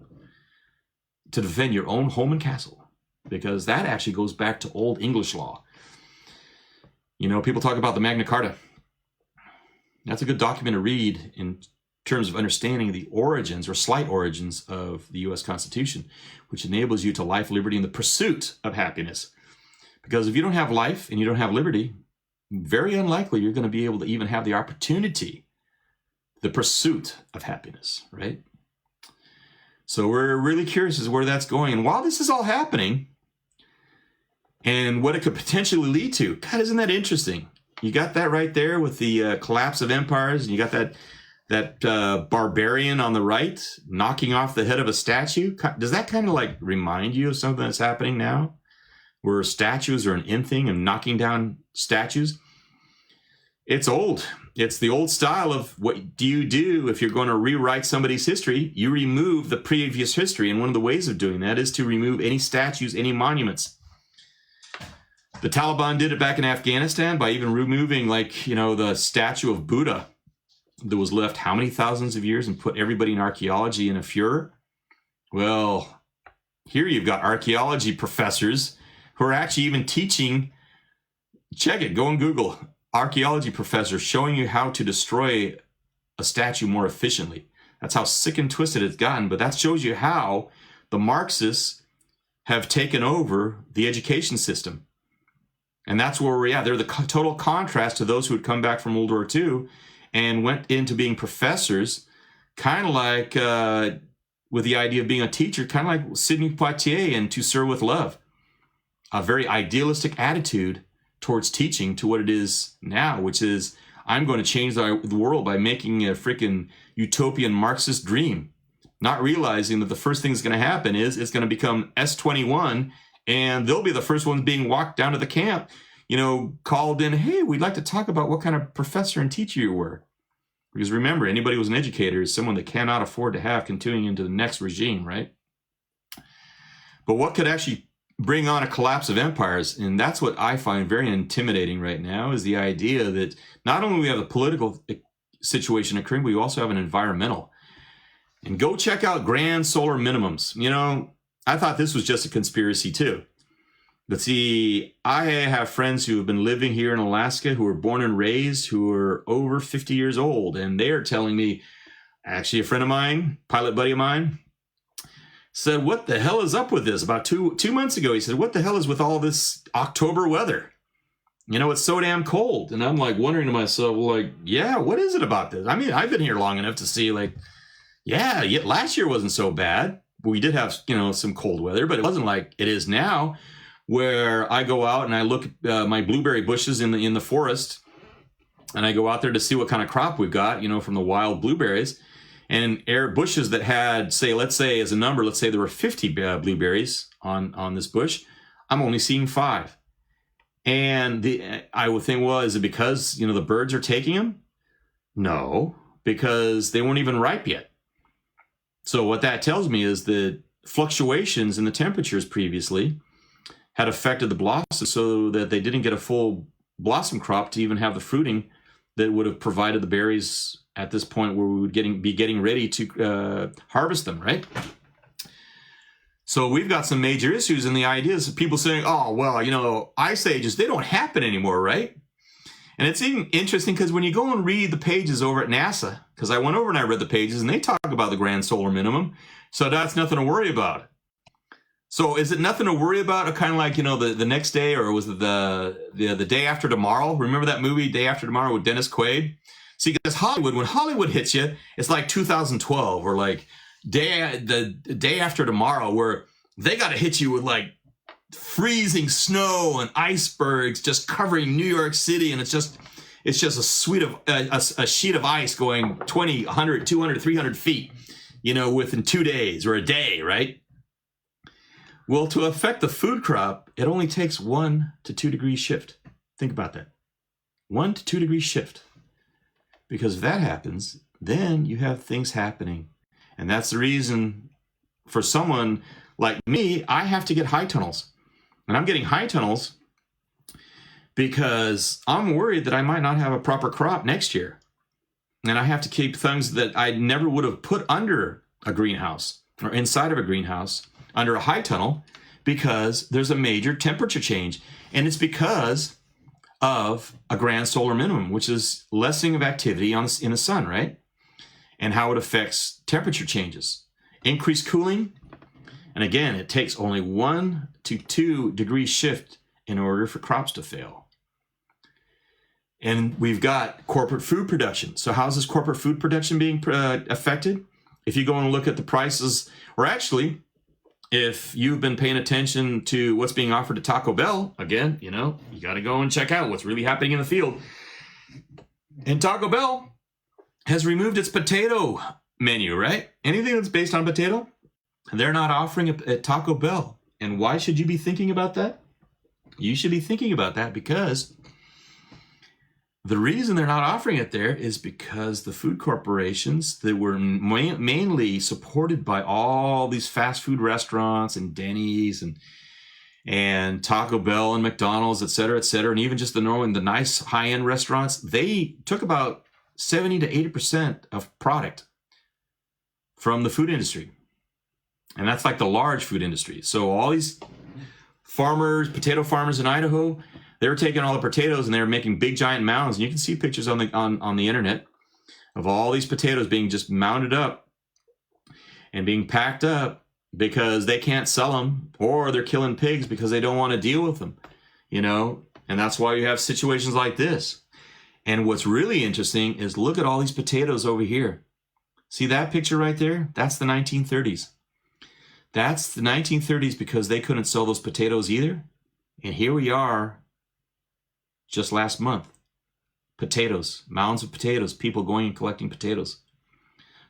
to defend your own home and castle, because that actually goes back to old English law. People talk about the Magna Carta. That's a good document to read in terms of understanding the origins or slight origins of the U.S. Constitution, which enables you to life, liberty, and the pursuit of happiness. Because if you don't have life and you don't have liberty, very unlikely you're going to be able to even have the opportunity, the pursuit of happiness, right? So we're really curious as to where that's going. And while this is all happening, and what it could potentially lead to. God, isn't that interesting? You got that right there with the collapse of empires, and you got that barbarian on the right knocking off the head of a statue. Does that kind of like remind you of something that's happening now, where statues are an in thing and knocking down statues? It's old. It's the old style of what do you do if you're going to rewrite somebody's history? You remove the previous history, and one of the ways of doing that is to remove any statues, any monuments. The Taliban did it back in Afghanistan by even removing, the statue of Buddha that was left how many thousands of years, and put everybody in archaeology in a furor. Well, here you've got archaeology professors who are actually even teaching. Check it, go on Google. Archaeology professors showing you how to destroy a statue more efficiently. That's how sick and twisted it's gotten. But that shows you how the Marxists have taken over the education system. And that's where we're at. They're the total contrast to those who had come back from World War II and went into being professors, kind of like with the idea of being a teacher, kind of like Sidney Poitier and To Serve with Love. A very idealistic attitude towards teaching to what it is now, which is, I'm going to change the world by making a freaking utopian Marxist dream, not realizing that the first thing that's going to happen is it's going to become S21, and they'll be the first ones being walked down to the camp, called in, hey, we'd like to talk about what kind of professor and teacher you were. Because remember, anybody who's an educator is someone that cannot afford to have continuing into the next regime, right? But what could actually bring on a collapse of empires, and that's what I find very intimidating right now, is the idea that not only we have a political situation occurring, but we also have an environmental. And go check out grand solar minimums. I thought this was just a conspiracy too. But see, I have friends who have been living here in Alaska, who were born and raised, who are over 50 years old. And they are telling me, actually a friend of mine, pilot buddy of mine, said, what the hell is up with this? About two months ago, he said, what the hell is with all this October weather? It's so damn cold. And I'm wondering to myself, yeah, what is it about this? I mean, I've been here long enough to see yeah, last year wasn't so bad. We did have, some cold weather, but it wasn't like it is now, where I go out and I look at my blueberry bushes in the forest, and I go out there to see what kind of crop we've got, from the wild blueberries, and bushes that had, let's say as a number, let's say there were 50 blueberries on this bush. I'm only seeing 5. And I would think, well, is it because, the birds are taking them? No, because they weren't even ripe yet. So what that tells me is that fluctuations in the temperatures previously had affected the blossom so that they didn't get a full blossom crop to even have the fruiting that would have provided the berries at this point where we would be getting ready to harvest them, right? So we've got some major issues in the ideas of people saying, oh, well, you know, ice ages, they don't happen anymore, right? And it's even interesting because when you go and read the pages over at NASA, because I went over and I read the pages and they talk about the grand solar minimum. So that's nothing to worry about. So is it nothing to worry about? Or kind of like, you know, the next day, or was it the day after tomorrow? Remember that movie, Day After Tomorrow, with Dennis Quaid? See, because Hollywood, when Hollywood hits you, it's like 2012 or like the day after tomorrow, where they got to hit you with like freezing snow and icebergs just covering New York City, and it's just a sheet of ice going 20, 100, 200, 300 feet, you know, within 2 days or a day, right? Well, to affect the food crop, it only takes 1 to 2 degree shift. Think about that. 1 to 2 degree shift. Because if that happens, then you have things happening. And that's the reason for someone like me, I have to get high tunnels. And I'm getting high tunnels because I'm worried that I might not have a proper crop next year. And I have to keep things that I never would have put under a greenhouse or inside of a greenhouse under a high tunnel, because there's a major temperature change. And it's because of a grand solar minimum, which is lessening of activity in the sun, right? And how it affects temperature changes. Increased cooling. And again, it takes only 1 to 2 degree shift in order for crops to fail. And we've got corporate food production. So how's this corporate food production being affected? If you go and look at the prices, or actually, if you've been paying attention to what's being offered to Taco Bell, again, you know, you got to go and check out what's really happening in the field. And Taco Bell has removed its potato menu, right? Anything that's based on potato, they're not offering it at Taco Bell. And why should you be thinking about that? You should be thinking about that because the reason they're not offering it there is because the food corporations that were mainly supported by all these fast food restaurants and Denny's and Taco Bell and McDonald's, et cetera, and even just the nice high-end restaurants, they took about 70 to 80% of product from the food industry. And that's like the large food industry. So all these farmers, potato farmers in Idaho, they were taking all the potatoes and they were making big giant mounds. And you can see pictures on the internet of all these potatoes being just mounded up and being packed up because they can't sell them, or they're killing pigs because they don't want to deal with them, you know? And that's why you have situations like this. And what's really interesting is look at all these potatoes over here. See that picture right there? That's the 1930s. That's the 1930s because they couldn't sell those potatoes either. And here we are just last month. Potatoes, mounds of potatoes, people going and collecting potatoes.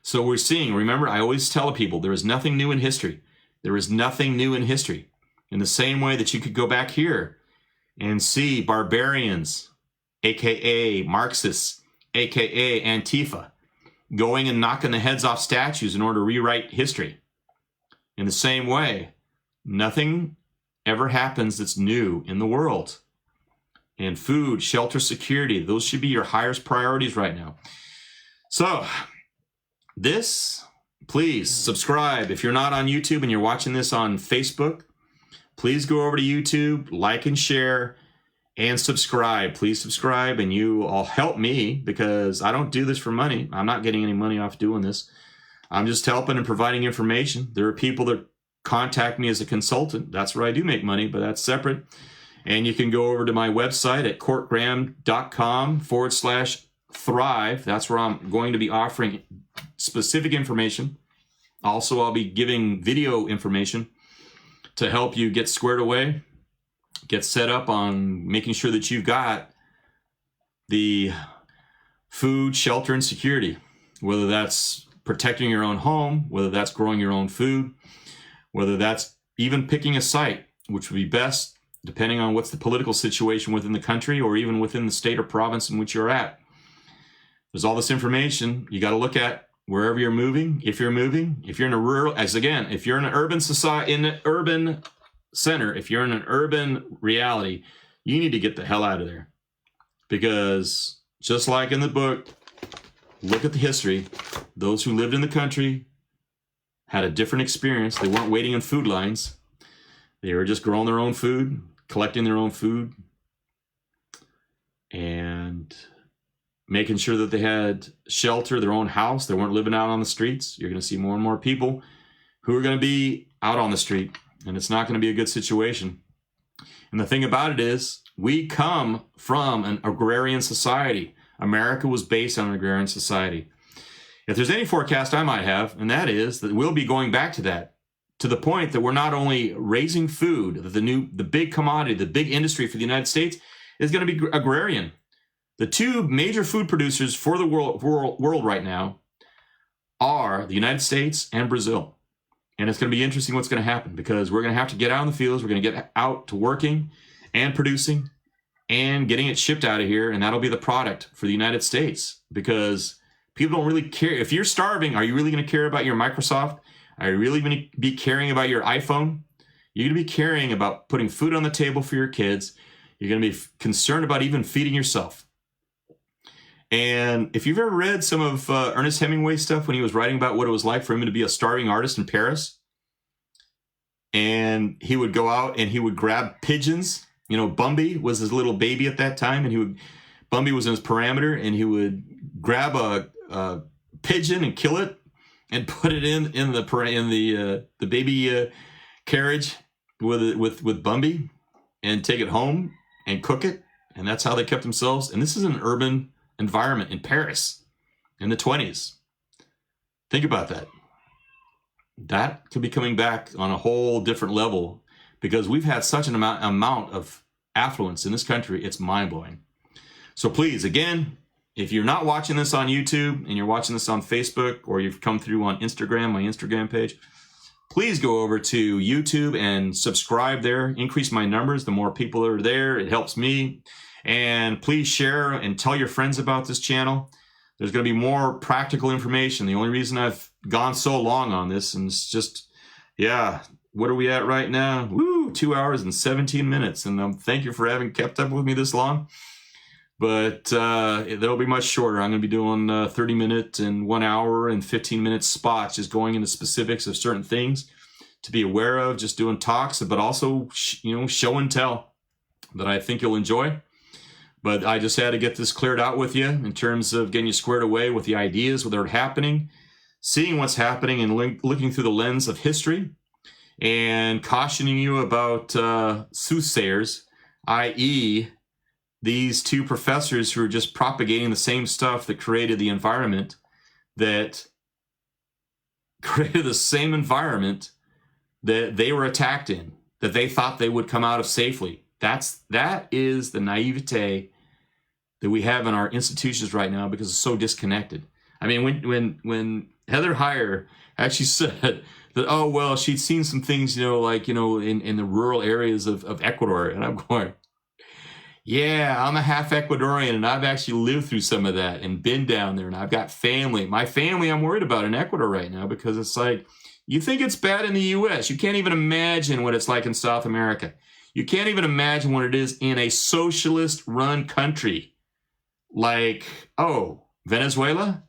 So we're seeing, remember, I always tell people there is nothing new in history. There is nothing new in history. In the same way that you could go back here and see barbarians, aka Marxists, aka Antifa, going and knocking the heads off statues in order to rewrite history. In the same way, nothing ever happens that's new in the world. And food, shelter, security, those should be your highest priorities right now. So, please subscribe. If you're not on YouTube and you're watching this on Facebook, please go over to YouTube, like and share, and subscribe. Please subscribe, and you all help me because I don't do this for money. I'm not getting any money off doing this. I'm just helping and providing information. There are people that contact me as a consultant. That's where I do make money, but that's separate. And you can go over to my website at corkgraham.com/thrive. That's where I'm going to be offering specific information. Also, I'll be giving video information to help you get squared away, get set up on making sure that you've got the food, shelter, and security, whether that's protecting your own home, whether that's growing your own food, whether that's even picking a site, which would be best depending on what's the political situation within the country or even within the state or province in which you're at. There's all this information you got to look at wherever you're moving. If you're moving, if you're in a rural, if you're in an urban society, in an urban center, if you're in an urban reality, you need to get the hell out of there because just like in the book, look at the history. Those who lived in the country had a different experience. They weren't waiting in food lines. They were just growing their own food, collecting their own food, and making sure that they had shelter, their own house. They weren't living out on the streets. You're going to see more and more people who are going to be out on the street, and it's not going to be a good situation. And the thing about it is, we come from an agrarian society. America was based on an agrarian society. If there's any forecast I might have, and that is that we'll be going back to that, to the point that we're not only raising food, that the big commodity, the big industry for the United States is going to be agrarian. The two major food producers for the world right now are the United States and Brazil. And it's going to be interesting what's going to happen, because we're going to have to get out in the fields. We're going to get out to working and producing and getting it shipped out of here. And that'll be the product for the United States, because people don't really care. If you're starving, are you really going to care about your Microsoft? Are you really going to be caring about your iPhone? You're going to be caring about putting food on the table for your kids. You're going to be concerned about even feeding yourself. And if you've ever read some of Ernest Hemingway's stuff when he was writing about what it was like for him to be a starving artist in Paris, and he would go out and he would grab pigeons. You know, Bumby was his little baby at that time, and Bumby was in his parameter, and he would grab a pigeon and kill it and put it in the baby carriage with Bumby and take it home and cook it, and that's how they kept themselves. And this is an urban environment in Paris in the 20s. Think about that. That could be coming back on a whole different level, because we've had such an amount of affluence in this country. It's mind-blowing. So please, again, if you're not watching this on YouTube and you're watching this on Facebook, or you've come through on Instagram, my Instagram page, please go over to YouTube and subscribe there. Increase my numbers. The more people are there, it helps me. And please share and tell your friends about this channel. There's going to be more practical information. The only reason I've gone so long on this, and it's just, yeah, what are we at right now? Woo, 2 hours and 17 minutes. And thank you for having kept up with me this long. But they'll be much shorter. I'm going to be doing 30-minute and 1 hour and 15-minute spots, just going into specifics of certain things to be aware of, just doing talks, but also, show and tell that I think you'll enjoy. But I just had to get this cleared out with you in terms of getting you squared away with the ideas that are happening, seeing what's happening, and looking through the lens of history, and cautioning you about soothsayers, i.e., these two professors who are just propagating the same stuff that created the environment, that they were attacked in, that they thought they would come out of safely. That is the naivete that we have in our institutions right now, because it's so disconnected. I mean, when Heather Heyer actually said that, oh, well, she'd seen some things, in the rural areas of Ecuador, and I'm going, yeah, I'm a half Ecuadorian, and I've actually lived through some of that and been down there, and I've got family. My family I'm worried about in Ecuador right now, because it's like, you think it's bad in the U.S. You can't even imagine what it's like in South America. You can't even imagine what it is in a socialist-run country like, Venezuela?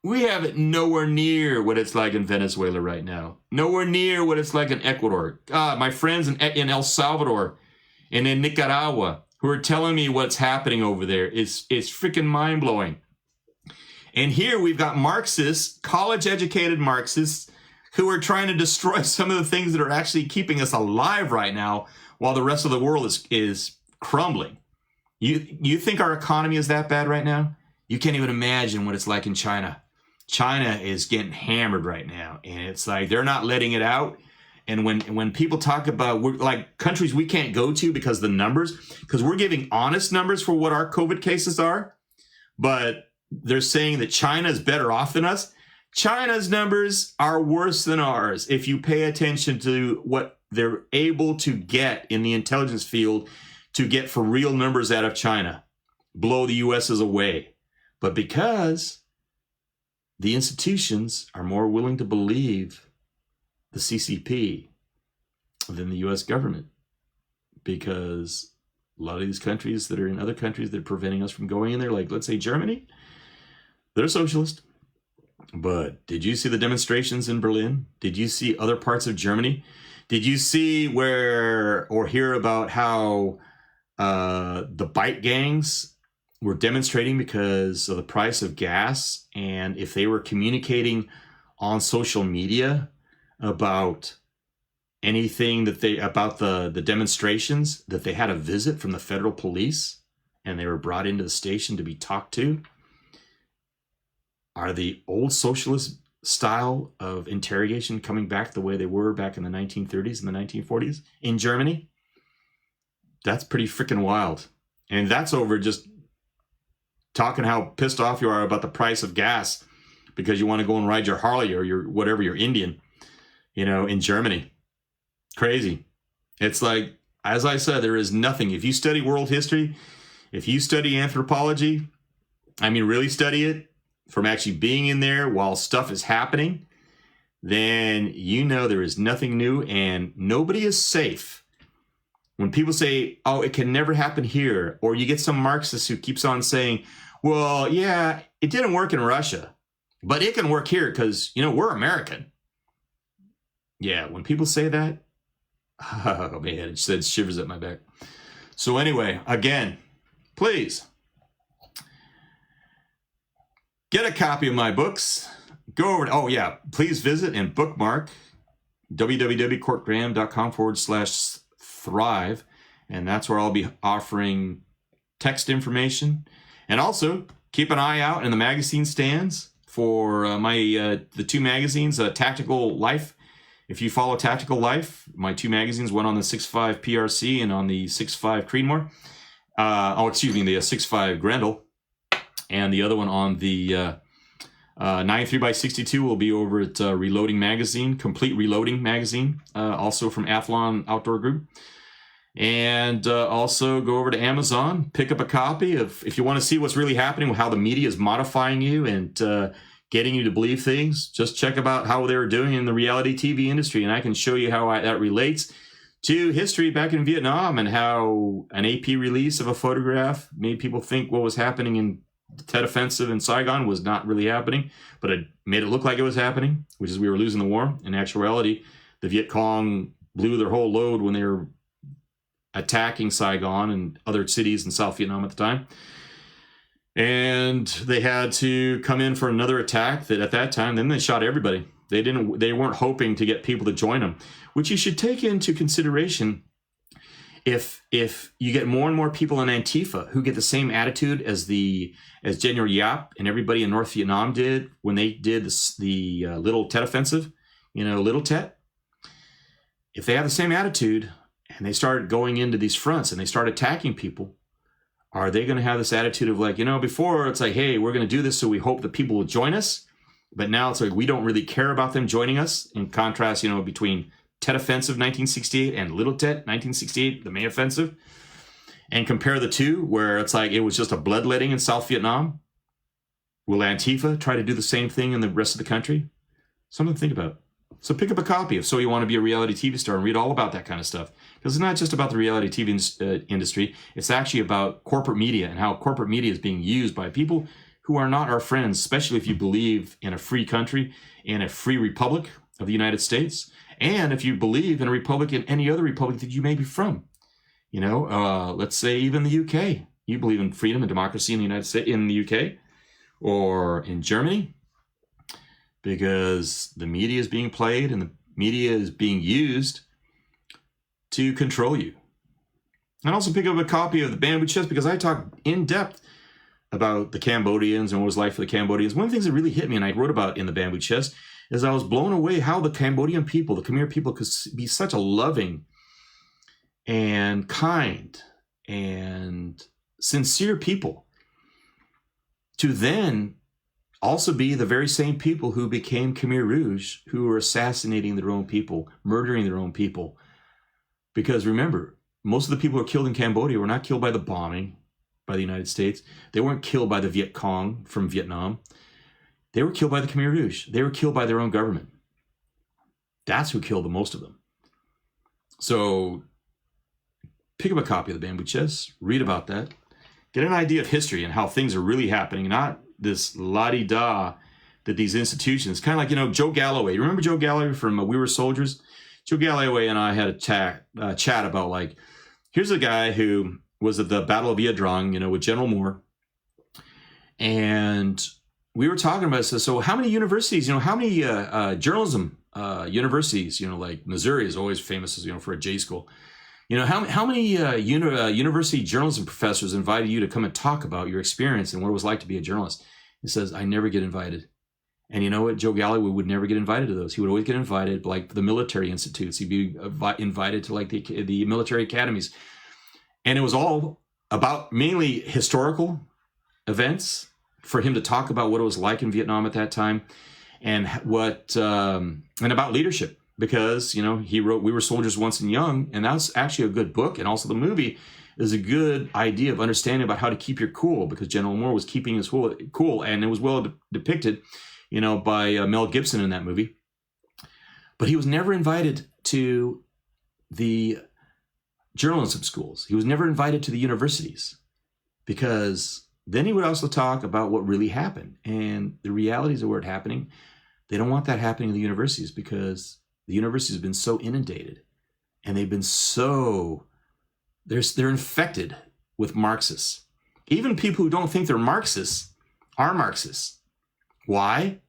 We have it nowhere near what it's like in Venezuela right now. Nowhere near what it's like in Ecuador. God, my friends in El Salvador and in Nicaragua who are telling me what's happening over there is freaking mind-blowing. And here we've got Marxists, college-educated Marxists, who are trying to destroy some of the things that are actually keeping us alive right now, while the rest of the world is crumbling. You think our economy is that bad right now? You can't even imagine what it's like in China. China is getting hammered right now, and it's like they're not letting it out. And when people talk about, we're like countries we can't go to because the numbers, because we're giving honest numbers for what our COVID cases are, but they're saying that China is better off than us. China's numbers are worse than ours if you pay attention to what they're able to get in the intelligence field to get for real numbers out of China. Blow the US's away. But because the institutions are more willing to believe the CCP than the US government, because A lot of these countries that are in other countries that are preventing us from going in there, like let's say Germany, they're socialist. But did you see the demonstrations in Berlin? Did you see other parts of Germany? Did you see where or hear about how the bike gangs were demonstrating because of the price of gas? And if they were communicating on social media about anything that about the demonstrations, that they had a visit from the federal police and they were brought into the station to be talked to? Are the old socialist style of interrogation coming back the way they were back in the 1930s and the 1940s in Germany? That's pretty freaking wild. And that's over just talking how pissed off you are about the price of gas because you want to go and ride your Harley or your whatever, your Indian, in Germany. Crazy. It's like, as I said, there is nothing. If you study world history, if you study anthropology, really study it, from actually being in there while stuff is happening, then there is nothing new and nobody is safe. When people say, oh, it can never happen here, or you get some Marxist who keeps on saying, well, yeah, it didn't work in Russia, but it can work here because, we're American. Yeah, when people say that, oh man, it sends shivers up my back. So anyway, again, please, get a copy of my books. Go over, please visit and bookmark www.corkgraham.com/thrive. And that's where I'll be offering text information. And also keep an eye out in the magazine stands for the two magazines, Tactical Life. If you follow Tactical Life, my two magazines, one on the 6.5 PRC and on the 6.5 Creedmoor. The 6.5 Grendel. And the other one on the 93x62 will be over at Reloading Magazine, Complete Reloading Magazine, also from Athlon Outdoor Group. And also go over to Amazon, pick up a copy if you want to see what's really happening, how the media is modifying you and getting you to believe things. Just check about how they were doing in the reality TV industry, and I can show you how that relates to history back in Vietnam and how an AP release of a photograph made people think what was happening in the Tet Offensive in Saigon was not really happening, but it made it look like it was happening, which is we were losing the war. In actuality, the Viet Cong blew their whole load when they were attacking Saigon and other cities in South Vietnam at the time. And they had to come in for another attack that at that time, then they shot everybody. They weren't hoping to get people to join them, which you should take into consideration. If you get more and more people in Antifa who get the same attitude as General Yap and everybody in North Vietnam did when they did the Little Tet Offensive, Little Tet, if they have the same attitude and they start going into these fronts and they start attacking people, are they going to have this attitude of like, before it's like, hey, we're going to do this so we hope that people will join us, but now it's like we don't really care about them joining us, in contrast, between Tet Offensive 1968 and Little Tet 1968, the May Offensive, and compare the two where it's like it was just a bloodletting in South Vietnam. Will Antifa try to do the same thing in the rest of the country? Something to think about. So pick up a copy if So You Want to Be a Reality TV Star and read all about that kind of stuff. Because it's not just about the reality TV industry. It's actually about corporate media and how corporate media is being used by people who are not our friends, especially if you believe in a free country, in a free republic of the United States, and if you believe in a republic, in any other republic that you may be from. Let's say even the UK. You believe in freedom and democracy in the United States, in the UK, or in Germany, because the media is being played and the media is being used to control you. And also pick up a copy of the Bamboo Chest, because I talk in depth about the Cambodians and what it was like for the Cambodians. One of the things that really hit me, and I wrote about in the Bamboo Chest, is I was blown away how the Cambodian people, the Khmer people, could be such a loving and kind and sincere people, to then also be the very same people who became Khmer Rouge, who were assassinating their own people, murdering their own people. Because remember, most of the people who were killed in Cambodia were not killed by the bombing by the United States. They weren't killed by the Viet Cong from Vietnam. They were killed by the Khmer Rouge. They were killed by their own government. That's who killed the most of them. So pick up a copy of the Bamboo Chess, read about that, get an idea of history and how things are really happening, not this la-di-da that these institutions, kind of like, you know, Joe Galloway. You remember Joe Galloway from We Were Soldiers? Joe Galloway and I had a chat about, like, here's a guy who was at the Battle of Yadrong, you know, with General Moore. And we were talking about, so how many universities, you know, how many journalism universities, you know, like Missouri is always famous, you know, for a J school. You know, how many university journalism professors invited you to come and talk about your experience and what it was like to be a journalist? He says, I never get invited. And you know what? Joe Galloway would never get invited to those. He would always get invited, like the military institutes. He'd be invited to like the military academies. And it was all about mainly historical events for him to talk about what it was like in Vietnam at that time and and about leadership. Because, you know, he wrote We Were Soldiers Once and Young, and that's actually a good book. And also the movie is a good idea of understanding about how to keep your cool, because General Moore was keeping his cool, and it was well depicted, you know, by Mel Gibson in that movie. But he was never invited to the journalism schools. He was never invited to the universities, because then he would also talk about what really happened and the realities of where it's happening. They don't want that happening in the universities, because the universities have been so inundated, and they've been so, they're infected with Marxists. Even people who don't think they're Marxists are Marxists. Why?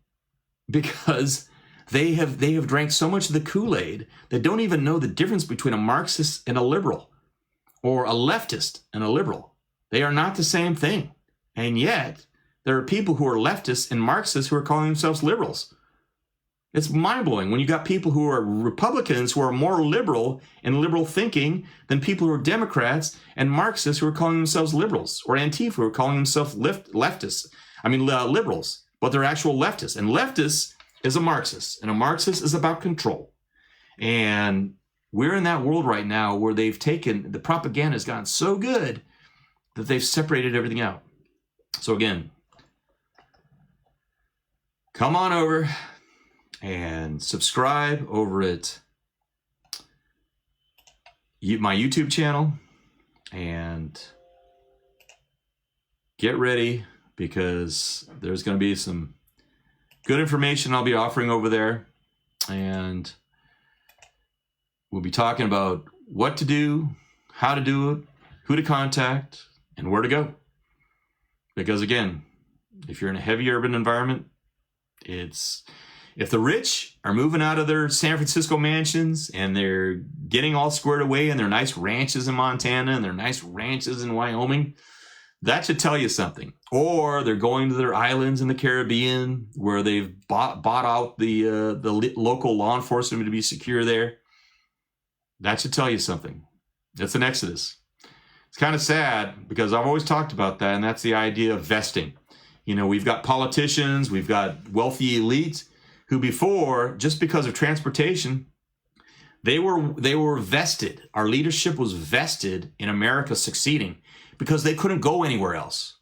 Because they have drank so much of the Kool-Aid that don't even know the difference between a Marxist and a liberal, or a leftist and a liberal. They are not the same thing. And yet, there are people who are leftists and Marxists who are calling themselves liberals. It's mind-blowing when you got people who are Republicans who are more liberal and liberal thinking than people who are Democrats and Marxists who are calling themselves liberals, or Antifa who are calling themselves leftists. I mean, liberals, but they're actual leftists. And leftist is a Marxist, and a Marxist is about control. And we're in that world right now where they've taken, the propaganda has gotten so good that they've separated everything out. So again, come on over and subscribe over at my YouTube channel, and get ready, because there's going to be some good information I'll be offering over there, and we'll be talking about what to do, how to do it, who to contact, and where to go. Because again, if you're in a heavy urban environment, if the rich are moving out of their San Francisco mansions and they're getting all squared away in their nice ranches in Montana and their nice ranches in Wyoming, that should tell you something. Or they're going to their islands in the Caribbean where they've bought out the local law enforcement to be secure there. That should tell you something. That's an exodus. It's kind of sad, because I've always talked about that, and that's the idea of vesting. You know, we've got politicians, we've got wealthy elites who before, just because of transportation, they were vested. Our leadership was vested in America succeeding because they couldn't go anywhere else.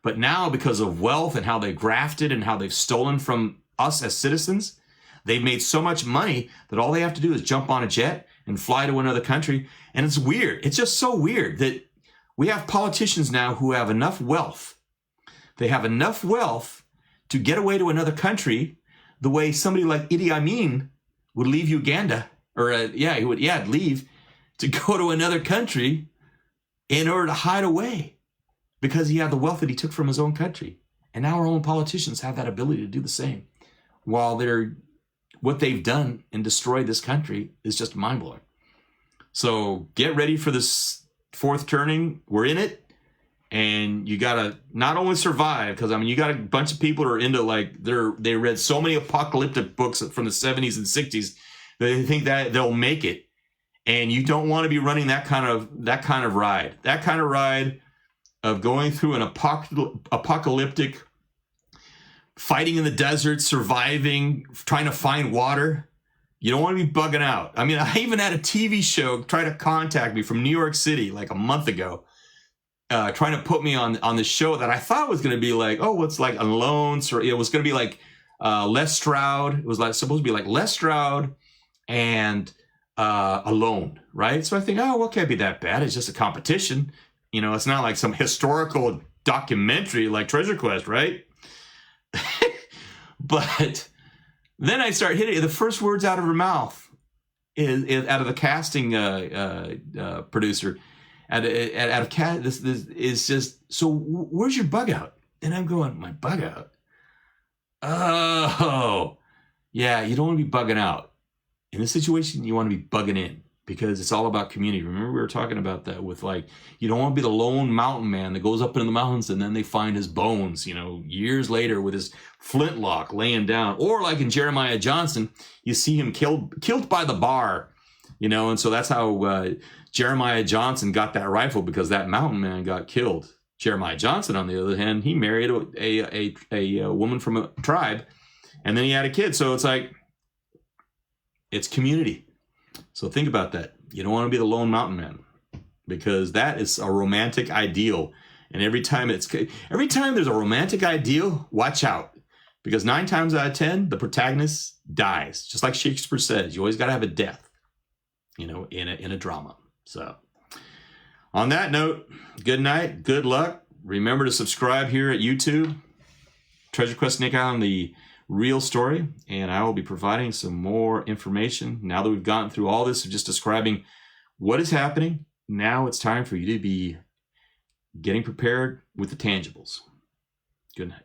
But now, because of wealth and how they grafted and how they've stolen from us as citizens, they've made so much money that all they have to do is jump on a jet and fly to another country. And it's weird. It's just so weird that we have politicians now who have enough wealth. They have enough wealth to get away to another country the way somebody like Idi Amin would leave Uganda, or he would leave to go to another country in order to hide away, because he had the wealth that he took from his own country. And now our own politicians have that ability to do the same, while what they've done and destroyed this country is just mind-blowing. So get ready for this fourth turning. We're in it. And you gotta not only survive, because I mean, you got a bunch of people who are into, like, they read so many apocalyptic books from the 70s and 60s that they think that they'll make it. And you don't want to be running that kind of ride. That kind of ride of going through an apocalyptic, fighting in the desert, surviving, trying to find water. You don't want to be bugging out. I mean, I even had a TV show try to contact me from New York City like a month ago. Trying to put me on the show that I thought was going to be like, oh, what's like Alone? Or it was going to be like Les Stroud. It was like supposed to be like Les Stroud and alone, right? So I think, oh, what can't be that bad? It's just a competition. You know, it's not like some historical documentary like Treasure Quest, right? But then I start hitting the first words out of her mouth is out of the casting producer. Out of cat, this is just, so where's your bug out? And I'm going, my bug out? Oh, yeah, you don't want to be bugging out. In this situation, you want to be bugging in because it's all about community. Remember, we were talking about that with like, you don't want to be the lone mountain man that goes up into the mountains and then they find his bones, you know, years later with his flintlock laying down. Or like in Jeremiah Johnson, you see him killed by the bar, you know, and so that's how Jeremiah Johnson got that rifle, because that mountain man got killed. Jeremiah Johnson, on the other hand, he married a woman from a tribe, and then he had a kid. So it's like, it's community. So think about that. You don't want to be the lone mountain man, because that is a romantic ideal. And every time there's a romantic ideal, watch out, because 9 times out of 10, the protagonist dies. Just like Shakespeare says, you always got to have a death, you know, in a drama. So on that note, good night, good luck. Remember to subscribe here at YouTube. Treasure Quest Nick on the real story, and I will be providing some more information now that we've gotten through all this of just describing what is happening. Now it's time for you to be getting prepared with the tangibles. Good night.